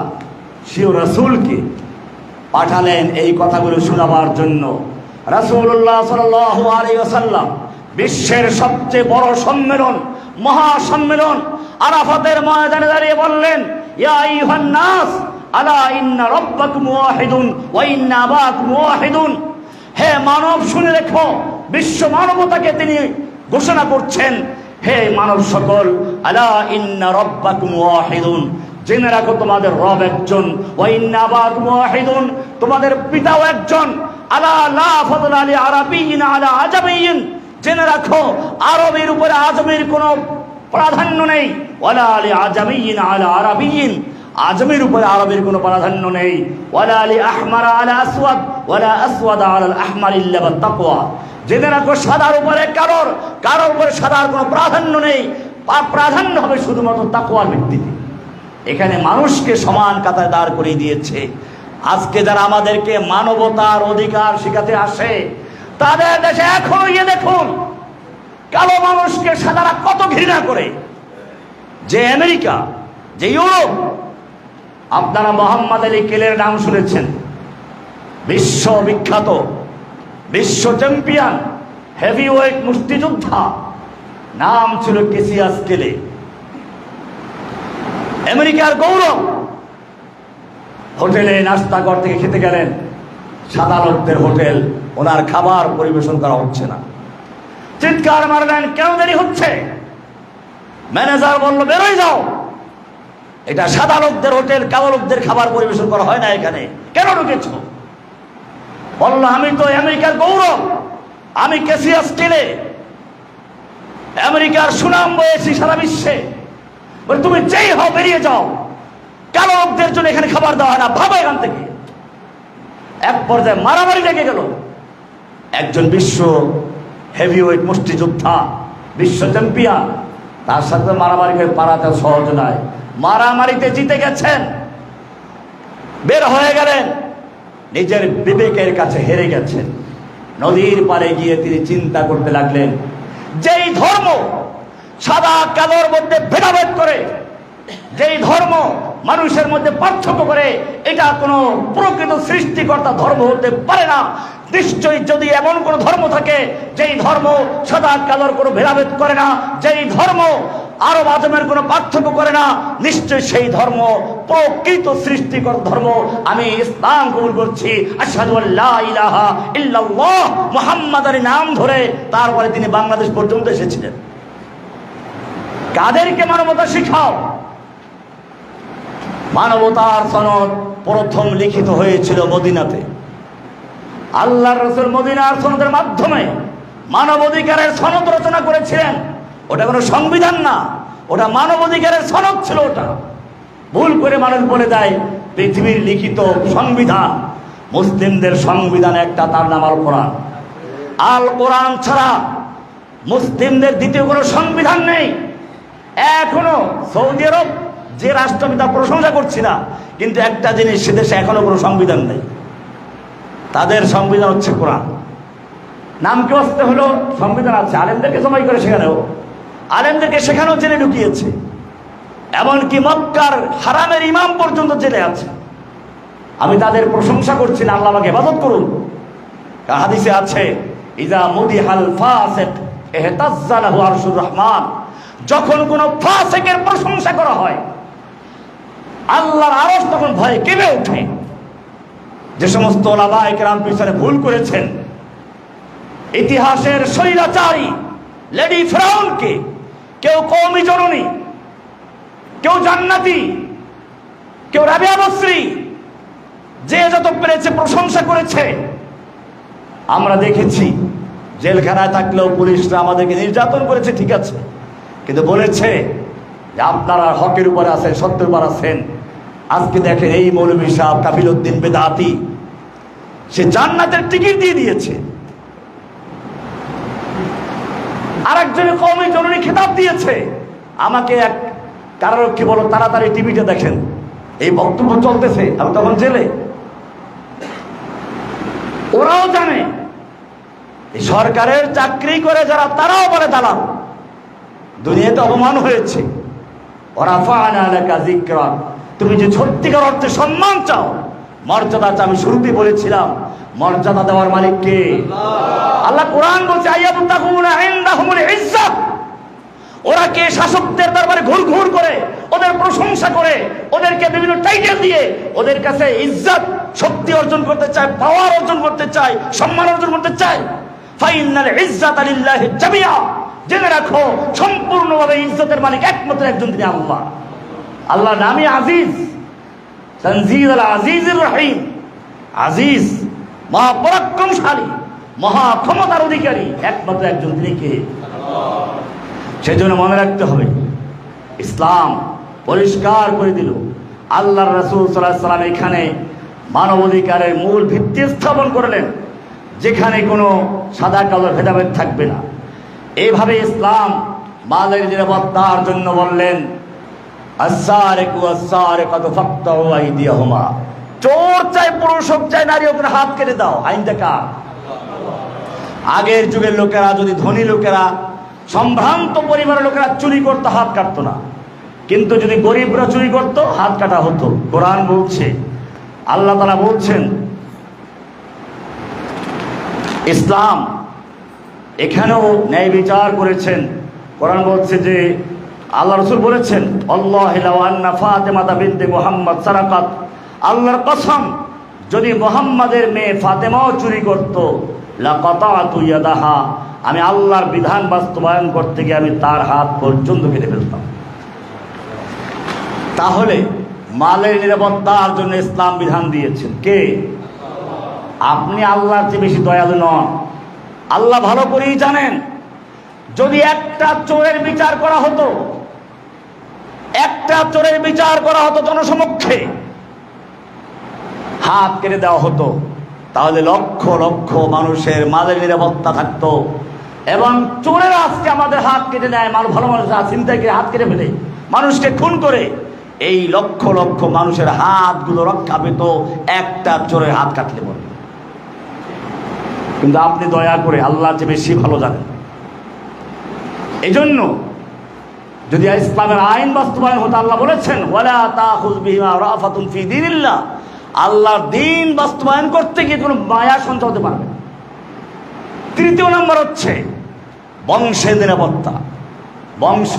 স্বীয় রাসূলকে পাঠালেন এই কথাগুলো শোনাবার জন্য। রাসূলুল্লাহ সাল্লাল্লাহু আলাইহি ওয়াসাল্লাম বিশ্বের সবচেয়ে বড় সম্মেলন, মহাসম্মেলন আরাফাতের ময়দানে দাঁড়িয়ে বললেন, ইয়া আইয়ুহান নাস আলা ইন্না রাব্বাকুম ওয়াহিদুন ওয়া ইন্না আবাকুম ওয়াহিদুন। হে মানব, শুনে রেখো, বিশ্ব মানবতাকে তিনি ঘোষণা করছেন, হে মানব সকল, আলা ইন্না রাব্বাকুম ওয়াহিদুন, জেনে রাখো তোমাদের রব একজন, ওয়া ইন্না আবাকুম ওয়াহিদুন, তোমাদের পিতাও একজন, আলা লা ফাদলা লি আরাবিয়্যিন আলা আজামিয়্যিন, জেনে রাখো আরবের উপরে আজমের কোনো প্রাধান্য নেই, ওয়ালা লি আজামিয়্যিন আলা আরাবিয়্যিন, আজমের উপরে আরবের কোনো প্রাধান্য নেই, ওয়ালা লি আহমার আলা আসওয়াদ ওয়ালা আসওয়াদ আলা আল আহমার ইল্লা বিত তাকওয়া, জেনে রাখো সাদার উপরে কারোর উপরে সাদার কোনো প্রাধান্য নেই, প্রাধান্য হবে শুধুমাত্র তাকওয়ার ভিত্তিতে। এখানে মানুষকে সমান কাতারে দাঁড় করিয়ে দিয়েছে। আজকে যারা আমাদেরকে মানবতার অধিকার শেখাতে আসে, তাদের দেশে এখনো গিয়ে দেখুন কালো মানুষকে সাদারা কত ঘৃণা করে। যে আমেরিকা, যে ইউরোপ, আপনারা মোহাম্মদ আলী কেলের নাম শুনেছেন, বিশ্ববিখ্যাত, বিশ্ব চ্যাম্পিয়ন, হেভিওয়েট মুষ্টিযোদ্ধা, নাম ছিল কেসিয়াস কেলে, আমেরিকার গৌরব। হোটেলে নাস্তা ঘর থেকে খেতে গেলেন, সাদা লোকদের হোটেল, ওনার খাবার পরিবেশন করা হচ্ছে না। চিৎকার মারলেন, কেন দেরি হচ্ছে? ম্যানেজার বলল, বেরোয় যাও, এটা সাদা লোকদের হোটেল, কালো লোকদের খাবার পরিবেশন করা হয় না এখানে, কেন ঢুকেছ? বলল, আমি তো আমেরিকার গৌরব, আমি কেসিয়াস কেলে, আমেরিকার সুনাম বয়েছি সারা বিশ্বে। বলে, তুমি যেই হও বেরিয়ে যাও, কালো লোকদের জন্য এখানে খাবার দেওয়া হয় না, ভাবো এখান থেকে। এক পর্যায়ে মারামারি লেগে গেল। একজন বিশ্ব হেভিওয়েট মুষ্টিযোদ্ধা, বিশ্ব চ্যাম্পিয়ন, তার সাথে মারামারি করে পারাতে সহজ নয়। মারামারিতে জিতে গেছেন, বের হয়ে গেলেন, নিজের বিবেকের কাছে হেরে গেছেন। নদীর পাড়ে গিয়ে তিনি চিন্তা করতে লাগলেন, যেই ধর্ম সাদা কালোর মধ্যে ভেদাভেদ করে, যেই ধর্ম মানুষের মধ্যে পার্থক্য করে, এটা কোনো প্রকৃত সৃষ্টিকর্তা ধর্ম হতে পারে না। নিশ্চয়ই যদি এমন কোন ধর্ম থাকে যেই ধর্ম সাদা কালোর কোনো ভেদাভেদ করে না, যেই ধর্ম আরব আজমের কোনো পার্থক্য করে না, নিশ্চয়ই সেই ধর্ম প্রকৃত সৃষ্টিকর্তা ধর্ম। আমি ইসলাম কবুল করছি, আশহাদু আল্লা ইলাহা ইল্লাল্লাহ, মুহাম্মাদের নাম ধরে তারপরে তিনি বাংলাদেশ পর্যন্ত এসেছিলেন। কাদেরকে মানবতা শিখাও? মানবতার সনদ প্রথম লিখিত হয়েছিল মদিনাতে। আল্লাহর রাসূল মদিনার সনদের মাধ্যমে মানবাধিকারের সনদ রচনা করেছিলেন। ওটা কোনো সংবিধান না, ওটা মানবাধিকারের সনদ ছিল। ওটা ভুল করে মানুষ বলে দেয় পৃথিবীর লিখিত সংবিধান। মুসলিমদের সংবিধান একটা, তার নাম আল কোরআন। আল কোরআন ছাড়া মুসলিমদের দ্বিতীয় কোনো সংবিধান নেই। এখনো সৌদি আরব যে রাষ্ট্র, আমি তার প্রশংসা করছি না, কিন্তু একটা জিনিস, সে দেশে এখনো কোনো সংবিধান নেই। তাদের সংবিধান হচ্ছে কোরআন। নাম কি আসতে হলো সংবিধান আছে, আলেমদেরকে জমাই করে শেখানো, আলেমদেরকে শেখানো জেলে ঢুকিয়েছে। এমনকি মক্কার হারামের ইমাম পর্যন্ত জেলে আছে। আমি তাদের প্রশংসা করছি না, আল্লাহ আমাকে ইবাদত করুন। হাদিসে আছে, ইজা মুদিহাল ফাসিক ইহতাজ্জা লাহু আরশুর রহমান, যখন কোন ফাসিকের প্রশংসা করা হয়, আল্লাহর আরশ তখন ভয়ে কেঁপে ওঠে। যে সমস্ত ওলামায়ে কেরাম পিছনে ভুল করেছেন, ইতিহাসের স্বৈরাচারী লেডি ফিরাউনকে কেউ কওমি জননী, কেউ জান্নাতি, কেউ রাবিয়া বসরি, যে যত পেরেছে প্রশংসা করেছে। আমরা দেখেছি জেলখানায় থাকলেও পুলিশরা আমাদেরকে নির্যাতন করেছে, ঠিক আছে, কিন্তু বলেছে যে আপনারা হকের উপর আছেন, সত্যের উপর আছেন। আজকে দেখেন এই মৌলভী সাহেব কাফিল উদ্দিন বেদাতি, সে জান্নাতের টিকিট দিয়ে দিয়েছে। আরেকজনের কওমি জননী খেতাব দিয়েছে। আমাকে এক কারারক্ষী বলো, তাড়াতাড়ি টিভিতে দেখেন, এই বক্তব্য চলতেছে, আমি তখন জেলে। ওরাও জানে সরকারের চাকরি করে যারা, তারাও বলে দালাল। দুনিয়াতে অপমান হয়েছে। ওরা ফাআনা লাকা যিকরা, তুমি যে সত্যিকার অর্থে সম্মান চাও, মর্যাদা চাও। আমি শুরুতেই বলেছিলাম মর্যাদা দেওয়ার মালিক কে? আল্লাহ কোরআন বলছে আয়াবতাগুনা ইনদাহুমুল ইজ্জাত, ওরা কে শাসকদের দরবারে ঘুর করে ওদের প্রশংসা করে, ওদেরকে বিভিন্ন টাইটেল দিয়ে ওদের কাছে ইজ্জত শক্তি অর্জন করতে চায়, পাওয়ার অর্জন করতে চায়, সম্মান অর্জন করতে চায়। ফাইনাল ইজ্জাত লিল্লাহি জামিআ, জেনে রাখো সম্পূর্ণভাবে ইজ্জতের মালিক একমাত্র একজন, তিনি আল্লাহ। আল্লাহ নামই আজিজ, তানজিল আল আজিজুর রহিম। আজিজ মহাপরাক্রমশালী, মহা ক্ষমতার অধিকারী একমাত্র একজন, তিনি কে? সেজন্য মনে রাখতে হবে, ইসলাম পরিষ্কার করে দিল। আল্লাহর রাসূল সাল্লাল্লাহু আলাইহি ওয়াসাল্লাম এখানে মানবাধিকারের মূল ভিত্তি স্থাপন করলেন, যেখানে কোনো সাদা কালো ভেদাভেদ থাকবে না। এইভাবে ইসলাম মালের নিরাপত্তার জন্য বললেন আস-সারিকু ওয়াস-সারিকাতু ফাকতাউ আইদিয়াহুমা, চোর চাই পুরুষ হোক চাই নারী হোক, হাত কেটে দাও। আইনটা কার? আগের যুগের লোকেরা, যদি ধনী লোকেরা, সম্ভ্রান্ত পরিবারের লোকেরা চুরি করতো, হাত কাটতো না, কিন্তু যদি গরিবরা চুরি করতো হাত কাটা হতো। কোরআন বলছে, আল্লাহ তাআলা বলছেন, ইসলাম এখানেও ন্যায় বিচার করেছেন। কোরআন বলছে যে আল্লাহ রাসূল বলেছেন, আল্লাহু লাউ আন্না ফাতিমাতা বিনতে মুহাম্মদ সারাকাত, আল্লাহর কসম যদি মুহাম্মাদের মেয়ে ফাতেমাও চুরি করত, লাকাতাতু ইয়াদাহা, আমি আল্লাহর বিধান বাস্তবায়ন করতে গিয়ে আমি তার হাত পর্যন্ত কেটে ফেলতাম। তাহলে মালের নিরাপত্তার জন্য ইসলাম বিধান দিয়েছেন কে? আপনি আল্লাহর চেয়ে বেশি দয়ালু নন। আল্লাহ ভালো করেই জানেন, যদি একটা চোরের বিচার করা হতো, একটা চোরের বিচার করা হতো জনসমক্ষে, হাত কেটে দেওয়া হতো, তাহলে লক্ষ লক্ষ মানুষের মালের নিরাপত্তা থাকতো। এবং চোরেরা আজকে আমাদের হাত কেটে নেয়, ভালো মানুষ চিন্তায় করে হাত কেটে ফেলে, মানুষকে খুন করে, এই লক্ষ লক্ষ মানুষের হাতগুলো রক্ষা পেত একটা চোরের হাত কাটলে বলে। কিন্তু আপনি দয়া করে আল্লাহর চেয়ে বেশি ভালো জানেন। এই জন্য যদি ইসলামের আইন বাস্তবায়ন হতো, আল্লাহ বলেছেন ওয়ালা তাখুয বিহিমা রাফাতুন ফি দীনিল্লাহ, আল্লাহর দ্বীন বাস্তবায়ন করতে গিয়ে কোনো মায়া সঞ্চয় হতে পারবে না। তৃতীয় নম্বর হচ্ছে বংশের নিরাপত্তা। বংশ,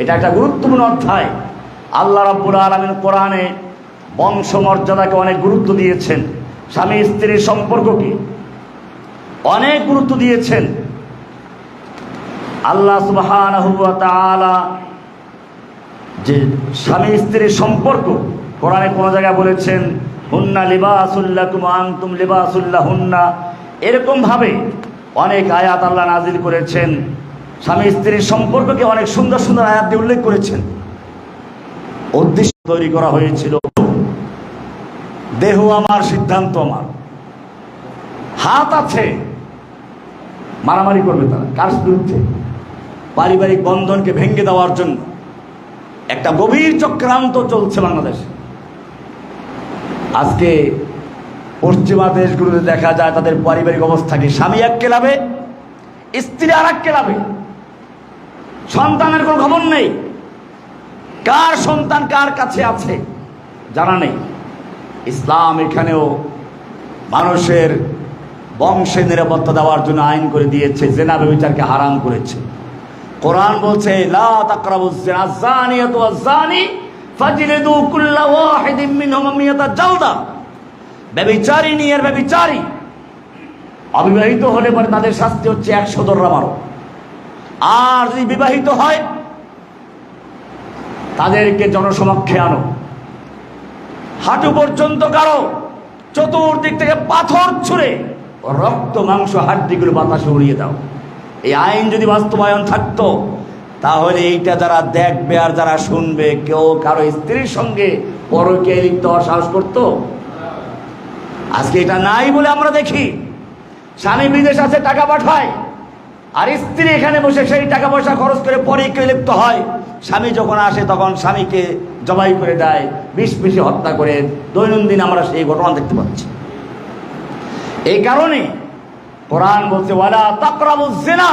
এটা একটা গুরুত্বপূর্ণ অধ্যায়। আল্লাহ রাব্বুল আলামিন কোরআনে বংশ মর্যাদাকে অনেক গুরুত্ব দিয়েছেন, স্বামী স্ত্রীর সম্পর্ককে অনেক গুরুত্ব দিয়েছেন। আল্লাহ সুবহানাহু ওয়া তাআলা যে স্বামী স্ত্রীর সম্পর্ক কোরআনে কোন জায়গায় বলেছেন হুন্না লিবাসুল লাকুম ওয়া আনতুম লিবাসুল লাহুন্না, এরকম ভাবে অনেক আয়াত আল্লাহ নাজিল করেছেন। স্বামী স্ত্রীর সম্পর্ককে অনেক সুন্দর সুন্দর আয়াত দিয়ে উল্লেখ করেছেন। উদ্দেশ্য তৈরি করা হয়েছিল, দেহ আমার, সিদ্ধান্ত আমার। হাত আছে, মারামারি করবে তারা কার বিরুদ্ধে? পারিবারিক বন্ধনকে ভেঙে দেওয়ার জন্য একটা গভীর চক্রান্ত চলছে বাংলাদেশে। আজকে পশ্চিমা দেশগুলোতে দেখা যায় তাদের পারিবারিক অবস্থা কি, স্বামী এক ক্লাবে, স্ত্রী আর এক ক্লাবে, সন্তানের কোনো খবর নেই, কার সন্তান কার কাছে আছে জানা নেই। ইসলাম এখানেও মানুষের বংশের নিরাপত্তা দেওয়ার জন্য আইন করে দিয়েছে, জেনা ব্যভিচারকে হারাম করেছে। কোরআন বলছে লা তাকরাবুজ জিনা যানিয়াতু ওয়াজ-যানি ফাজলিদু কুল্লা ওয়াহিদিন মিনহুম মিয়াতা জালদা, ব্যভিচারিণী আর ব্যভিচারী অবিবাহিত হলে পরে তাদের শাস্তি হচ্ছে 100 দররা মারো। আর যদি বিবাহিত হয় তাদেরকে জনসমক্ষে আনো, হাঁটু পর্যন্ত কারো, চতুর্দিক থেকে পাথর ছুঁড়ে রক্ত মাংস হাড্ডিগুলো বাতাসে উড়িয়ে দাও। এই আইন যদি বাস্তবায়ন থাকতো, তাহলে এইটা যারা দেখবে আর যারা শুনবে, কেউ কারো স্ত্রীর সঙ্গে পরকীয়ায় লিপ্ত হওয়ার সাহস করতো? আজকে এটা নাই বলে আমরা দেখি স্বামী বিদেশ আছে, টাকা পাঠায়, আর স্ত্রী এখানে বসে সেই টাকা পয়সা খরচ করে পরকীয়ায় লিপ্ত হয়। স্বামী যখন আসে তখন স্বামীকে জবাই করে দেয়, বিষ পিষে হত্যা করে। দৈনন্দিন আমরা সেই ঘটনা দেখতে পাচ্ছি। এই কারণে কোরআন বলছে ওয়ালা তাকরাবুজ জিনা,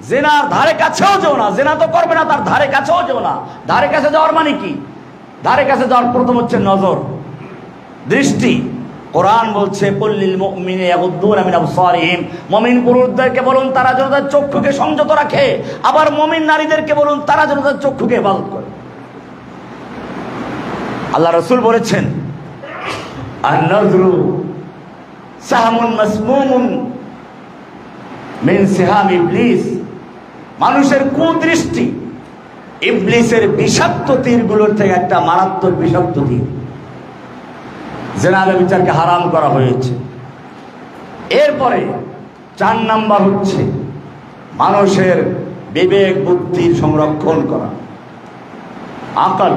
জিনার ধারে কাছেও যেও না। জিনা তো করবে না, তার ধারে কাছেও যেও না। ধারে কাছে যাওয়ার মানে কি? ধারে কাছে যাওয়ার প্রথম হচ্ছে নজর, দৃষ্টি। কোরআন বলছে কুল্লিল মুমিনিনা ইয়াগুদ্দুনা মিন আবসারিহিম, মুমিন পুরুষদেরকে বলুন তারা যেন তাদের চক্ষুকে সংযত রাখে, আবার মুমিন নারীদেরকে বলুন তারা যেন তাদের চক্ষুকে হেফাজত করে। আল্লাহ রাসূল বলেছেন আন-নাযরু সাহমুন মাসমুমুন মিন সিহাম ইবলিস, মানুষের কুদৃষ্টি ইবলিসের বিষাক্ত তীরগুলোর থেকে একটা মারাত্মক বিষাক্ত তীর। জিনা ব্যভিচারকে হারাম করা হয়েছে। এরপরে 4 নাম্বার হচ্ছে মানুষের বিবেক বুদ্ধির সংরক্ষণ করা, আকল।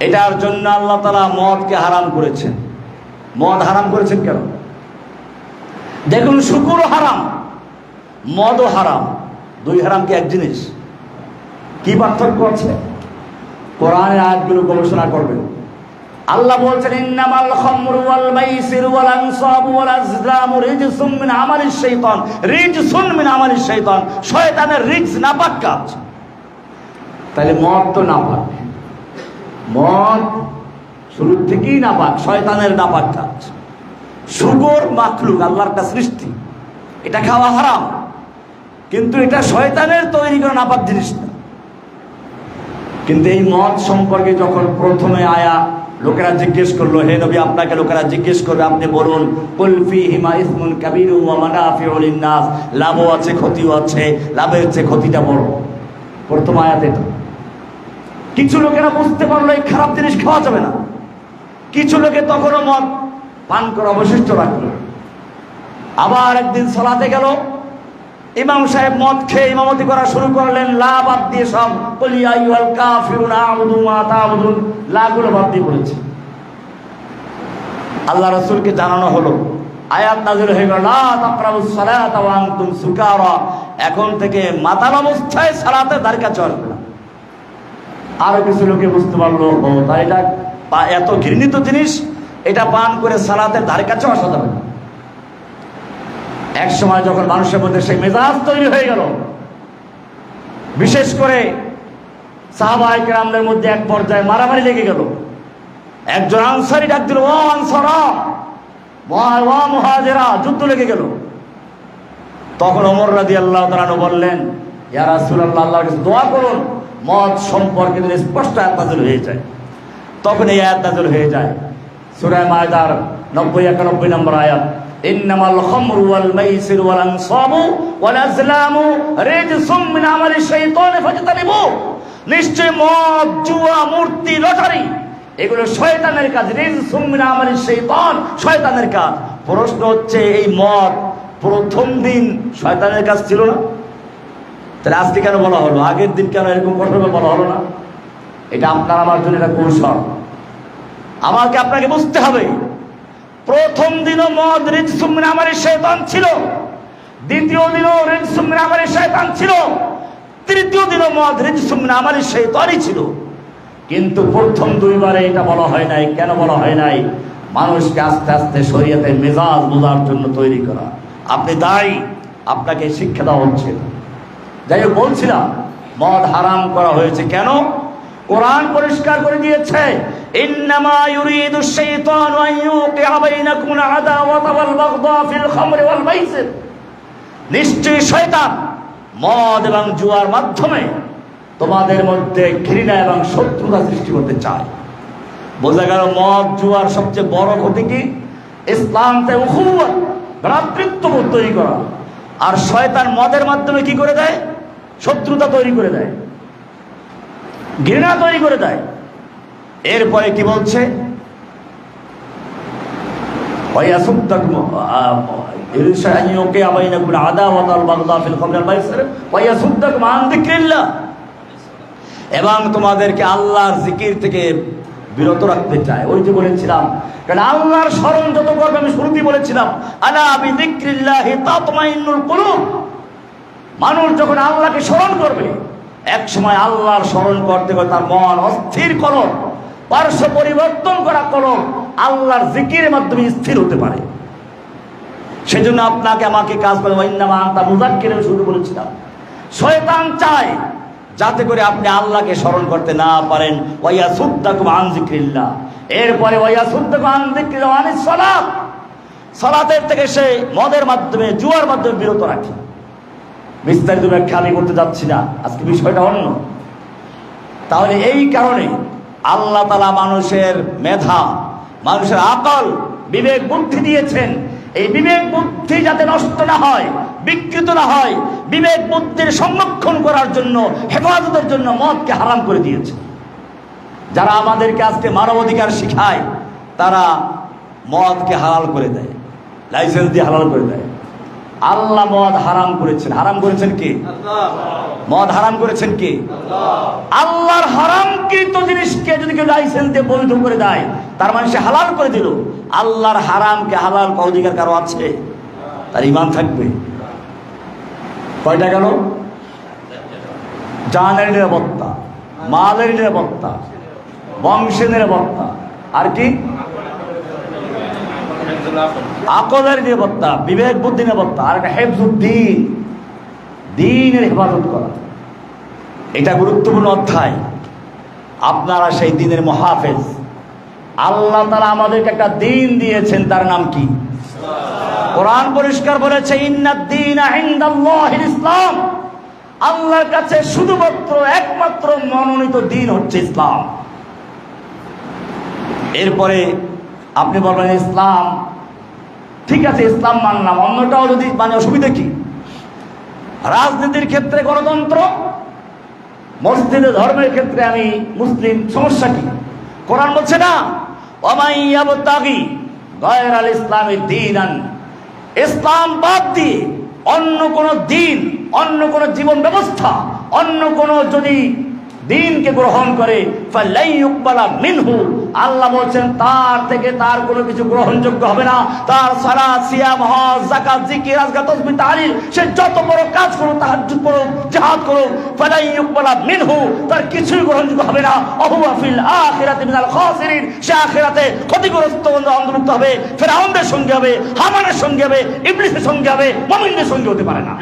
এটার জন্য আল্লাহ তাআলা মদকে হারাম করেছেন। মদ হারাম করেছেন কেন? দেখুন, শুকুরও হারাম, মদও হারাম। 2 হারাম কি এক জিনিস? কি পার্থক্য আছে? কোরআনের আয়াতগুলো গবেষণা করবেন। আল্লাহ বলছেন ইন্নামাল খামরু ওয়াল মাইসিরু ওয়াল আনসাবু ওয়াল আজলামু রিজসুম মিন আমালিশ শাইতান, রিজসুন মিন আমালিশ শাইতান, শয়তানের রিজস, নাপাক কাজ। তাহলে মদ তো নাপাক, মদ শুরু থেকেই নাপাক, শয়তানের নাপাক কাজ। সুগর মাখলুক, আল্লাহর একটা সৃষ্টি, এটা খাওয়া হারাম, কিন্তু এটা শয়তানের তৈরি করা নাপাক জিনিস না। কিন্তু এই মদ সম্পর্কে যখন প্রথমে আয়া লোকেরা জিজ্ঞেস করলো, হে নবী আপনাকে লোকেরা জিজ্ঞেস করবে, আপনি বলুন কুল ফীহিমা ইসমুন কাবীরু ওয়া মানাফিউ লিন-নাস, লাভও আছে ক্ষতিও আছে, লাভের চেয়ে ক্ষতিটা বড়। প্রথম আয়াতে এটা। কিছু লোকেরা বুঝতে পারলো এই খারাপ জিনিস খাওয়া যাবে না, কিছু লোকে তখনও মদ পান করে অবশিষ্ট রাখলো। আবার একদিন সালাতে গেল, ইমাম সাহেব মদ খেয়ে ইমামতি করা শুরু করলেন, লা বাদ দিয়ে সব কুল ইয়া আইয়ুহাল কাফিরুন আ'বুদু মা তা'বুদুন, লাগুলো বাদ দিয়ে পড়েছে। আল্লাহ রাসূলকে জানানো হলো, আয়াত নাযিল হয়ে গেল, লা তাকরাবুস সালাতা ওয়া আনতুম সুকারা, এখন থেকে মাতাল অবস্থায় সালাতের ধারে কাছে আসবে না। আরো কিছু লোকে বুঝতে পারলো, ও তাই এটা এত ঘৃণিত জিনিস, এটা পান করে সালাতের ধারে কাছে আসা যাবে না। এক সময় যখন মানুষের মধ্যে সেই মেজাজ তৈরি হয়ে গেল, বিশেষ করে সাহাবায়ে কেরামদের মধ্যে এক পর্যায়ে মারামারি লেগে গেল। একজন আনসারী ডাক দিল, ও আনসারা, ওয়া মুহাজিরা, যুদ্ধ লেগে গেল। তখন ওমর রাদিয়াল্লাহু তাআলা আনহু বললেন, ইয়া রাসূলুল্লাহ, আল্লাহর কাছে দোয়া করুন মদ সম্পর্কে যেন স্পষ্ট আয়াত নাযিল হয়ে যায়। তখন এই আয়াত নাযিল হয়ে যায়, সূরা মায়দার 90-91 নম্বর আয়াত, ইন্নামাল খামরু ওয়াল মাইসিরু ওয়াল আনসাবু ওয়াল আজলামু রিজসুম মিন আমালিশ শাইতানি ফাজতানিবু, নিশ্চয় মদ, জুয়া, মূর্তি, লটারি এগুলো শয়তানের কাজ। রিজসুম মিন আমালিশ শাইতান, শয়তানের কাজ। প্রশ্ন হচ্ছে, এই মদ প্রথম দিন শয়তানের কাজ ছিল না? তাহলে আজকে কেন বলা হলো? আগের দিন কেন এরকম কঠোর বলা হলো না? এটা আপনার আমার জন্য একটা কৌশল। আমাকে আপনাকে বুঝতে হবে, প্রথম দিনও মদ রিজসুম মিন আমালিশ শাইতান ছিল, দ্বিতীয় দিনও রিজসুম মিন আমালিশ শাইতান ছিল, তৃতীয় দিনও মদ রিজসুম মিন আমালিশ শাইতানই ছিল। কিন্তু প্রথম 2 বারে এটা বলা হয় নাই। কেন বলা হয় নাই? মানুষকে আস্তে আস্তে শরীয়তের মেজাজ বোঝার জন্য তৈরি করা। আপনি দায়ী, আপনাকে শিক্ষা দেওয়া হচ্ছে। যাই হোক, বলছিলাম মদ হারাম করা হয়েছে কেন? কোরআন পরিষ্কার করে দিয়েছে, ইন্নামা ইউরিদুশ শাইতানু আন ইউকিআ বাইনাকুমুল আদাওয়াতা ওয়াল বাগদা ফিল খামরি ওয়াল মাইসির, নিশ্চয়ই শয়তান মদ এবং জুয়ার মাধ্যমে তোমাদের মধ্যে ঘৃণা এবং শত্রুতা সৃষ্টি করতে চায়। বোঝা গেল মদ জুয়ার সবচেয়ে বড় ক্ষতি কি? ইসলামতে উখুওয়াত, ভ্রাতৃত্ববোধ তৈরি করা। আর শয়তান মদের মাধ্যমে কি করে দেয়? শত্রুতা তৈরি করে দেয়, ঘৃণা তৈরি করে দেয়। এরপরে কি বলছে? এবং তোমাদেরকে আল্লাহর জিকির থেকে বিরত রাখতে চায়। ওই যে বলেছিলাম, কারণ আল্লাহর স্মরণ যত করবে, আমি শুরুতেই বলেছিলাম, আলা বিযিকরিল্লাহি তাতমাইন্নুল কুলুব, মানুষ যখন আল্লাহকে স্মরণ করবে, এক সময় আল্লাহর স্মরণ করতে করতে তার মন অস্থির কলম, পার্শ্ব পরিবর্তন করা কলম আল্লাহর জিকিরের মাধ্যমে স্থির হতে পারে। সেজন্য আপনাকে আমাকে কাজ করে ওয়াইন্নামা আনতা মুযাক্কির শুরু বলেছিলাম। শয়তান চায় যাতে করে আপনি আল্লাহকে স্মরণ করতে না পারেন, ওয়াইয়াসুদ্দাকুম আন যিকরিল্লাহ, এরপরে সালাতের থেকে সে মদের মাধ্যমে জুয়ার মাধ্যমে বিরত রাখে। বিস্তারিত ব্যাখ্যা আমি করতে যাচ্ছি না, আজকে বিষয়টা অন্য। তাহলে এই কারণে আল্লাহ তাআলা মানুষের মেধা, মানুষের আকল, বিবেক বুদ্ধি দিয়েছেন। এই বিবেক বুদ্ধি যাতে নষ্ট না হয়, বিকৃত না হয়, বিবেক বুদ্ধির সংরক্ষণ করার জন্য, হেফাজতের জন্য মদকে হারাম করে দিয়েছে। যারা আমাদেরকে আজকে মানবাধিকার শিখায় তারা মদকে হালাল করে দেয়, লাইসেন্স দিয়ে হালাল করে দেয়। আল্লাহ মদ হারাম করেছেন। হারাম করেছেন কি? মদ হারাম করেছেন কি? আল্লাহর হারামকৃত জিনিসকে যদি কেউ লাইসেন্স দিয়ে বৈধ করে দেয়, তার মানে সে হালাল করে দিল। আল্লাহর হারামকে হালাল করার অধিকার কারো আছে? তার ঈমান থাকবে। কয়টা গেল? জানের নিরাপত্তা, মালের নিরাপত্তা, বংশের নিরাপত্তা, আর কি? আকলের নিরাপত্তা, বিবেক বুদ্ধি নিরাপত্তা, আর একটা হেফজুদ্দিন, দ্বীনের হেফাজত করা। এটা গুরুত্বপূর্ণ অধ্যায়। আপনারা সেই দ্বীনের মুহাফেজ। আল্লাহ তাআলা আমাদেরকে একটা দ্বীন দিয়েছেন, তার নাম কি? কোরআন পরিষ্কার বলেছে, ইন্নাদ-দীনা ইনদাল্লাহিল ইসলাম। আল্লাহর কাছে শুধুমাত্র একমাত্র মনোনীত দ্বীন হচ্ছে ইসলাম। এরপরে আপনি বলবেন ইসলাম, ঠিক আছে ইসলাম মানলাম, অন্যটাও যদি মানে অসুবিধা কি? রাজনীতির ক্ষেত্রে গণতন্ত্র, মসজিদে ধর্মের ক্ষেত্রে আমি মুসলিম, সমস্যা কি? কোরআন বলছে না, ওয়ামান ইয়াবতাগি গায়রাল ইসলামি দীনান, ইসলাম বাদ দিয়ে অন্য কোন দিন, অন্য কোন জীবন ব্যবস্থা, অন্য কোন যদি দিনকে গ্রহণ করে, ফালাই ইউকবালা মিনহু, আল্লাহ বলছেন তার থেকে তার কোনো কিছু গ্রহণযোগ্য হবে না। তার সালাত, সিয়াম, হজ, যাকাত, জিকির, আজকার, তাসবিহ, তাহলিল, সে যত বড় কাজ করুক, তাহাজ্জুদ করুক, জিহাদ করুক, ফালাই ইউকবালা মিনহু, তার কিছুই গ্রহণযোগ্য হবে না। ওয়াহুয়া ফিল আখিরাতি মিনাল খাসিরিন, সে আখিরাতে ক্ষতিগ্রস্ত অন্তর্ভুক্ত হবে। ফিরআউনের সঙ্গে হবে, হামানের সঙ্গে হবে, ইবলিসের সঙ্গে হবে, মুমিনদের সঙ্গে হতে পারে না।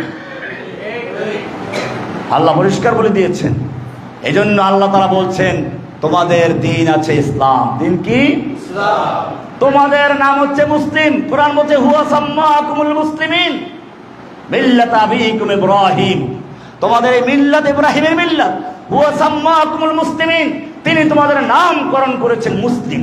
আল্লাহ পরিষ্কার বলে দিয়েছেন। এই জন্য আল্লাহ তাআলা বলছেন তোমাদের দিন আছে ইসলাম। দিন কি? ইসলাম। তোমাদের নাম হচ্ছে মুসলিম। কোরআন বলছে হুয়া সাম্মাকুমুল মুসলিমিন মিল্লাত আবিকুম ইব্রাহিম। তোমাদের এই মিল্লাত ইব্রাহিমের মিল্লাত, হুয়া সাম্মাকুমুল মুসলিমিন, তিনি তোমাদের নামকরণ করেছেন মুসলিম।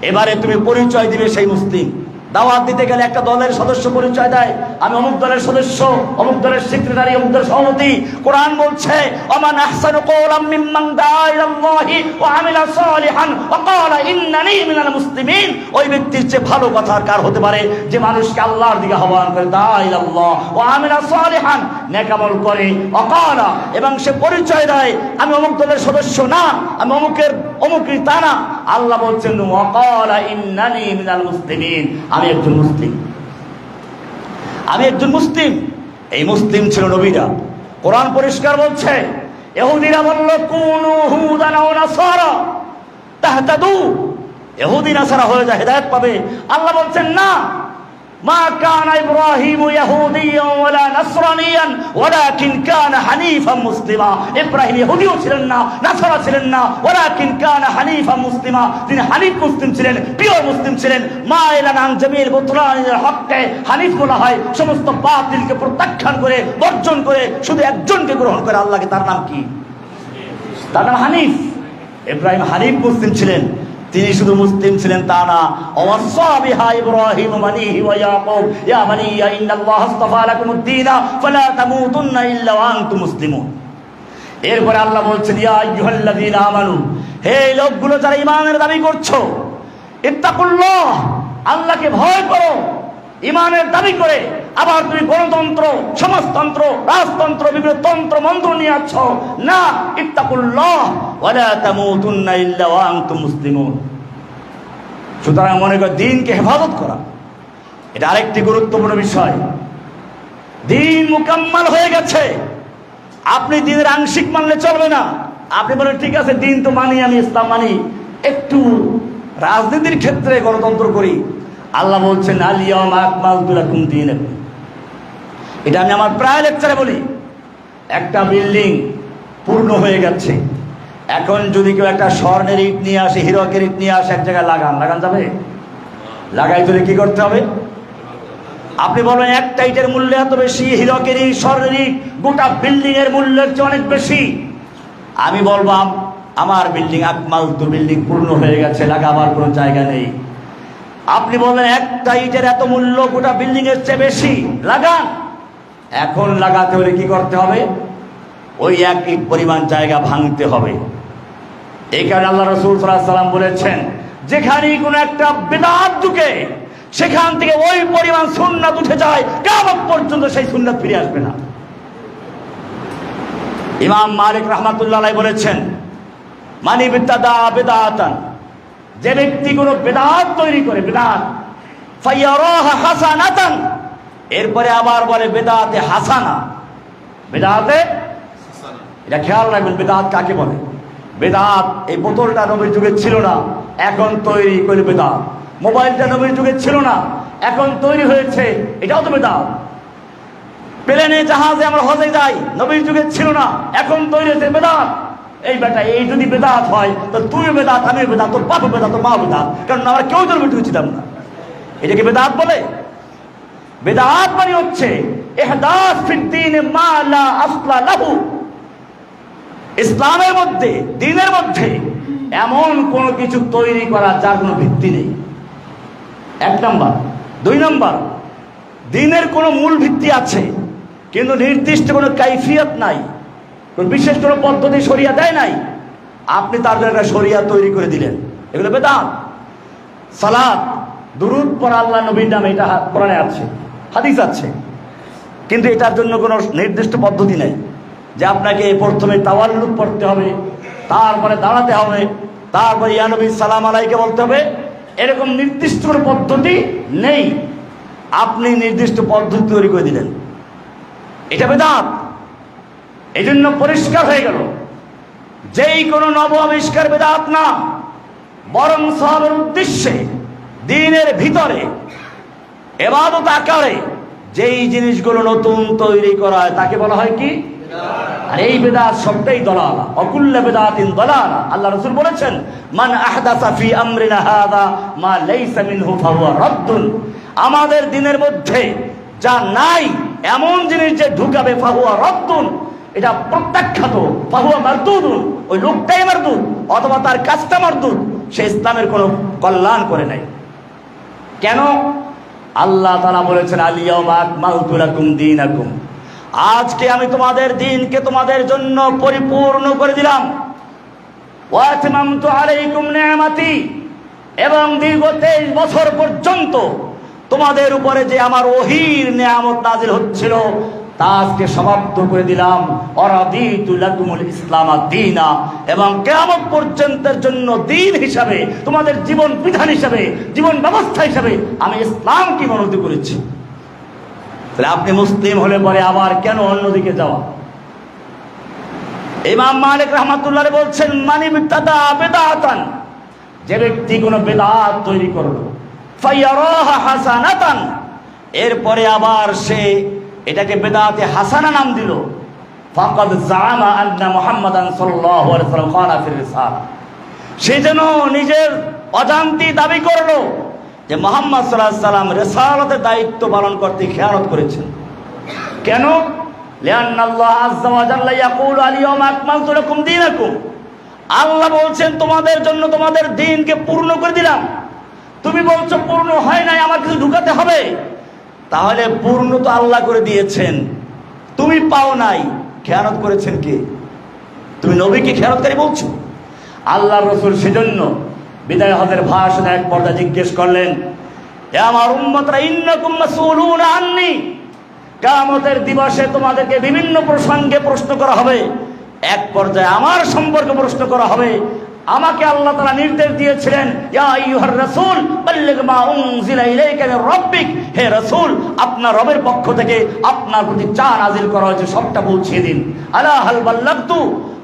এবারে তুমি পরিচয় দিবে সেই মুসলিম। দাওয়াত দিতে গেলে একটা দলের সদস্য পরিচয় দেয়, আমি অমুক দলের সদস্য, অমুক দলের সেক্রেটারি, অমুক দলের সভাপতি। কোরআন বলছে ওমান আহসানু কওলাম মিম্মান দাআ ইলাল্লাহি ওয়া আমিলা সালিহান ওয়া ক্বালা ইন্নানি মিনাল মুসলিমিন। ওই ব্যক্তির চেয়ে ভালো কথা আর কার হতে পারে যে মানুষকে আল্লাহর দিকে আহ্বান করে, দাআ ইলাল্লাহ ওয়া আমিলা সালিহান, নেক আমল করে, ওয়া ক্বালা, এবং সে পরিচয় দেয় আমি অমুক দলের সদস্য না, আমি অমুকের অমুকই তা না। আল্লাহ বলছেন ওয়া ক্বালা ইন্নানি মিনাল মুসলিমিন, আমি একজন মুসলিম, আমি একজন মুসলিম। এই মুসলিম ছিল নবীরা। কোরআন পরিষ্কার বলছে, ইহুদিরা বলল কুনু হুদান ওয়া নাসারা তাহতাদু, ইহুদি নাসারা হয়ে যায়, হেদায়েত পাবে। আল্লাহ বলছেন না, মা কানা ইব্রাহিমু ইয়াহুদিয়ান ওয়ালা নাসরানিয়ান ওয়ালাকিন কানা হানিফান মুসলিমা। ইব্রাহিম ইহুদিও ছিলেন না, নাসারা ছিলেন না, ওয়ালাকিন কানা হানিফান মুসলিমা, তিনি হানিফ মুসলিম ছিলেন, পিওর মুসলিম ছিলেন। মাইলান আন জামিল বুতলানিল হককে হানিফ বলা হয়, সমস্ত বাতিলকে প্রত্যাখ্যান করে, বর্জন করে শুধু একজনকে গ্রহণ করে, আল্লাহকে। তার নাম কি? তার নাম হানিফ। ইব্রাহিম হানিফ মুসলিম ছিলেন। তিনি শুধু মুসলিম ছিলেন তা না, ওয়াসাবিহা ইব্রাহিম মানিহি ওয়া ইয়াকুব ইয়া বানিয়া ইন্নাল্লাহা আস্তাফা লাকুমুদ-দীনা ফালা তামুতুন্না ইল্লা ওয়া আনতুম মুসলিমুন। এরপরে আল্লাহ বলছেন ইয়া আইয়ুহাল্লাযীনা আমানু, হে লোকগুলো যারা ঈমানের দাবি করছো, ইত্তাকুল্লাহ, আল্লাহকে ভয় করো। ঈমানের দাবি করে আবার তুমি গণতন্ত্র, সমাজতন্ত্র, রাজতন্ত্র, বিভিন্ন তন্ত্র মন্ত্র নিয়ে আসছো না। ইত্তাকুল্লাহ ওয়া লা তামুতুন্না ইল্লা ওয়া আনতুম মুসলিমুন। সুতরাং মনে কর দ্বীনকে হেফাজত করা, এটা আরেকটি গুরুত্বপূর্ণ বিষয়। দ্বীন মুকাম্মাল হয়ে গেছে, আপনি দ্বীনের আংশিক মানলে চলবে না। আপনি বলেন ঠিক আছে দ্বীন তো মানি, আমি ইসলাম মানি, একটু রাজনীতির ক্ষেত্রে গণতন্ত্র করি। আল্লাহ বলছেন আল ইয়াওমা আকমালতু লাকুম দীনাকুম। এটা আমি আমার প্রায় লেকচারে বলি। একটা বিল্ডিং পূর্ণ হয়ে গেছে, এখন যদি কেউ একটা স্বর্ণের ইট নিয়ে আসে, হীরকের ইট নিয়ে আসে, এক জায়গায় লাগান যাবে? লাগাই তুলে কি করতে হবে? আপনি বলেন একটা ইটের মূল্য এত বেশি, হীরকের ইট, স্বর্ণের ইট গোটা বিল্ডিং এর মূল্যের চেয়ে অনেক বেশি। আমি বলবো আমার বিল্ডিং আকমালতু, বিল্ডিং পূর্ণ হয়ে গেছে, লাগাবার কোনো জায়গা নেই। আপনি বলেন একটা ইটের এত মূল্য, গোটা বিল্ডিং এর চেয়ে বেশি, লাগান। এখন লাগাতে হলে কি করতে হবে? ওই এক ইট পরিমাণ জায়গা ভাঙতে হবে। এই কারণে আল্লাহ রাসূল সাল্লাল্লাহু আলাইহি ওয়াসাল্লাম বলেছেন, যেখানেই কোনো একটা বিদআত ঢুকে সেখান থেকে ওই পরিমাণ সুন্নাত উঠে যায়, কিয়ামত পর্যন্ত সেই সুন্নাত ফিরে আসবে না। ইমাম মালিক রাহমাতুল্লাহ আলাইহি বলেছেন, মানি বিদআতা বিদআতান, যে ব্যক্তি কোনো বিদআত তৈরি করে, বিদআত ফায়ারাহা হাসানাতান, এরপরে আবার বলে বিদআতে হাসানা, বিদআতে, এটা খেয়াল রাখবেন বিদআত কাকে বলে। বিদআত, এই বোতলটা নবীর যুগে ছিল না, এখন তৈরি করে বিদআত। মোবাইলটা নবীর যুগে ছিল না, এখন তৈরি হয়েছে, এটাও তো বিদআত। প্লেনে জাহাজে আমরা হজে যাই, নবীর যুগে ছিল না, এখন তৈরি হয়েছে, বিদআত। এই বেটা, এই যদি বিদআত হয় তো তুইও বিদআত, আমিও বিদআত, তোর বাপও বিদআত, তোর মাও বিদআত, কারণ আমরা কেউ তোর বিটুকে ছিলাম না। এটাকে বিদআত বলে? বিদআত মানে হচ্ছে ইহদাস ফিদ্দীন মা লা আসলা লাহু, ইসলামের মধ্যে, দ্বীনের মধ্যে এমন কোনো কিছু তৈরি করা যার কোনো ভিত্তি নেই, এক নাম্বার। দুই নাম্বার, দ্বীনের কোনো মূল ভিত্তি আছে কিন্তু নির্দিষ্ট কোনো কাইফিয়ত নাই, কোন বিশেষ কোনো পদ্ধতি শরিয়া দেয় নাই, আপনি তার জন্য একটা শরিয়া তৈরি করে দিলেন, এগুলো বেদাত। সালাত, দুরূদ পড়া আল্লাহ নবীর নামে, এটা কোরআনে আছে, হাদিস আছে, কিন্তু এটার জন্য কোনো নির্দিষ্ট পদ্ধতি নেই যে আপনাকে প্রথমে তাওয়াল্লুদ পড়তে হবে, তারপরে দাঁড়াতে হবে, তারপরে ইয়া নবী সালাম আলাইকে বলতে হবে, এরকম নির্দিষ্ট কোনো পদ্ধতি নেই। আপনি নির্দিষ্ট পদ্ধতি তৈরি করে দিলেন, এটা বেদাত। এই জন্য পরিষ্কার হয়ে গেল, যেই কোনো নব আবিষ্কার বেদাত না, বরং সওয়াবের উদ্দেশ্যে দ্বীনের ভিতরে ইবাদত আকারে যেই জিনিসগুলো নতুন তৈরি করা হয় তাকে বলা হয় কি? আর এই বেদাত সবটাই দলালা, অকুল্লা বেদাতিন দলালা। আল্লাহ রাসূল বলেছেন, মান আহদাসা ফি আমরিনা হাযা মা লাইসা মিনহু ফাহুয়া রাদ্দুন, আমাদের দ্বীনের মধ্যে যা নাই এমন জিনিস যে ঢুকাবে ফাহুয়া রাদ্দুন, এটা প্রত্যাখ্যাত, ফাহুয়া মারদুদুন, ওই লোকটাই মারদুদ অথবা তার কাজটা মারদুদ, সে ইসলামের কোনো কল্যাণ করে নাই। কেন? আল্লাহ তাআলা বলেছেন, আল ইয়াউমা আকমালতু লাকুম দীনাকুম, আজকে আমি তোমাদের দ্বীনকে তোমাদের জন্য পরিপূর্ণ করে দিলাম। ওয়া আতমামতু আলাইকুম নি'মাতি, এবং দীর্ঘ 23 বছর পর্যন্ত তোমাদের উপরে যে আমার ওহীর নিয়ামত নাজিল হচ্ছিল তা আজকে সমাপ্ত করে দিলাম। ওয়ারাদিতু লাকুমুল ইসলাম দীনা, এবং কিয়ামত পর্যন্তের জন্য দ্বীন হিসাবে, তোমাদের জীবন বিধান হিসাবে, জীবন ব্যবস্থা হিসাবে আমি ইসলামকে মনোনীত করেছি। তাহলে আপনি মুসলিম হলে পরে আবার কেন অন্যদিকে যাওয়া? ইমাম মালিক রাহমাতুল্লাহ আলাইহি বলছেন, মানি বিদআতা বিদআতান, যে ব্যক্তি কোনো বিদআত তৈরি করলো, ফায়ারাহা হাসানাতান, এরপরে আবার সে এটাকে বিদআতে হাসানা নাম দিল, ফাকাদ জাআমা আন্না মুহাম্মাদান সাল্লাল্লাহু আলাইহি ওয়াসাল্লাম ক্বালা ফির রিসালা, সে যেন নিজের অজান্তি দাবি করলো যে মুহাম্মদ সাল্লাল্লাহু আলাইহি ওয়াসাল্লাম রিসালাতের দায়িত্ব পালন করতে খেয়ানত করেছেন। কেন? লিআন্না আল্লাহ আযজা ওয়া জাল্লা ইয়াকুলু আল ইয়াউমা আকমালতু লাকুম দীনাকুম, আল্লাহ বলছেন তোমাদের জন্য তোমাদের দ্বীনকে পূর্ণ করে দিলাম। তুমি বলছো পূর্ণ হয় নাই, আমার কিছু ঢুকাতে হবে। তাহলে পূর্ণ তো আল্লাহ করে দিয়েছেন, তুমি পাও নাই, খেয়ানত করেছেন কে? তুমি নবীকে খেয়ানতকারী বলছো? আল্লাহর রাসূল সেজন্য বিদায় হজের ভাষণে এক পর্যায়ে জিজ্ঞেস করলেন, হে আমার উম্মতরা, ইন্নাকুম মাসউলুনা আন্নী, কিয়ামতের দিবসে তোমাদেরকে বিভিন্ন প্রসঙ্গে প্রশ্ন করা হবে, এক পর্যায়ে আমার সম্পর্কে প্রশ্ন করা হবে। আমাকে আল্লাহ তাআলা নির্দেশ দিয়েছিলেন, ইয়া আইয়ুহার রাসূল বাল্লিগ মা উনজিলা ইলাইকা মির রাব্বিক, হে রাসূল আপনার রবের পক্ষ থেকে আপনার প্রতি যা নাজিল করা হয়েছে সবটা পৌঁছিয়ে দিন। আলা হাল বাল্লাগতু,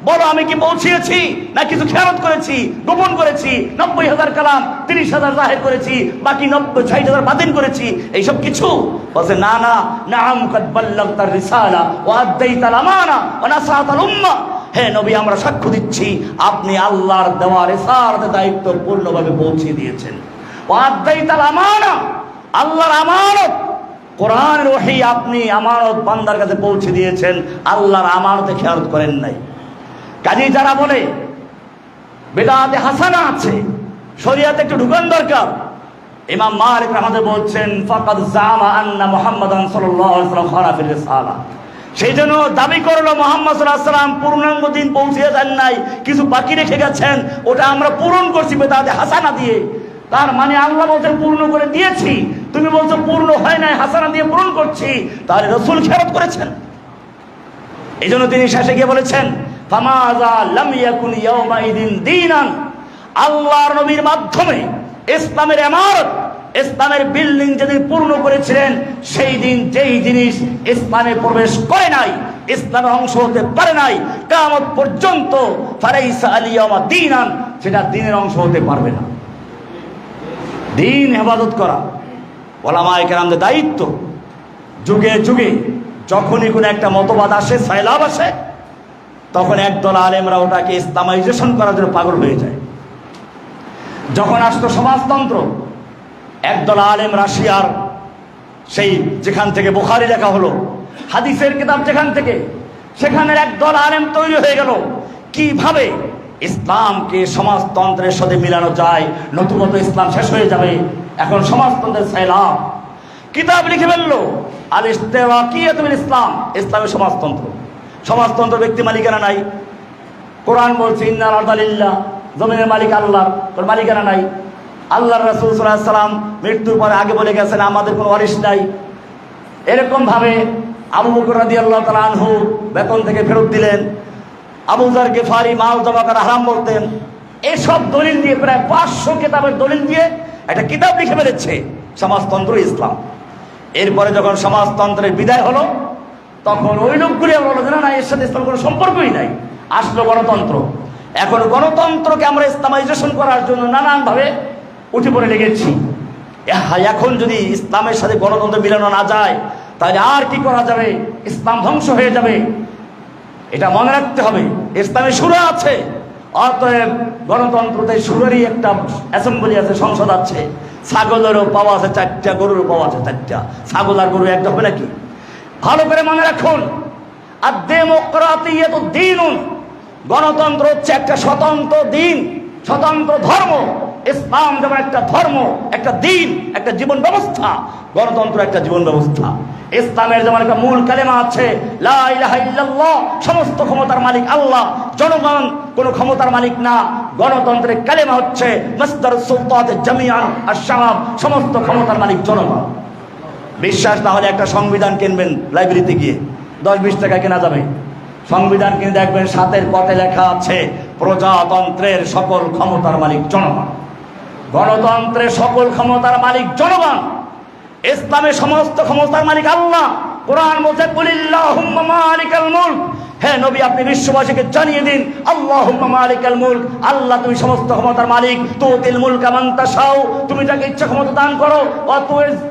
বলো আমি কি পৌঁছিয়েছি না কিছু খেয়ানত করেছি, গোপন করেছি? 90,000 কালাম 30,000 জাহির করেছি, বাকি 60,000 বাতিল করেছি, এইসব কিছু? বলছে না না, নাআম কাদ বাল্লাগতার রিসালা ওয়া আদাইতাল আমানা ওয়া নাসাতাল উম্মাহ, হে নবী আমরা সাক্ষ্য দিচ্ছি আপনি আল্লাহর দেওয়া রিসালাতের দায়িত্ব পূর্ণভাবে পৌঁছে দিয়েছেন। ওয়াদাইতাল আমানা, আল্লাহর আমানত কোরআনের ওহী আপনি আমানত বান্দার কাছে পৌঁছে দিয়েছেন, আল্লাহর আমানতে খেয়ানত করেন নাই। কাজী যারা বলে বিদআতে হাসানা আছে, শরীয়তে একটু ঢুকান দরকার, ইমাম মালিক রাহমাতুল্লাহ বলছেন ফাকাদ জামা আন্না মুহাম্মাদান সাল্লাল্লাহু আলাইহি ওয়াসাল্লাম খানা ফিল রিসালা, সেই জন্য দাবি করলো মুহাম্মদ সাল্লাল্লাহু আলাইহি ওয়াসাল্লাম পূর্ণাঙ্গ দিন পৌঁছে দেন নাই, কিছু বাকি রেখে গেছেন, ওটা আমরা পূরণ করছি বিদআতে হাসানা দিয়ে। তার মানে আল্লাহ বলছেন পূর্ণ করে দিয়েছি, তুমি বলছো পূর্ণ হয় নাই, হাসানা দিয়ে পূরণ করছি, তাহলে রাসূল খেয়ানত করেছেন। এই জন্য তিনি শেষে গিয়ে বলেছেন ফামাযা লাম ইয়াকুন ইয়াউমাইদিন দীনান, আল্লাহর নবীর মাধ্যমে ইসলামের ইমারত, ইসলামের বিল্ডিং যেদিন পূর্ণ করেছিলেন, সেই দিন যেই জিনিস ইসলামে প্রবেশ করে নাই, ইসলামের অংশ হতে পারে নাই, কিয়ামত পর্যন্ত ফালাইসা আল ইয়াউমা দীনান, সেটা দ্বীনের অংশ হতে পারবে না। দ্বীন হেফাজত করা ওলামায়ে কেরামদের দায়িত্ব। যুগে যুগে যখনই কোনো একটা মতবাদ আসে, সাইলাব আসে, তখন একদল আলেমরা ওটাকে ইসলামাইজেশন করার জন্য পাগল হয়ে যায়। যখন আসতো সমাজতন্ত্র, একদল আলেম রাশিয়ার সেই যেখান থেকে বুখারী লেখা হলো, হাদিসের কিতাব যেখান থেকে, সেখানের একদল আলেম তৈরি হয়ে গেল কিভাবে ইসলামকে সমাজতন্ত্রের সাথে মিলানো যায়, নতুনত ইসলাম শেষ হয়ে যাবে, এখন সমাজতন্ত্রের সাইলাব। কিতাব লিখে ফেললো আল ইশতিরাকিয়াত বিল ইসলাম, ইসলামের সমাজতন্ত্র। সমাজতন্ত্র ব্যক্তি মালিকানা নাই, কোরআন বলছে ইন্নাল আরদা লিল্লাহ, জমিনের মালিক আল্লাহ, কোন মালিকানা নাই। আল্লাহর রাসূল সাল্লাল্লাহু আলাইহি সাল্লাম মৃত্যুর পরে আগে বলে গেছেন আমাদের কোনো ওয়ারিশ নাই। এরকম ভাবে আবু বকর রাদিয়াল্লাহু তাআলা আনহু বেতন থেকে ফেরত দিলেন, আবু যার গিফারি মাল জমা করা হারাম বলতেন। এসব দলিল দিয়ে প্রায় 500 কিতাবের দলিল দিয়ে একটা কিতাব লিখে ফেলেছে সমাজতন্ত্র ইসলাম। এরপরে যখন সমাজতন্ত্রের বিদায় হলো, তখন ওই লোকগুলি বলল যে না, এর সাথে ইসলামের কোনো সম্পর্কই নাই, আসলো গণতন্ত্র। এখন গণতন্ত্রকে আমরা ইসলামাইজেশন করার জন্য নানানভাবে উঠে পড়ে লেগেছি। এখন যদি ইসলামের সাথে গণতন্ত্র মিলানো না যায়, তাহলে আর কি করা যাবে? ইসলাম ধ্বংস হয়ে যাবে। এটা মনে রাখতে হবে। ইসলামে শুরা আছে, অতএব গণতন্ত্রতে শুরেরই একটা অ্যাসেম্বলি আছে, সংসদ আছে। ছাগলেরও পাওয়া আছে 4টা, গরুরও পাওয়া আছে 4টা। ছাগল আর গরু একটা হবে নাকি? ভালো করে মনে রাখুন, আর ডেমোক্রাতিয়াত দ্বীনুন, গণতন্ত্র হচ্ছে একটা স্বতন্ত্র দিন, স্বতন্ত্র ধর্ম। ইসলাম যেমন একটা ধর্ম, একটা দিন, একটা জীবন ব্যবস্থা, গণতন্ত্র একটা জীবন ব্যবস্থা। ইসলামের যেমন একটা মূল কালেমা আছে লা ইলাহা ইল্লাল্লাহ, সমস্ত ক্ষমতার মালিক আল্লাহ, জনগণ কোনো ক্ষমতার মালিক না। গণতন্ত্রের কালেমা হচ্ছে মাসদারুস সুলতাত জামিআন আশ-শাবাব, সমস্ত ক্ষমতার মালিক জনগণ। বিশ্বাস না হলে একটা সংবিধান কিনবেন লাইব্রেরিতে গিয়ে, 10-20 টাকা কেনা যাবে। সংবিধান কিনে দেখবেন সাতের পথে লেখা আছে প্রজাতন্ত্রের সকল ক্ষমতার মালিক জনগণ, গণতন্ত্রের সকল ক্ষমতার মালিক জনগণ, ইসলামের সমস্ত ক্ষমতার মালিক আল্লাহ। কোরআন বলছে কুলিল্লাহুম্মা মালিকাল মুলক, হে নবী আপনি বিশ্ববাসীকে জানিয়ে দিন আল্লাহুম্মা মালিকাল মুলক, আল্লাহ তুমি সমস্ত ক্ষমতার মালিক। তুতিল মুলকা মান তাশাউ, তুমি যাকে ইচ্ছা ক্ষমতা দান করো। ওয়া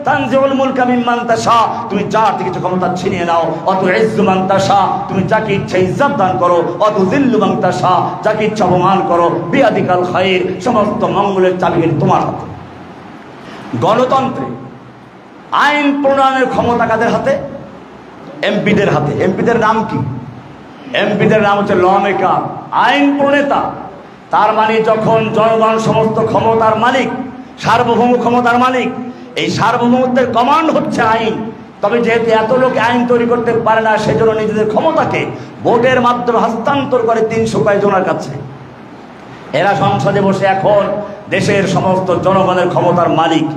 তানজিউল মুলকা মিম্মান তাশা, তুমি যার থেকে ইচ্ছা ক্ষমতা ছিনিয়ে নাও। ওয়া তুইজ্জু মান তাশা, তুমি যাকে ইচ্ছা ইজ্জত দান করো। ওয়া তুযিল্লু মান তাশা, যাকে ইচ্ছা অপমান করো। বিয়াদিকাল খায়র, সমস্ত মঙ্গলের চাবি তোমার হাতে। গণতন্ত্রে আইন প্রণয়নের ক্ষমতা কাদের হাতে? এমপিদের হাতে। এমপিদের নাম কি? এমপিদের নাম হচ্ছে ল মেকার, আইন প্রণেতা। তার মানে যখন জনগণ সমস্ত ক্ষমতার মালিক, সার্বভৌম ক্ষমতার মালিক, এই সার্বভৌমত্বের কমান্ড হচ্ছে আইন। তবে যেহেতু এত লোক আইন তৈরি করতে পারে না, সেজন্য নিজেদের ক্ষমতাকে ভোটের মাধ্যমে হস্তান্তর করে 300 কয়েকজনের কাছে। এরা সংসদে বসে এখন দেশের সমস্ত জনগণের ক্ষমতার মালিক।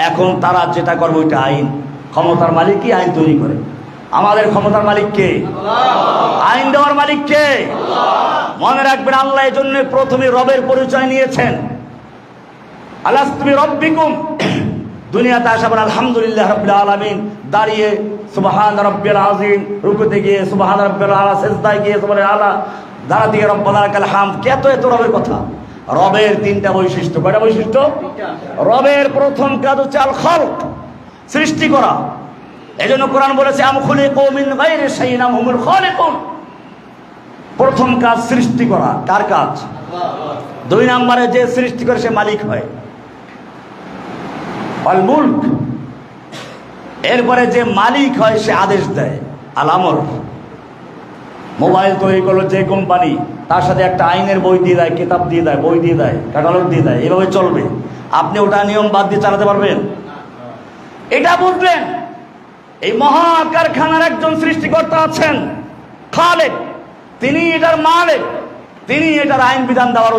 এখন তারা যেটা করবে ওইটা আইন। ক্ষমতার মালিকই আইন তৈরি করে। আমাদের ক্ষমতার মালিক কে? আইন দেওয়ার মালিক কে? মনে রাখবেন, আল্লাহ এই জন্য প্রথমে রবের পরিচয় নিয়েছেন। আলাস্তু বিরাব্বিকুম, দুনিয়াতে আসার আলহামদুলিল্লাহ রাব্বিল আলামিন, দাঁড়িয়ে সুবহান রাব্বিল আযীম, রুকুতে গিয়ে সুবহান রাব্বিল আলা, সিজদায় গিয়ে সুবহান আলা, দাঁড়াতে গিয়ে রব্বানা লাকাল হামদ। এত রবের কথা। রবের 3টা বৈশিষ্ট্য। কয়টা বৈশিষ্ট্য? রবের প্রথম কাজ হচ্ছে আল খালক, সৃষ্টি করা। এজন্য কোরআন বলেছে আম খুলিকু মিন গায়রি শাইইন আম হুমুল খালিকুন, প্রথম কাজ সৃষ্টি করা। কার কাজ? দুই নম্বরে যে সৃষ্টি করে সে মালিক হয়, আল মুলক। এরপরে যে মালিক হয় সে আদেশ দেয়, আল আমর। মোবাইল তৈরি করলো যে কোম্পানি, তার সাথে একটা আইনের বই দিয়ে দেয়, কিতাব দিয়ে দেয়, বই দিয়ে দেয়, ক্যাটালগ দিয়ে দেয়, এভাবে চলবে। আপনি ওটা নিয়ম বাদ দিয়ে চালাতে পারবেন? এটা বুঝলেন, এই মহা কারখানার একজন সৃষ্টিকর্তা আছেন, খালেক। তিনি এটার মালিক, তিনি এটার আইন বিধান দেওয়ার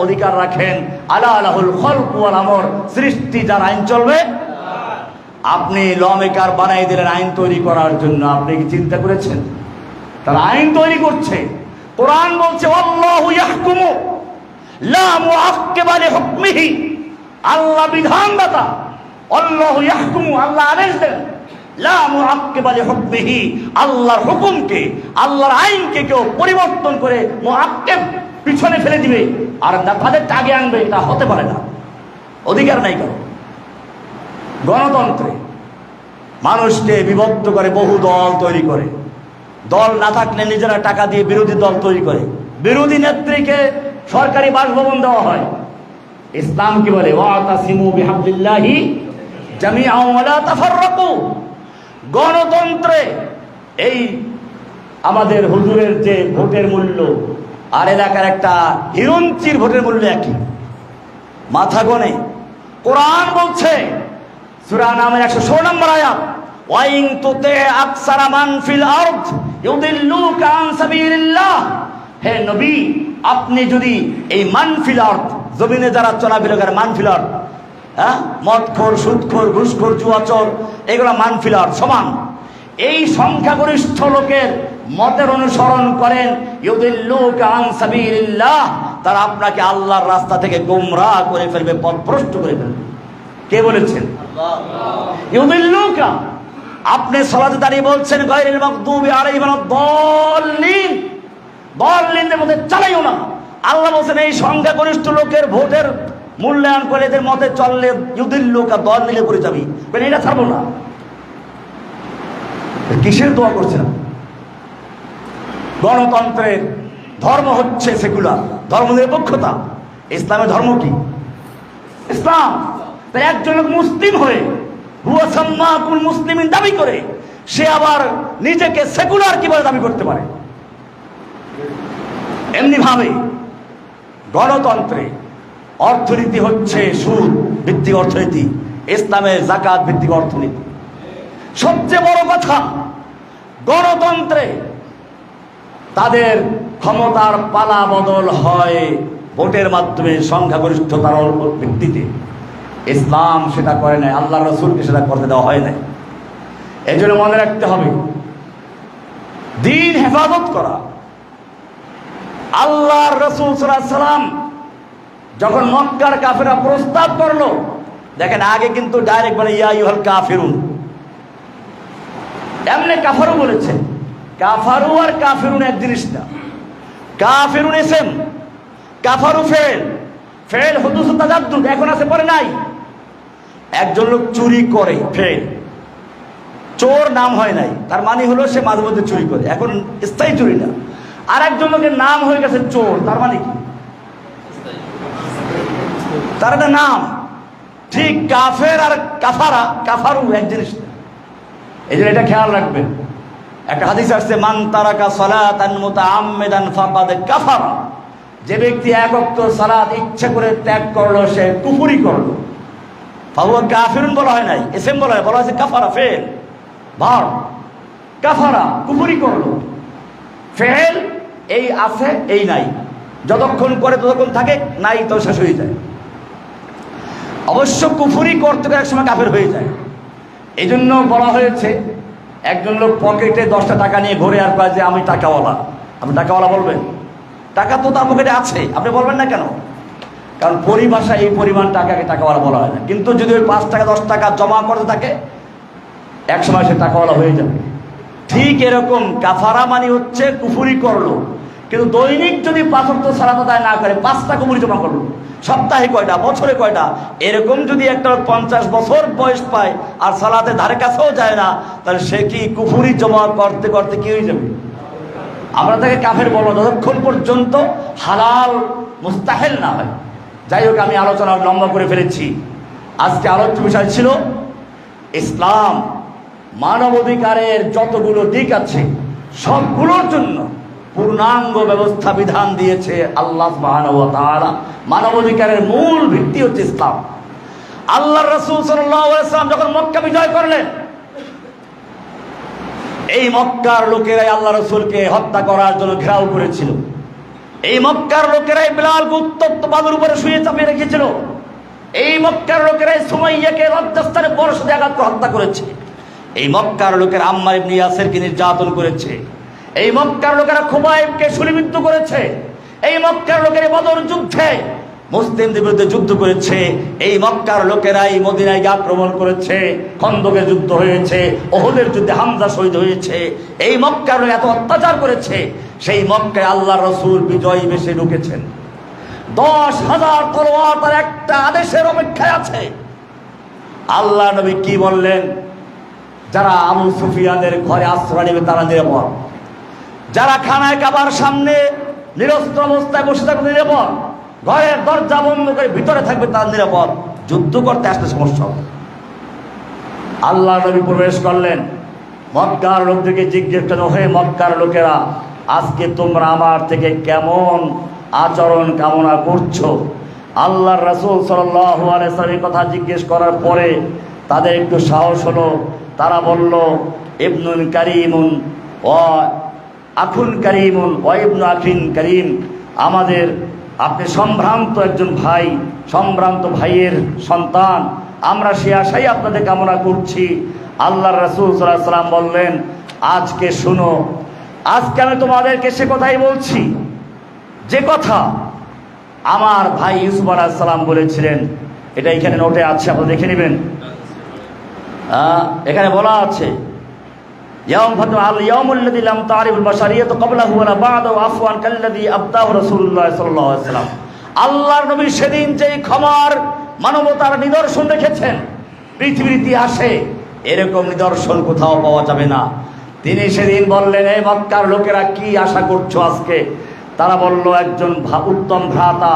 অধিকার রাখেন। আলা আলাহুল খলক ওয়াল আমর, সৃষ্টি যার আইন চলবে। আপনি ল মেকার বানাই দিলেন আইন তৈরি করার জন্য, আপনি কি চিন্তা করেছেন? তারা আইন তৈরি করছে। কোরআন বলছে আল্লাহু ইয়াহকুমু লা মুআক্কিবা লিহুকমিহি, আল্লাহ বিধানদাতা। আল্লাহু ইয়াহকুমু, আল্লাহ আদেশ দেন। লা মুআক্কিবা লিহুকমিহি, আল্লাহর হুকুমকে, আল্লাহর আইনকে কেউ পরিবর্তন করে মুআক্কিব পিছনে ফেলে দিবে আর তাদের আগে আনবে, এটা হতে পারে না, অধিকার নাই কারো। গণতন্ত্রে মানুষকে বিভক্ত করে, বহু দল তৈরি করে। দল না থাকলে নিজেরা টাকা দিয়ে বিরোধী দল তৈরি করে, বিরোধী নেত্রীকে সরকারি বাসভবন দেওয়া হয়। ইসলাম কি বলে? ওয়াতাসিমু বিহাবলিল্লাহি জামিআন ওয়া লা তাফাররাকু। গণতন্ত্রে এই আমাদের হুজুরের যে ভোটের মূল্য আর এলাকার একটা হিরঞ্চির ভোটের মূল্য একই, মাথা গনে। কোরআন বলছে সূরা নামের 116 নম্বর আয়াত, ওয়াইন তুতে আকসারা মান ফিল আরদ ইউদিল্লুকা আন সাবিলিল্লাহ। হে নবী, আপনি যদি এই মানফিল আরদ, জমিনে যারা চলাফেরা করে, মানফিল আরদ, মদখোর, সুদখোর, ঘুষখোর, জুয়াচোর, এগুলো মানফিল আরদ সমান। এই সংখ্যাগরিষ্ঠ লোকের মতের অনুসরণ করেন, ইউদিল্লুকা আন সাবিলিল্লাহ, তারা আপনাকে আল্লাহর রাস্তা থেকে গোমরাহ করে ফেলবে, পথভ্রষ্ট করে ফেলবে। কে বলেছেন? ইউদিল্লুকা। আপনি সালাতে দাঁড়িয়ে বলছেন গায়রিল মাগদুবি আলাইহিম ওয়ালাদ-দাল্লিন, দাল্লিনদের মধ্যে চালাইও না। আল্লাহ বলেন এই সংখ্যাগরিষ্ঠ লোকের ভোটের মূল্যায়ন করে এদের মতে চললে ইউদিল্লুকা, দল মিলে করে যাবি, এটা ছাড়বো না। কিসের দোয়া করছেন? গণতন্ত্রের ধর্ম হচ্ছে সেকুলার, ধর্মনিরপেক্ষতা। ইসলামের ধর্ম কি? ইসলাম। তাই একজন লোক মুসলিম হয়ে হুয়া সাম্মাকুল মুসলিমিন দাবি করে, সে আবার নিজেকে সেকুলার কিভাবে দাবি করতে পারে? এমনি ভাবে গণতন্ত্রে অর্থনীতি হচ্ছে সুদ ভিত্তিক অর্থনীতি, ইসলামের যাকাত ভিত্তিক অর্থনীতি। সবচেয়ে বড় কথা, গণতন্ত্রে তাদের ক্ষমতার পালা বদল হয় ভোটের মাধ্যমে, সংখ্যাগরিষ্ঠতার ভিত্তিতে। ইসলাম সেটা করে নাই, আল্লাহ রসুলকে সেটা করতে দেওয়া হয় নাই। এই জন্য মনে রাখতে হবে, দ্বীন হেফাজত করা। আল্লাহর রাসূল সাল্লাল্লাহু আলাইহি সাল্লাম যখন মক্কার কাফেররা প্রস্তাব করলো, দেখেন আগে কিন্তু ডাইরেক্ট বলে ইয়া আইয়ুহাল কাফিরুন, এমনি কাফারু বলেছে। কাফারু আর কাফিরুন এক জিনিস না। কাফিরুন ইসম, কাফারু ফেল, ফেল হুদুস তাজাদ্দুদ, এখন আছে পরে নাই। একজন লোক চুরি করে, ফেল, চোর নাম হয় নাই, তার মানে হলো সে মাঝে মধ্যে চুরি করে, এখন স্থায়ী চুরি না। আর একজন লোকের নাম হয়ে গেছে চোর, তার মানে কি? তার একটা নাম। ঠিক কাফের আর কাফারা, কাফারু এক জিনিস না। এই জন্য এটা খেয়াল রাখবেন। একটা হাদিস আসছে, মান তারাকা সালাতান মুতাআম্মিদান ফাকাদ কাফারা। যে ব্যক্তি এক ওয়াক্ত সালাত ইচ্ছা করে ত্যাগ করলো, সে কুফরি করলো। ফাহুয়া কাফিরুন বলা হয় নাই, ইসম বলা হয়, বলা হয়েছে কাফারা, ফেল, ভার্ব। কাফারা কুফরি করলো। ফেল এই আছে, এই নাই, যতক্ষণ করে ততক্ষণ থাকে, নাই তো শেষ হয়ে যায়। অবশ্য কুফরি করতে এক সময় কাফের হয়ে যায়। এই জন্য বলা হয়েছে, একজন লোক পকেটে 10টা টাকা নিয়ে ঘুরে আর কয় যে আমি টাকাওয়ালা। আপনি টাকাওয়ালা বলবেন? টাকা তো তার পকেটে আছে, আপনি বলবেন না কেন? কারণ পরিভাষায় এই পরিমাণ টাকাকে টাকাওয়ালা বলা হয় না। কিন্তু যদি ওই 5 টাকা 10 টাকা জমা করতে থাকে, এক সময় সে টাকাওয়ালা হয়ে যাবে। ঠিক এরকম কাফারা মানে হচ্ছে কুফরি করলো, কিন্তু দৈনিক যদি 5 ওয়াক্ত সালাত আদায় না করে, 5টা কুফরি জমা করলো, সপ্তাহে কয়টা, বছরে কয়টা, এরকম যদি একটা 50 বছর বয়স পায় আর সালাতে ধারে কাছেও যায় না, তাহলে সে কি কুফরি জমা করতে করতে কি হয়ে যাবে? আমরা তাকে কাফের বলবো যতক্ষণ পর্যন্ত হালাল মুস্তাহিল না হয়। যাই হোক, আমি আলোচনা লম্বা করে ফেলেছি। আজকে আলোচ্য বিষয় ছিল ইসলাম মানবাধিকারের যতগুলো দিক আছে সবগুলোর জন্য পূর্ণাঙ্গ ব্যবস্থা বিধান দিয়েছে আল্লাহ সুবহানাহু ওয়া তাআলা। মানবাধিকারের মূল ভিত্তি হচ্ছে ইসলাম। আল্লাহর রাসূল সাল্লাল্লাহু আলাইহি ওয়াসাল্লাম যখন মক্কা বিজয় করলেন, এই মক্কার লোকেরাই আল্লাহ রাসূলকে হত্যা করার জন্য ঘেরাও করেছিল। এই মক্কার লোকেরাই বিলালকে উত্তপ্ত বালুর উপরে শুয়ে চাপিয়ে রেখেছিল। এই মক্কার লোকেরাই সুমাইয়াকে লজ্জাস্থানে বর্ষ দিয়ে আঘাত করে হত্যা করেছে। এই মক্কার লোকেরা আম্মার ইবনে ইয়াসিরকে নির্যাতন করেছে। এই মক্কার লোকেরা খুবাইবকে শূলিবিদ্ধ করেছে। এই মক্কার লোকেরা বদর যুদ্ধে মুসলিমদের বিরুদ্ধে যুদ্ধ করেছে। এই মক্কার লোকেরাই মদিনায় আক্রমণ করেছে। খন্দকের যুদ্ধ হয়েছে, ওহদের যুদ্ধে হামজা শহীদ হয়েছে। এই মক্কার লোক এত অত্যাচার করেছে, সেই মক্কায় আল্লাহ রাসূল বিজয়ী বেশে ঢুকেছেন। 10,000 তলোয়ার তার একটা আদেশের অপেক্ষায় আছে। আল্লাহ নবী কি বললেন? যারা আবু সুফিয়ানের ঘরে আশ্রয় নেবে তারা নিরাপদ, যারা খানায় কাবার সামনে নিরস্ত্র অবস্থায় বসে থাকবে নিরাপদ, ঘরের দরজা বন্ধ করে ভিতরে থাকবে তারা নিরাপদ। যুদ্ধ করতে আসলে সমস্যা হবে। আল্লাহ নবী প্রবেশ করলেন। মক্কার লোকদেরকে জিজ্ঞেস করেন, হে মক্কার লোকেরা, আজকে তোমরা আমার থেকে কেমন আচরণ কামনা করছো? আল্লাহর রাসূল সাল্লাল্লাহু আলাইহি ওয়াসাল্লাম কথা জিজ্ঞেস করার পরে তাদের একটু সাহস হলো। তারা বলল, ইবনুন কারীমুন ওয়া আখুন কারীমুন ওয়া ইবনু আখিন কারীম, আমাদের আপনি সম্ভ্রান্ত একজন ভাই, সম্ভ্রান্ত ভাইয়ের সন্তান, আমরা সে আশাই আপনাদের কামনা করছি। আল্লাহর রাসূল সাল্লাল্লাহু আলাইহি ওয়াসাল্লাম বললেন, আজকে শুনো, আজকে আমি তোমাদেরকে সে কথাই বলছি যে কথা আমার ভাই ইউসুফ আলাইহিস সালাম বলেছিলেন। এটা এখানে নোটে আছে, আপনারা দেখে নেবেন। এখানে বলা আছে, আল্লাহর নবী সেদিন যে ক্ষমার মানবতার নিদর্শন রেখেছেন, পৃথিবীর ইতিহাসে এরকম নিদর্শন কোথাও পাওয়া যাবে না। তিনি সেদিন বললেন, এই মক্কার লোকেরা কি আশা করছো আজকে? তারা বলল, একজন উত্তম ভ্রাতা,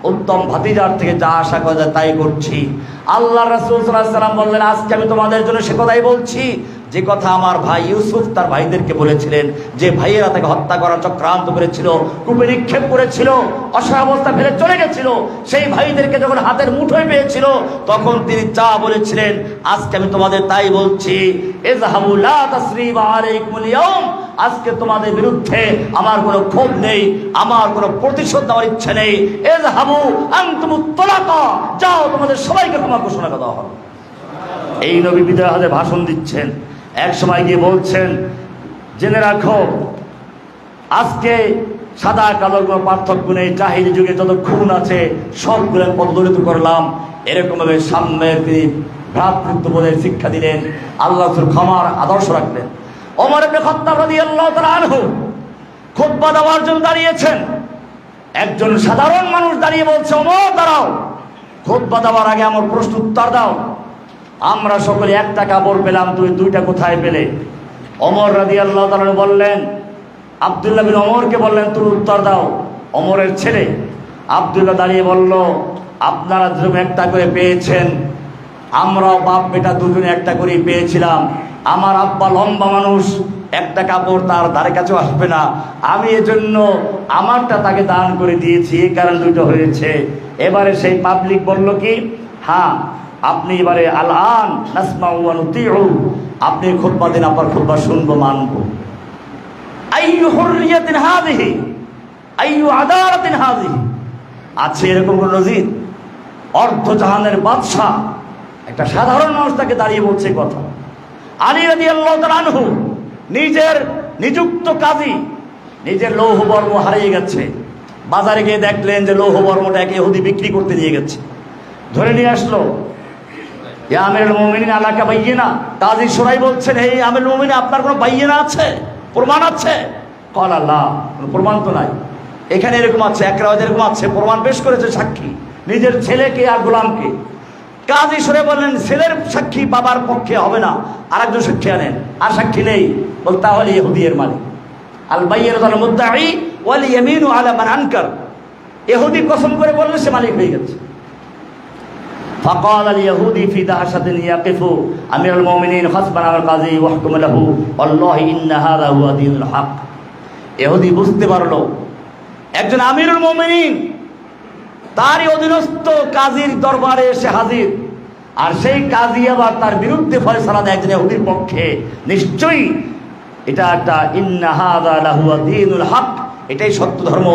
উত্তম ভাতিজার থেকে যা আশা করা যায় তাই করছি। আল্লাহ রাসূল সাল্লাল্লাহু আলাইহি ওয়াসাল্লাম বললেন, আজকে আমি তোমাদের জন্য সে কথাই বলছি যে কথা আমার ভাই ইউসুফ তার ভাইদেরকে বলেছিলেন, যে ভাইয়েরা তাকে হত্যা করার চক্রান্ত করেছিল, কূপে নিক্ষেপ করেছিল, অসহায় অবস্থা ফেলে চলে গেছিল। সেই ভাইদেরকে যখন হাতের মুঠোয় পেয়েছিল তখন তিনি যা বলেছিলেন, আজকে আমি তোমাদের তাই বলছি, ইযহাবু লা তাসরিবা আলাইকুমুল ইয়াওম, আজকে তোমাদের বিরুদ্ধে আমার কোনো ক্ষোভ নেই, আমার কোনো প্রতিশোধ নেওয়ার ইচ্ছা নেই। ইযহাবু আনতুমুত তুলাকা, যাও তোমাদের সবাইকে ক্ষমা ঘোষণা দেওয়া হবে। এই নবী বিদায় হজে ভাষণ দিচ্ছেন, এক সময় গিয়ে বলছেন, জেনে রাখো আজকে সাদা কালোর কোনো পার্থক্য নেই, জাহিলি যুগে যত খুন আছে সবগুলো পদদলিত করলাম। এরকমভাবে সাম্যের তিনি ভ্রাতৃত্ববোধের শিক্ষা দিলেন, আল্লাহ ক্ষমার আদর্শ রাখলেন। ওমর ইবনে খাত্তাব রাদিয়াল্লাহু তাআলা আনহু খুতবা দেওয়ার জন্য দাঁড়িয়েছেন। একজন সাধারণ মানুষ দাঁড়িয়ে বলছে, ওমর দাঁড়াও, খুতবা দেওয়ার আগে আমার প্রশ্ন উত্তর দাও। আমরা সকলে একটা কাপড় পেলাম, তুমি দুইটা কোথায় পেলে? ওমর রাদিয়াল্লাহু তাআলা বললেন, আব্দুল্লাহ বিন ওমরকে বললেন, তুমি উত্তর দাও। ওমরের ছেলে আব্দুল্লাহ দাঁড়িয়ে বলল, আপনারা দুজন একটা করে পেয়েছেন, আমরাও বাপ বেটা দুজনে একটা করেই পেয়েছিলাম। আমার আব্বা লম্বা মানুষ, একটা কাপড় তার ধারে কাছেও আসবে না, আমি এজন্য আমারটা তাকে দান করে দিয়েছি, এই কারণে দুটো হয়েছে। এবারে সেই পাবলিক বলল কি, হ্যাঁ আপনি এবারে আলান নাসমাউ ওয়া নুতিউ, আপনি খুতবা দিন, আপনার খুতবা শুনবো মানবো। আইয়ু হুররিয়াতিন হাযিহি, আইয়ু আদালাতিন হাযিহি, আছে এরকম কোন নজির? অর্ধ জাহানের বাদশা একটা সাধারণ মানুষ তাকে দাঁড়িয়ে বলছে কথা। আলী রাদিয়াল্লাহু তাআলা আনহু নিজের নিযুক্ত কাজী, নিজের লৌহ বর্ম হারিয়ে গেছে। বাজারে গিয়ে দেখলেন যে লৌহ বর্মটা এক ইহুদি বিক্রি করতে নিয়ে গেছে। ধরে নিয়ে আসলো, ইয়া আমিরুল মুমিনিন আলাকা বাইয়িনা। কাজী শুরাই বলছেন, হে আমিরুল মুমিনিন, আপনার কোনো বাইয়িনা আছে, প্রমাণ আছে? ক্বালা লা, কোনো প্রমাণ তো নাই। এখানে এরকম আছে, এক রাওয়াতে এরকম আছে, প্রমাণ পেশ করেছে সাক্ষী, নিজের ছেলেকে আর গোলামকে। কাজী শুরাই বললেন, ছেলের সাক্ষী বাবার পক্ষে হবে না, আর একজন সাক্ষী আনেন। আর সাক্ষী নেই, বল তাহলে ইহুদি এর মালিক। আল বাইয়িনাতু আলাল মুদ্দাঈ ওয়াল ইয়ামিনু আলা মান আনকার। ইহুদি কসম করে বললে সে মালিক হয়ে গেছে। ফাকাল আল ইহুদি ফি দাহশাতিন ইয়াকিফু আমিরুল মুমিনিন হাসবানা আল কাযী ওয়াহকুম লাহু ওয়াল্লাহি ইন্না হাযা হুয়া দীনুল হক। ইহুদি বুঝতে পারলো একজন আমিরুল মুমিনিন তারই অধীনস্থ কাজীর দরবারে এসে হাজির, আর সেই কাজী আবার তার বিরুদ্ধে ফয়সালা দেয় একজন ইহুদির পক্ষে, নিশ্চয়ই এটা একটা ইন্না হাযা লাহুয়া দীনুল হক, এটাই সত্য ধর্ম।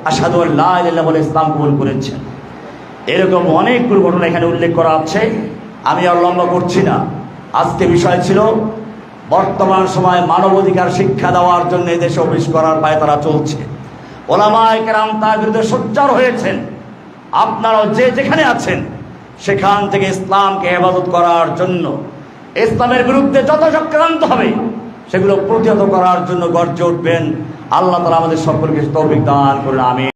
আশহাদু আল্লা ইলাহা ইল্লাল্লাহ বলে ইসলাম কবুল করেছেন। এরকম অনেকগুলো ঘটনা এখানে উল্লেখ করা আছে, আমি আর লম্বা করছি না। আজকে বিষয় ছিল বর্তমান সময়ে মানবাধিকার শিক্ষা দেওয়ার জন্য এদেশে অফিস করার পায়ে তারা চলছে। ওলামায়ে কেরাম তার বিরুদ্ধে সোচ্চার হয়েছেন। আপনারাও যে যেখানে আছেন সেখান থেকে ইসলামকে হেফাজত করার জন্য, ইসলামের বিরুদ্ধে যত চক্রান্ত হবে সেগুলো প্রতিহত করার জন্য গর্জে উঠবেন। আল্লাহ তাআলা আমাদের সকলকে তৌফিক দান করুন, আমিন।